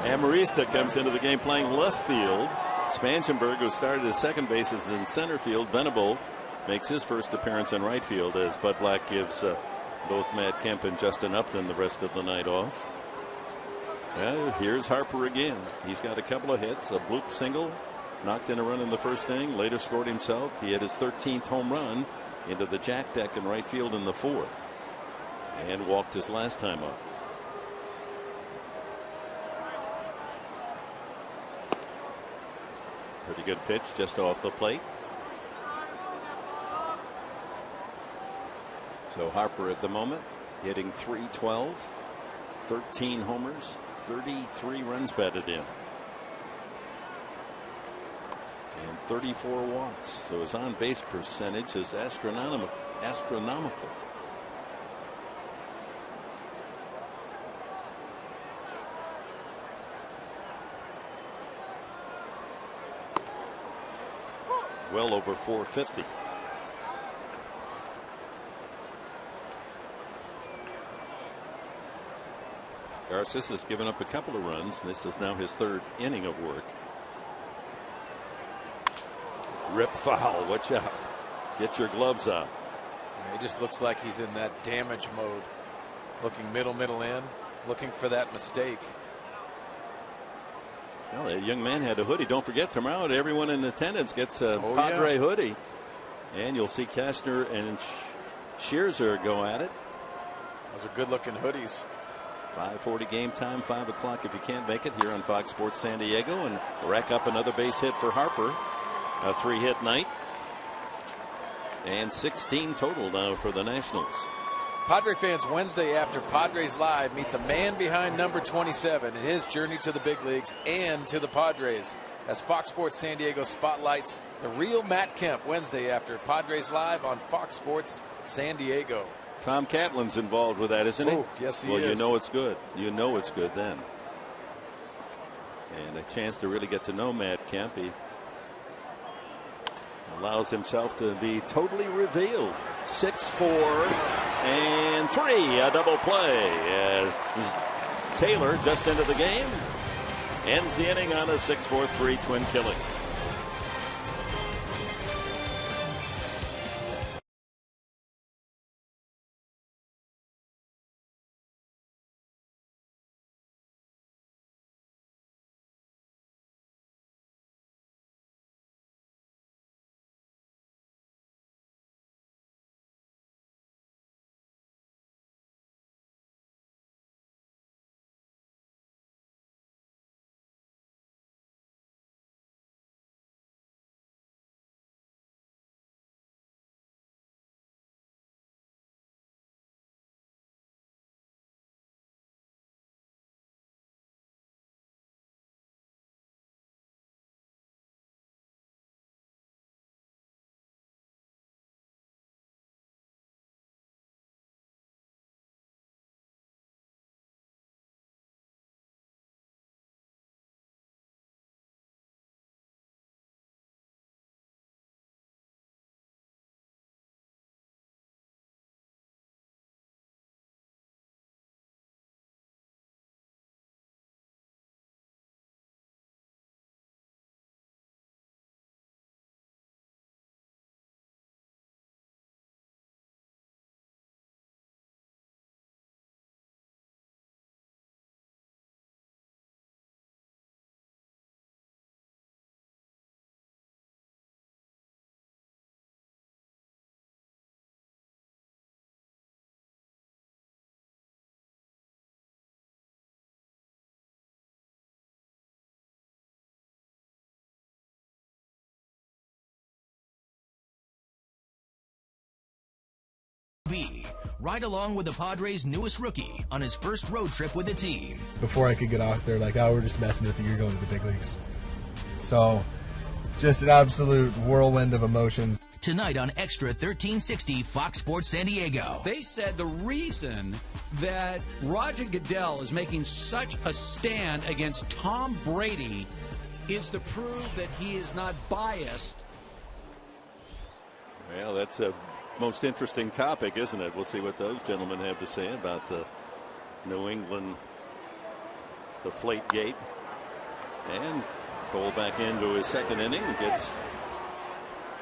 Amarista comes into the game playing left field. Spangenberg, who started at second base, is in center field. Venable makes his first appearance in right field as Bud Black gives both Matt Kemp and Justin Upton the rest of the night off. Here's Harper again. He's got a couple of hits, a bloop single, knocked in a run in the first inning, later scored himself. He had his 13th home run into the jack deck in right field in the 4th and walked his last time up. Pretty good pitch just off the plate. So Harper at the moment hitting .312, 13 homers, 33 runs batted in, and 34 walks. So his on base percentage is astronomical. Well over 450. Garces has given up a couple of runs. This is now his 3rd inning of work. Rip foul. Watch out. Get your gloves out. He just looks like he's in that damage mode. Looking middle in. Looking for that mistake. Well, that young man had a hoodie. Don't forget, tomorrow everyone in attendance gets a Padre hoodie. And you'll see Kastner and Scherzer go at it. Those are good-looking hoodies. 5:40 game time, 5 o'clock if you can't make it here on Fox Sports San Diego. And rack up another base hit for Harper. A 3-hit night. And 16 total now for the Nationals. Padre fans, Wednesday after Padres Live, meet the man behind number 27 in his journey to the big leagues and to the Padres, as Fox Sports San Diego spotlights the real Matt Kemp Wednesday after Padres Live on Fox Sports San Diego. Tom Catlin's involved with that, isn't he? Oh, yes, he is. Well, you know it's good. You know it's good then. And a chance to really get to know Matt Kemp. He allows himself to be totally revealed. 6-4 and 3, a double play as Taylor just into the game ends the inning on a 6-4-3 twin killing. Ride along with the Padres' newest rookie on his first road trip with the team. Before I could get off, they're like, "Oh, we're just messing with you. You're going to the big leagues." So, just an absolute whirlwind of emotions. Tonight on Extra 1360 Fox Sports San Diego. They said the reason that Roger Goodell is making such a stand against Tom Brady is to prove that he is not biased. Well, that's a most interesting topic, isn't it? We'll see what those gentlemen have to say about the New England Deflategate. And Cole back into his second inning, gets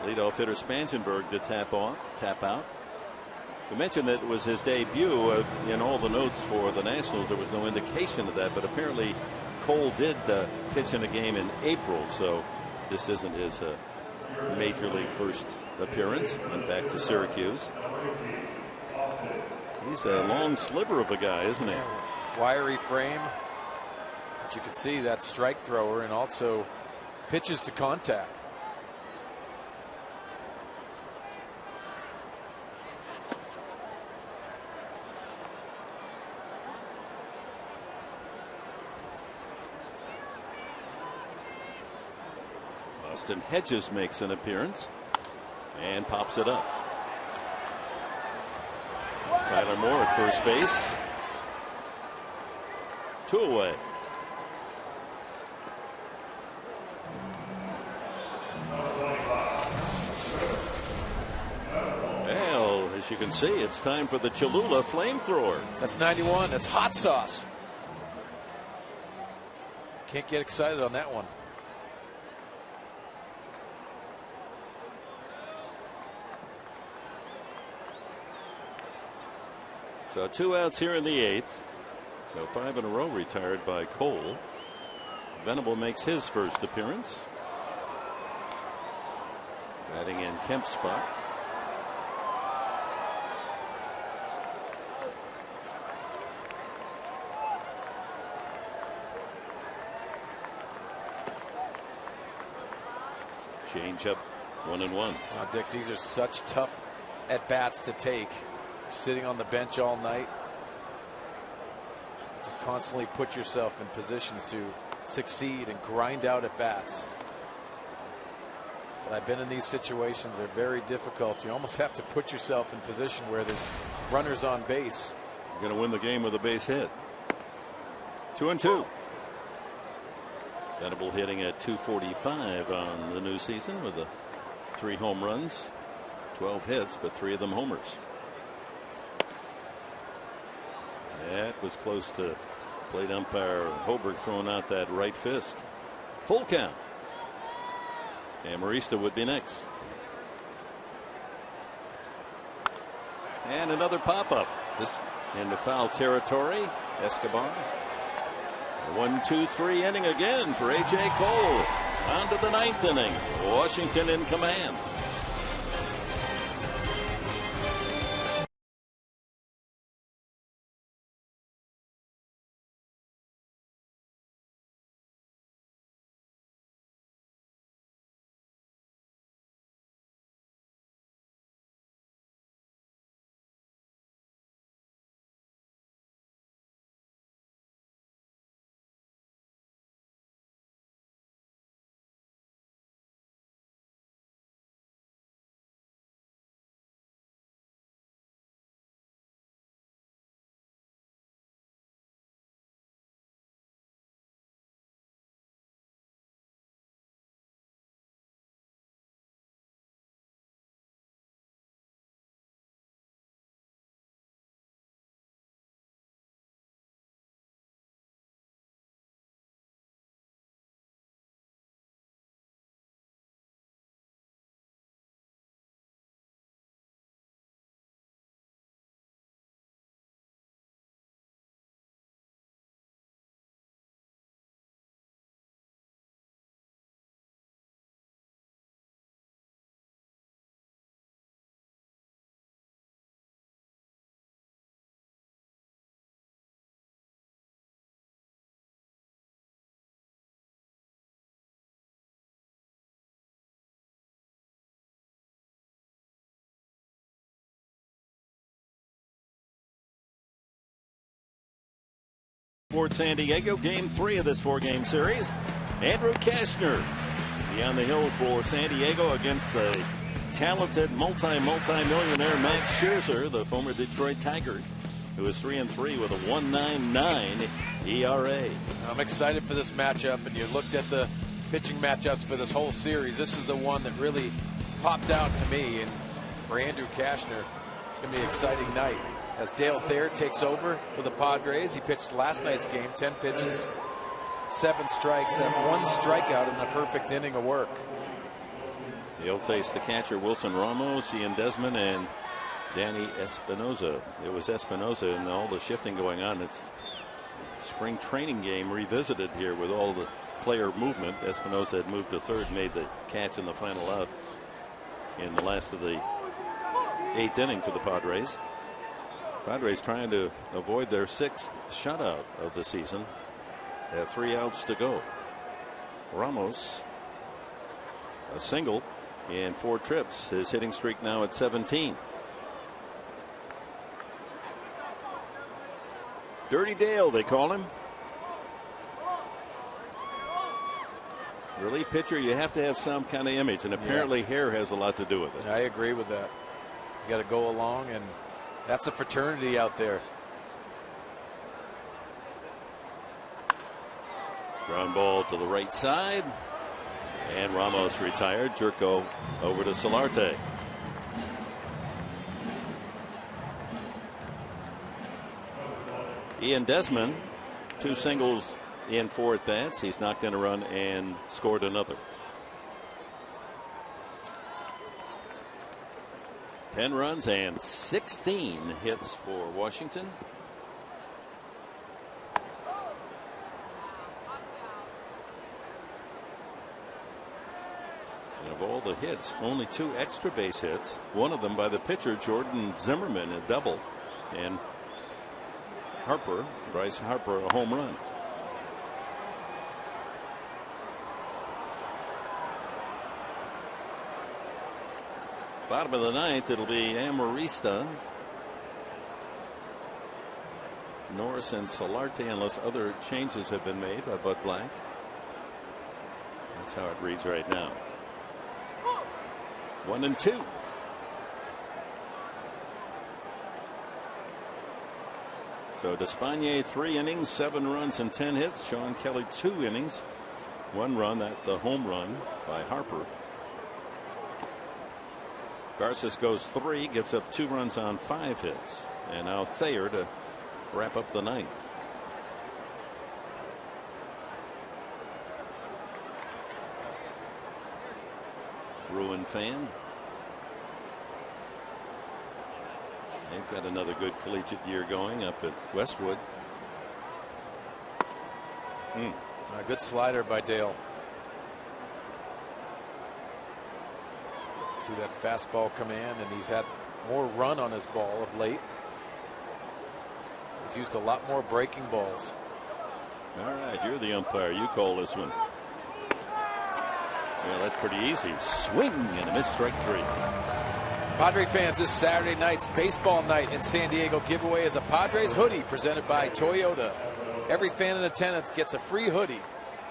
leadoff hitter Spangenberg to tap out. We mentioned that it was his debut. In all the notes for the Nationals, there was no indication of that, but apparently Cole did pitch in a game in April, so this isn't his major league first appearance. Went back to Syracuse. He's a long sliver of a guy, isn't he? Wiry frame. But you can see that strike thrower, and also pitches to contact. Austin Hedges makes an appearance and pops it up. Tyler Moore at first base. 2 away. Well, as you can see, it's time for the Cholula flamethrower. That's 91. That's hot sauce. Can't get excited on that one. So 2 outs here in the 8th. So 5 in a row retired by Cole. Venable makes his first appearance. Batting in Kemp's spot. Change up 1-1. Dick, these are such tough at bats to take. sitting on the bench all night, to constantly put yourself in positions to succeed and grind out at bats. But I've been in these situations. They're very difficult. You almost have to put yourself in position where there's runners on base. You're going to win the game with a base hit. 2-2. Venable hitting at .245 on the new season with 3 home runs, 12 hits, but 3 of them homers. That was close to plate umpire Hoberg throwing out that right fist. Full count. And Marista would be next. And another pop-up. This into foul territory. Escobar. 1-2-3 inning again for A.J. Cole. On to the 9th inning. Washington in command. Ford San Diego, game 3 of this 4-game series. Andrew Cashner beyond the hill for San Diego against the talented multi-millionaire Max Scherzer, the former Detroit Tiger, who is 3-3 with a 1.99 ERA. I'm excited for this matchup, and you looked at the pitching matchups for this whole series. This is the one that really popped out to me, and for Andrew Cashner, it's going to be an exciting night. As Dale Thayer takes over for the Padres. He pitched last night's game, 10 pitches, 7 strikes, and 1 strikeout in a perfect inning of work. He'll face the catcher Wilson Ramos, Ian Desmond, and Danny Espinosa. It was Espinosa and all the shifting going on. It's spring training game revisited here with all the player movement. Espinosa had moved to third, made the catch in the final out in the last of the 8th inning for the Padres. Padres trying to avoid their 6th shutout of the season. They have 3 outs to go. Ramos, a single in 4 trips. His hitting streak now at 17. Dirty Dale, they call him. Relief pitcher, you have to have some kind of image, and apparently hair has a lot to do with it. I agree with that. You got to go along, and that's a fraternity out there. Ground ball to the right side, and Ramos retired. Jerko over to Solarte. Ian Desmond, 2 singles in 4 at bats. He's knocked in a run and scored another. 10 runs and 16 hits for Washington. And of all the hits, only 2 extra base hits, one of them by the pitcher Jordan Zimmerman, a double, and Bryce Harper, a home run. Bottom of the 9th, it'll be Amarista Norris and Solarte, unless other changes have been made by Bud Black. That's how it reads right now. 1-2. So Despaigne 3 innings, 7 runs and 10 hits. Sean Kelly 2 innings, 1 run, that the home run by Harper. Garces goes 3, gives up 2 runs on 5 hits. And now Thayer to wrap up the 9th. Bruin fan. They've got another good collegiate year going up at Westwood. A good slider by Dale. See that fastball come in, and he's had more run on his ball of late. He's used a lot more breaking balls. All right, you're the umpire. You call this one. Well, that's pretty easy. Swing and a miss, strike 3. Padre fans, this Saturday night's baseball night in San Diego giveaway is a Padres hoodie presented by Toyota. Every fan in attendance gets a free hoodie.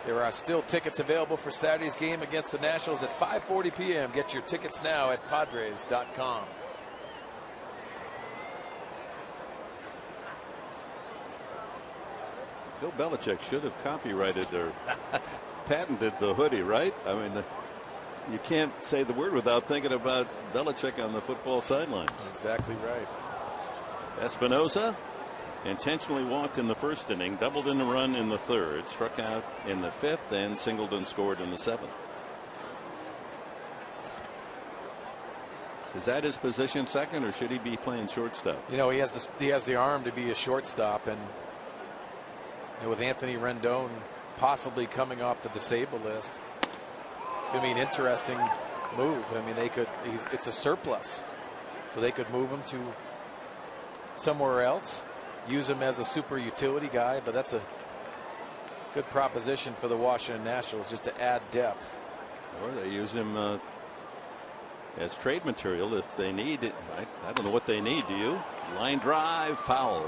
There are still tickets available for Saturday's game against the Nationals at 5:40 p.m. Get your tickets now at Padres.com. Bill Belichick should have copyrighted or patented the hoodie, right? I mean, you can't say the word without thinking about Belichick on the football sidelines. Exactly right. Espinosa intentionally walked in the first inning, doubled in the run in the third, struck out in the 5th, and singled and scored in the 7th. Is that his position, second, or should he be playing shortstop? You know, he has the arm to be a shortstop, and with Anthony Rendon possibly coming off the disabled list, it's going to be an interesting move. I mean, it's a surplus, so they could move him to somewhere else, use him as a super utility guy, but that's a good proposition for the Washington Nationals just to add depth. Or they use him as trade material if they need it. I don't know what they need. Do you? Line drive, foul.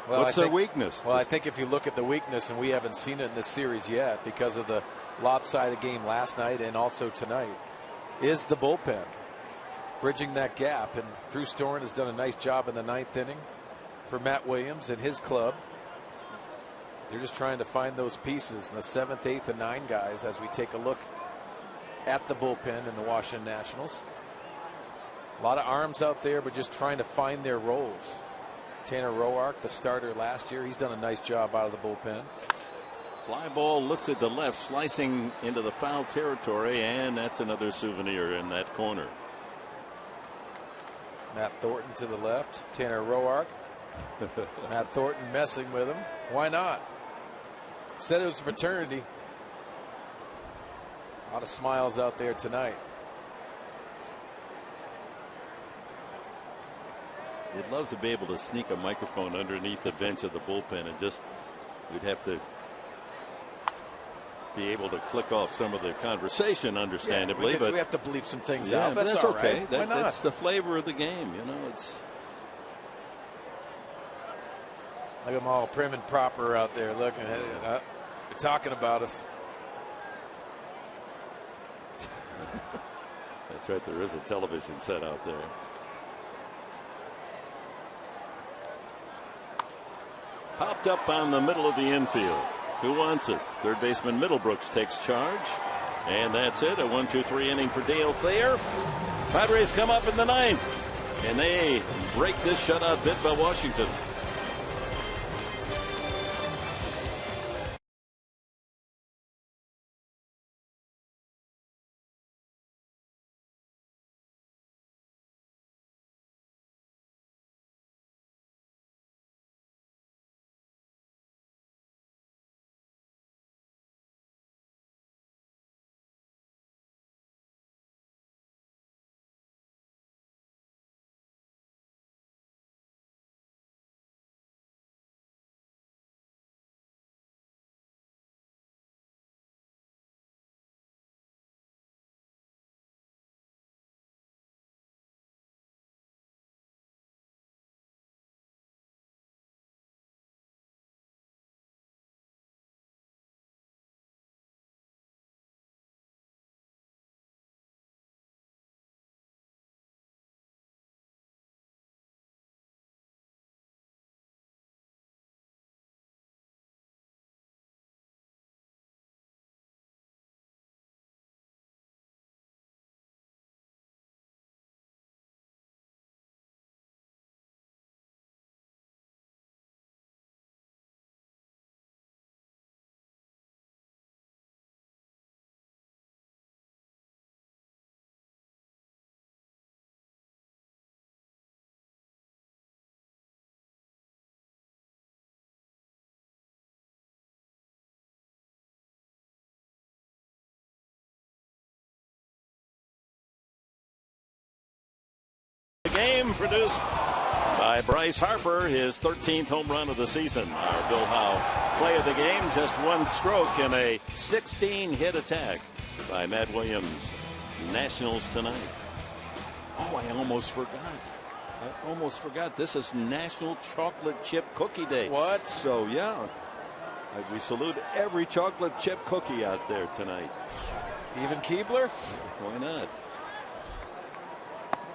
Well, What's their weakness? Well, I think if you look at the weakness, and we haven't seen it in this series yet because of the lopsided game last night and also tonight, is the bullpen bridging that gap. And Drew Storen has done a nice job in the 9th inning for Matt Williams and his club. They're just trying to find those pieces in the 7th, 8th, and 9 guys as we take a look at the bullpen in the Washington Nationals. A lot of arms out there, but just trying to find their roles. Tanner Roark, the starter last year, he's done a nice job out of the bullpen. Fly ball lifted to left, slicing into the foul territory, and that's another souvenir in that corner. Matt Thornton to the left, Tanner Roark. Matt Thornton messing with him. Why not? Said it was a fraternity. A lot of smiles out there tonight. You'd love to be able to sneak a microphone underneath the bench of the bullpen and just, we'd have to be able to click off some of the conversation, understandably. But we have to bleep some things yeah, out. but that's all okay. Right. Why not? That's the flavor of the game. You know, it's. Look at them all prim and proper out there looking at it. They're talking about us. That's right. There is a television set out there. Popped up on the middle of the infield. Who wants it? Third baseman Middlebrooks takes charge. And that's it. A 1-2-3 inning for Dale Thayer. Padres come up in the 9th. And they break this shutout bid by Washington. game, produced by Bryce Harper, his 13th home run of the season. Our Bill Howe play of the game, just one stroke in a 16-hit attack by Matt Williams. Nationals tonight. Oh, I almost forgot. This is National Chocolate Chip Cookie Day. What? So, yeah, we salute every chocolate chip cookie out there tonight. Even Keebler? Why not?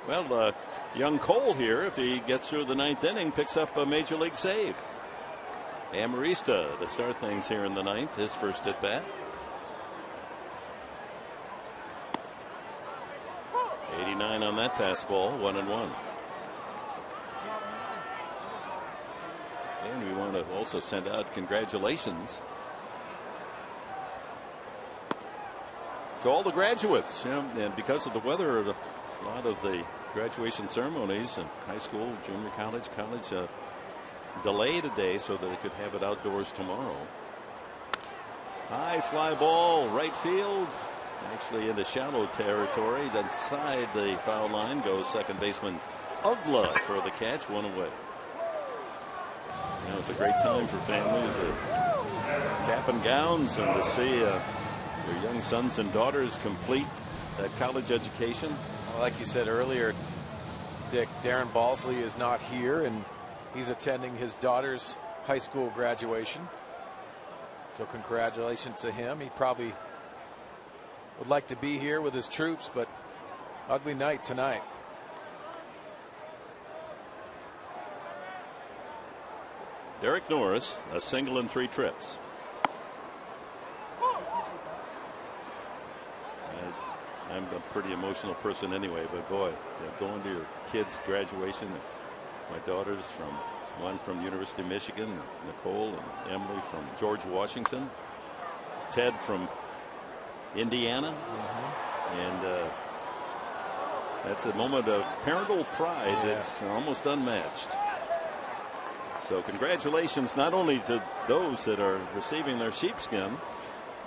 Well, young Cole here, if he gets through the 9th inning, picks up a major league save. Amarista to start things here in the 9th, his first at bat. 89 on that fastball, 1-1. And we want to also send out congratulations to all the graduates. And because of the weather, a lot of the graduation ceremonies in high school, junior college, delayed today so that they could have it outdoors tomorrow. High fly ball, right field. Actually into shallow territory. Inside the foul line goes second baseman Ugla for the catch, one away. It's a great time for families to cap and gowns and to see their young sons and daughters complete that college education. Well, like you said earlier, Dick, Darren Balsley is not here, and he's attending his daughter's high school graduation. So congratulations to him. He probably would like to be here with his troops, but ugly night tonight. Derek Norris, a single in 3 trips. I'm a pretty emotional person anyway, but boy, going to your kids' graduation. My daughters one from University of Michigan, Nicole and Emily from George Washington, Ted from Indiana, and that's a moment of parental pride that's almost unmatched. So congratulations not only to those that are receiving their sheepskin,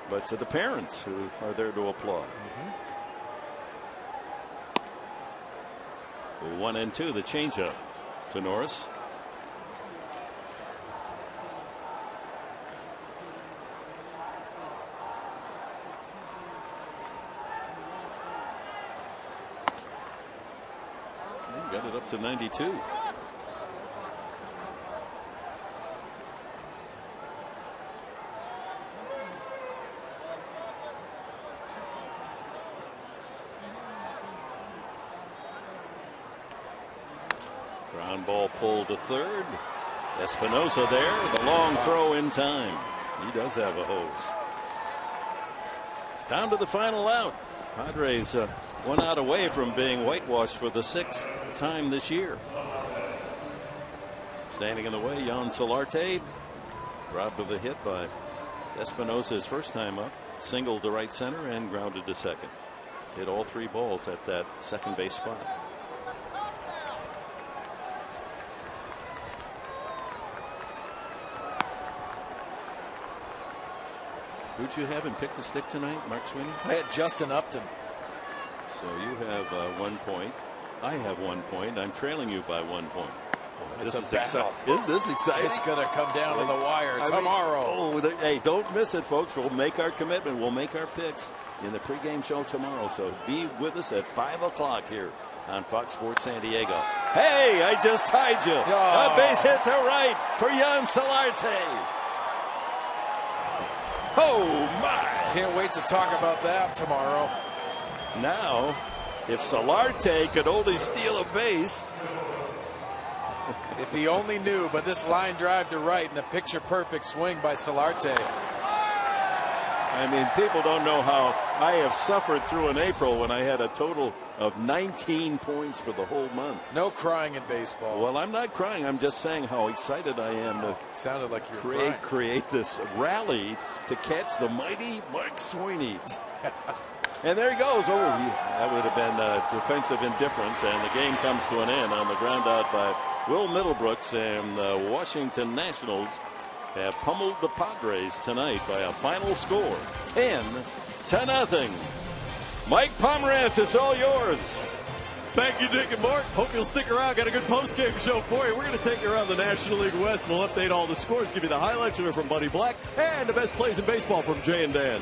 but to the parents who are there to applaud. 1-2, the changeup to Norris. Got it up to 92. Ground ball pulled to third. Espinosa there. The long throw in time. He does have a hose. Down to the final out. Padres 1 out away from being whitewashed for the 6th time this year. Standing in the way, Jan Solarte, robbed of a hit by Espinosa his first time up. Singled to right center and grounded to second. Hit all 3 balls at that second base spot. Who'd you have and pick the stick tonight, Mark Sweeney? I had Justin Upton. So you have 1 point. I have 1 point. I'm trailing you by 1 point. This is exciting. Isn't this exciting? It's going to come down to the wire tomorrow. Hey, don't miss it, folks. We'll make our commitment. We'll make our picks in the pregame show tomorrow. So be with us at 5 o'clock here on Fox Sports San Diego. Hey, I just tied you. A base hit to right for Jan Solarte. Oh, my. Can't wait to talk about that tomorrow. Now, if Solarte could only steal a base. If he only knew, but this line drive to right and a picture perfect swing by Solarte. I mean, people don't know how I have suffered through an April when I had a total of 19 points for the whole month. No crying in baseball. Well, I'm not crying. I'm just saying how excited I am to sounded like you're create this rally to catch the mighty Mark Sweeney. And there he goes. Oh, that would have been defensive indifference, and the game comes to an end on the ground out by Will Middlebrooks, and the Washington Nationals have pummeled the Padres tonight by a final score 10-0. Mike Pomerantz, it's all yours. Thank you, Dick and Mark. Hope you'll stick around. Got a good post-game show for you. We're going to take you around the National League West. We'll update all the scores, give you the highlights from Buddy Black, and the best plays in baseball from Jay and Dan.